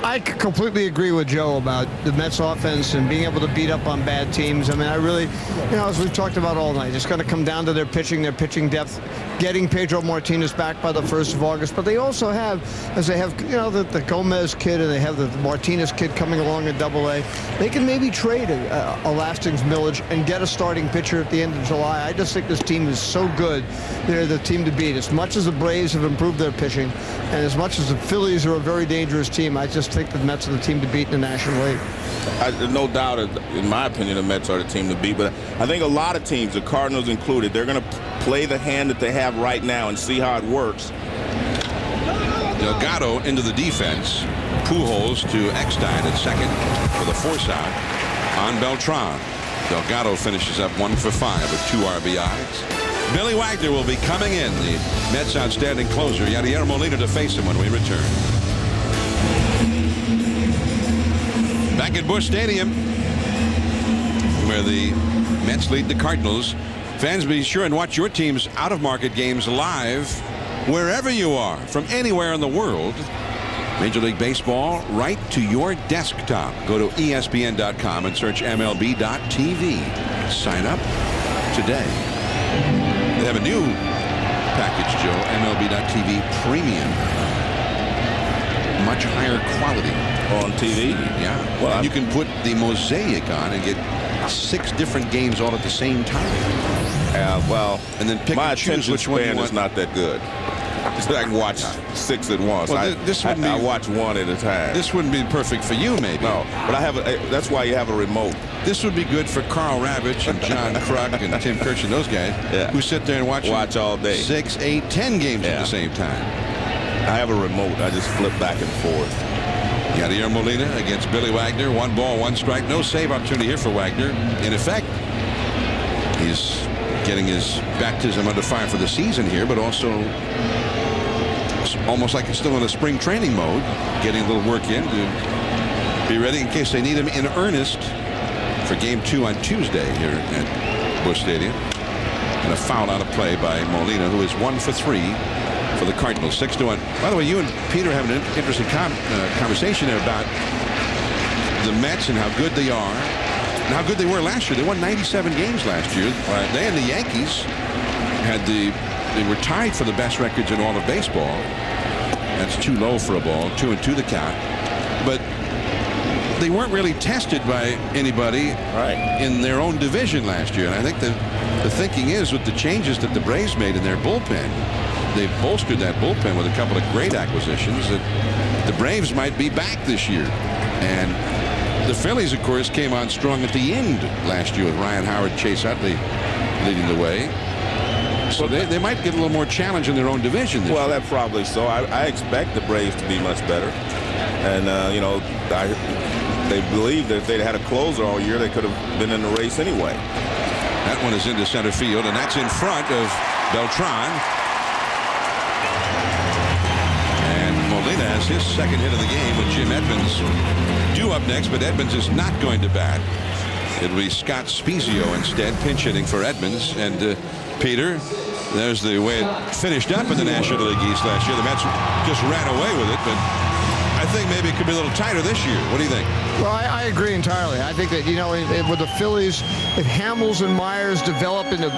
I completely agree with Joe about the Mets offense and being able to beat up on bad teams. I mean, I really, you know, as we've talked about all night, it's going to come down to their pitching depth, getting Pedro Martinez back by the 1st of August. But they also have, as they have, you know, the Gomez kid and they have the Martinez kid coming along in AA, they can maybe trade a Lastings Millage and get a starting pitcher at the end of July. I just think this team is so good. They're the team to beat. As much as the Braves have improved their pitching and as much as the Phillies are a very dangerous team, I just think the Mets are the team to beat in the National League. No doubt, in my opinion, the Mets are the team to beat. But I think a lot of teams, the Cardinals included, they're going to play the hand that they have right now and see how it works. Delgado into the defense. Pujols to Eckstein at second for the force out on Beltran. Delgado finishes up 1 for 5 with 2 RBIs. Billy Wagner will be coming in, the Mets' outstanding closer. Yadier Molina to face him when we return. Back at Busch Stadium, where the Mets lead the Cardinals. Fans, be sure and watch your team's out-of-market games live wherever you are, from anywhere in the world. Major League Baseball right to your desktop. Go to ESPN.com and search MLB.TV. Sign up today. They have a new package, Joe, MLB.TV Premium. Much higher quality. On TV? Yeah. Well, you can put the mosaic on and get 6 different games all at the same time. Well, and then pick my and choose attention which one you span want. is not that good. so I can watch 6 at once. Well, I watch one at a time. This wouldn't be perfect for you, maybe. No, but I have. That's why you have a remote. This would be good for Carl Ravitch and John Kruk and Tim Kirsch and those guys who sit there and watch all day. 6, 8, 10 games at the same time. I have a remote. I just flip back and forth. Yadier Molina against Billy Wagner. 1 ball, 1 strike. No save opportunity here for Wagner. In effect, he's getting his baptism under fire for the season here, but also almost like he's still in a spring training mode, getting a little work in to be ready in case they need him in earnest for game 2 on Tuesday here at Busch Stadium. And a foul out of play by Molina, who is 1 for 3 for the Cardinals, 6-1. By the way, you and Peter have an interesting conversation there about the Mets and how good they are and how good they were last year. They won 97 games last year. They and the Yankees they were tied for the best records in all of baseball. That's too low for a ball, 2-2 the count. But they weren't really tested by anybody in their own division last year. And I think the thinking is, with the changes that the Braves made in their bullpen, they've bolstered that bullpen with a couple of great acquisitions, that the Braves might be back this year. And the Phillies, of course, came on strong at the end last year with Ryan Howard, Chase Utley leading the way. So they might get a little more challenge in their own division this year. That's probably so. I expect the Braves to be much better. And, they believe that if they'd had a closer all year, they could have been in the race anyway. That one is into center field, and that's in front of Beltran. And Molina has his second hit of the game with Jim Edmonds due up next, but Edmonds is not going to bat. It'll be Scott Spezio instead, pinch hitting for Edmonds. And Peter, there's the way it finished up in the National League East last year. The Mets just ran away with it, but I think maybe it could be a little tighter this year. What do you think? Well, I agree entirely. I think that, with the Phillies, if Hamels and Myers develop into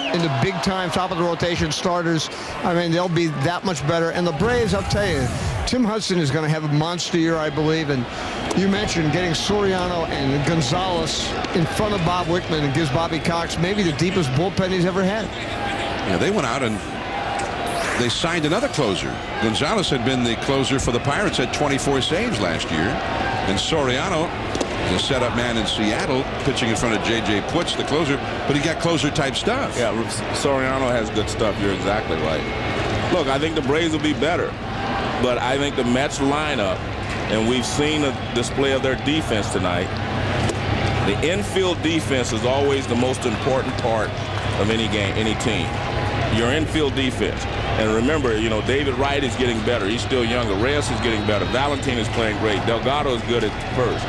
big-time, top-of-the-rotation starters, I mean, they'll be that much better. And the Braves, I'll tell you, Tim Hudson is going to have a monster year, I believe. And you mentioned getting Soriano and Gonzalez in front of Bob Wickman and gives Bobby Cox maybe the deepest bullpen he's ever had. Yeah, they went out and they signed another closer. Gonzalez had been the closer for the Pirates at 24 saves last year. And Soriano, the setup man in Seattle, pitching in front of J.J. Putz, the closer, but he got closer-type stuff. Yeah, Soriano has good stuff. You're exactly right. Look, I think the Braves will be better, but I think the Mets lineup, and we've seen a display of their defense tonight, the infield defense is always the most important part of any game, any team. Your infield defense. And remember, David Wright is getting better. He's still younger. Reyes is getting better. Valentin is playing great. Delgado is good at first.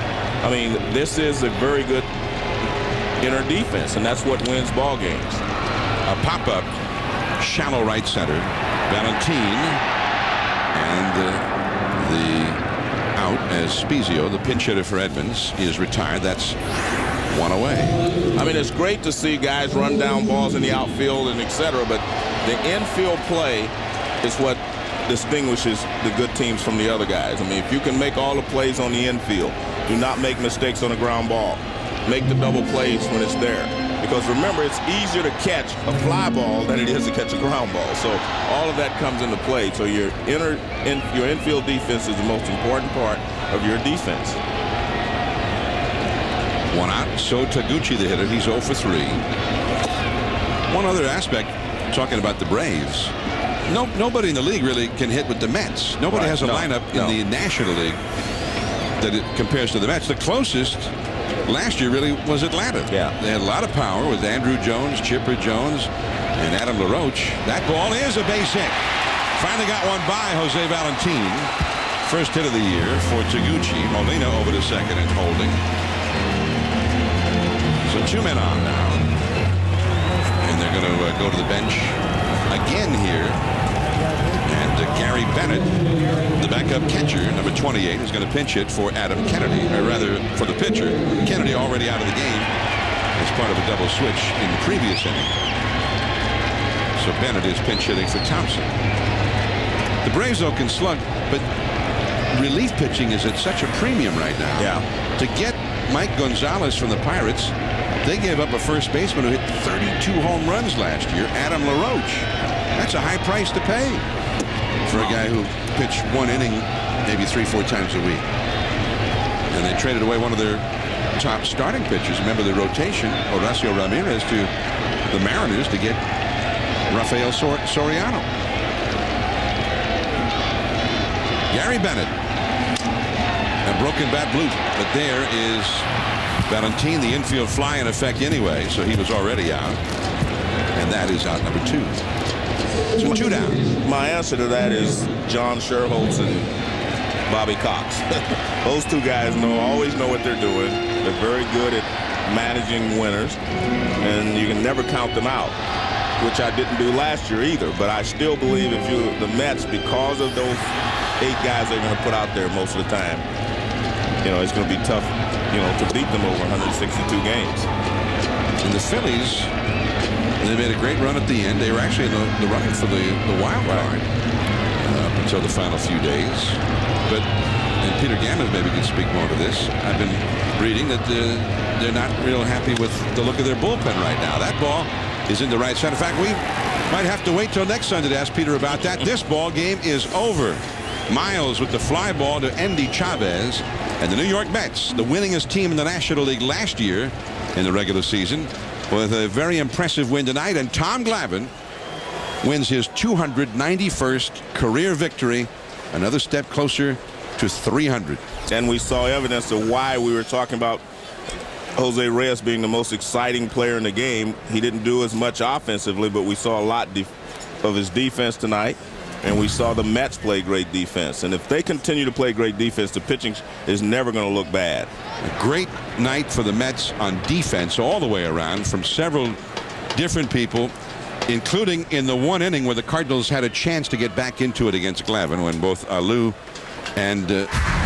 I mean, this is a very good inner defense, and that's what wins ball games. A pop-up, shallow right center. Valentin, and the out as Spezio, the pinch hitter for Edmonds, is retired. That's 1 away. I mean, it's great to see guys run down balls in the outfield and etc., but the infield play is what distinguishes the good teams from the other guys. I mean, if you can make all the plays on the infield, do not make mistakes on the ground ball. Make the double plays when it's there. Because remember, it's easier to catch a fly ball than it is to catch a ground ball. So all of that comes into play. So your infield defense is the most important part of your defense. 1 out. So Taguchi, the hitter, he's 0 for 3. One other aspect, talking about the Braves, nobody in the league really can hit with the Mets. Nobody has a lineup in the National League that it compares to the Mets. The closest last year really was Atlanta. Yeah. They had a lot of power with Andrew Jones, Chipper Jones, and Adam LaRoche. That ball is a base hit. Finally got one by Jose Valentin. First hit of the year for Taguchi. Molina over to second and holding. So 2 men on now. And they're going to go to the bench again here. And Gary Bennett, the backup catcher, number 28, is going to pinch hit for Adam Kennedy, or rather for the pitcher. Kennedy already out of the game as part of a double switch in the previous inning. So Bennett is pinch hitting for Thompson. The Braves, though, can slug, but relief pitching is at such a premium right now. Yeah. To get Mike Gonzalez from the Pirates, they gave up a first baseman who hit 32 home runs last year, Adam LaRoche. That's a high price to pay for a guy who pitched one inning maybe 3-4 times a week. And they traded away one of their top starting pitchers. Remember the rotation, Horacio Ramirez, to the Mariners to get Rafael Soriano. Gary Bennett. A broken bat bloop. But there is Valentin, the infield fly in effect anyway, so he was already out. And that is out number 2. So 2 down. My answer to that is John Sherholtz and Bobby Cox. Those two guys always know what they're doing. They're very good at managing winners, and you can never count them out, which I didn't do last year either. But I still believe if you're the Mets, because of those 8 guys they're going to put out there most of the time, it's going to be tough, to beat them over 162 games. And the Phillies, they made a great run at the end. They were actually in the running for the wild card up until the final few days. But, and Peter Gammons maybe can speak more to this, I've been reading that they're not real happy with the look of their bullpen right now. That ball is in the right side. In fact, we might have to wait till next Sunday to ask Peter about that. This ball game is over. Miles with the fly ball to Endy Chavez, and the New York Mets, the winningest team in the National League last year in the regular season, with a very impressive win tonight. And Tom Glavine wins his 291st career victory, another step closer to 300. And we saw evidence of why we were talking about Jose Reyes being the most exciting player in the game. He didn't do as much offensively, but we saw a lot of his defense tonight. And we saw the Mets play great defense. And if they continue to play great defense, the pitching is never going to look bad. A great night for the Mets on defense all the way around from several different people, including in the one inning where the Cardinals had a chance to get back into it against Glavine when both Alou and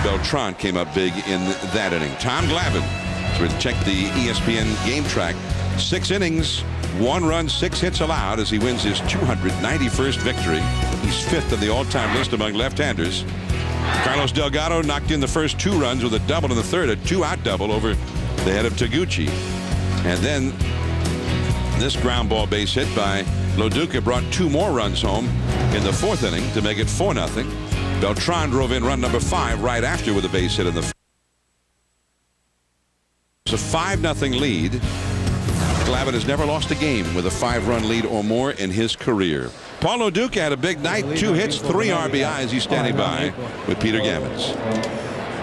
Beltran came up big in that inning. Tom Glavine, so we check the ESPN game track, 6 innings, 1 run, 6 hits allowed as he wins his 291st victory. He's 5th on the all-time list among left-handers. Carlos Delgado knocked in the first 2 runs with a double in the third, a 2-out double over the head of Taguchi. And then this ground ball base hit by Lo Duca brought 2 more runs home in the 4th inning to make it 4-0. Beltran drove in run number 5 right after with a base hit in the 4th. It's a 5-0 lead. Glavine has never lost a game with a 5-run lead or more in his career. Paul Lo Duca had a big night, 2 hits, 3 RBIs. He's standing by with Peter Gammons.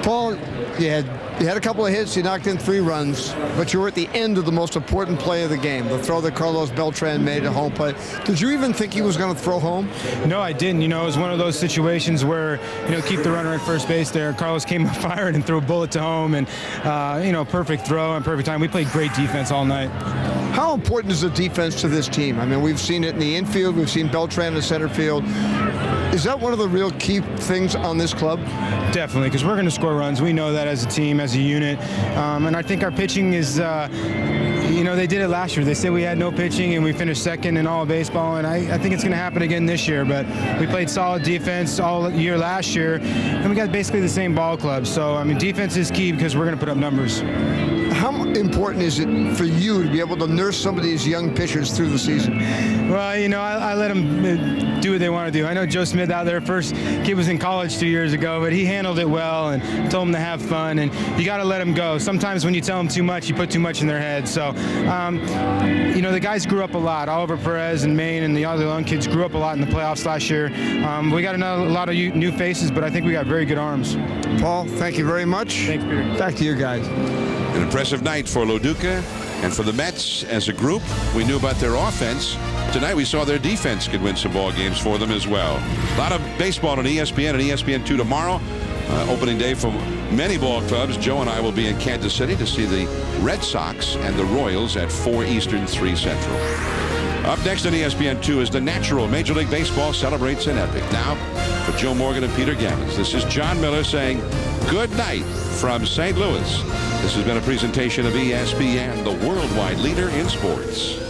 Paul, you had a couple of hits, you knocked in 3 runs, but you were at the end of the most important play of the game, the throw that Carlos Beltran made at home plate. Did you even think he was going to throw home? No, I didn't. It was one of those situations where, keep the runner at first base there. Carlos came up firing and threw a bullet to home, and, perfect throw and perfect time. We played great defense all night. How important is the defense to this team? I mean, we've seen it in the infield. We've seen Beltran in the center field. Is that one of the real key things on this club? Definitely, because we're going to score runs. We know that as a team, as a unit. And I think our pitching is, they did it last year. They said we had no pitching, and we finished 2nd in all of baseball. And I think it's going to happen again this year. But we played solid defense all year last year, and we got basically the same ball club. So, defense is key because we're going to put up numbers. How important is it for you to be able to nurse some of these young pitchers through the season? Well, I let them do what they want to do. I know Joe Smith out there, first kid was in college 2 years ago, but he handled it well and told them to have fun, and you got to let them go. Sometimes when you tell them too much, you put too much in their head. So, the guys grew up a lot. Oliver Perez and Maine and the other young kids grew up a lot in the playoffs last year. We got a lot of new faces, but I think we got very good arms. Paul, thank you very much. Thanks, Peter. Back to you guys. An impressive night for Lo Duca and for the Mets as a group. We knew about their offense. Tonight we saw their defense could win some ball games for them as well. A lot of baseball on ESPN and ESPN2 tomorrow. Opening day for many ball clubs. Joe and I will be in Kansas City to see the Red Sox and the Royals at 4 Eastern, 3 Central. Up next on ESPN2 is The Natural. Major League Baseball celebrates an epic. Now, for Joe Morgan and Peter Gammons, this is John Miller saying good night from St. Louis. This has been a presentation of ESPN, the worldwide leader in sports.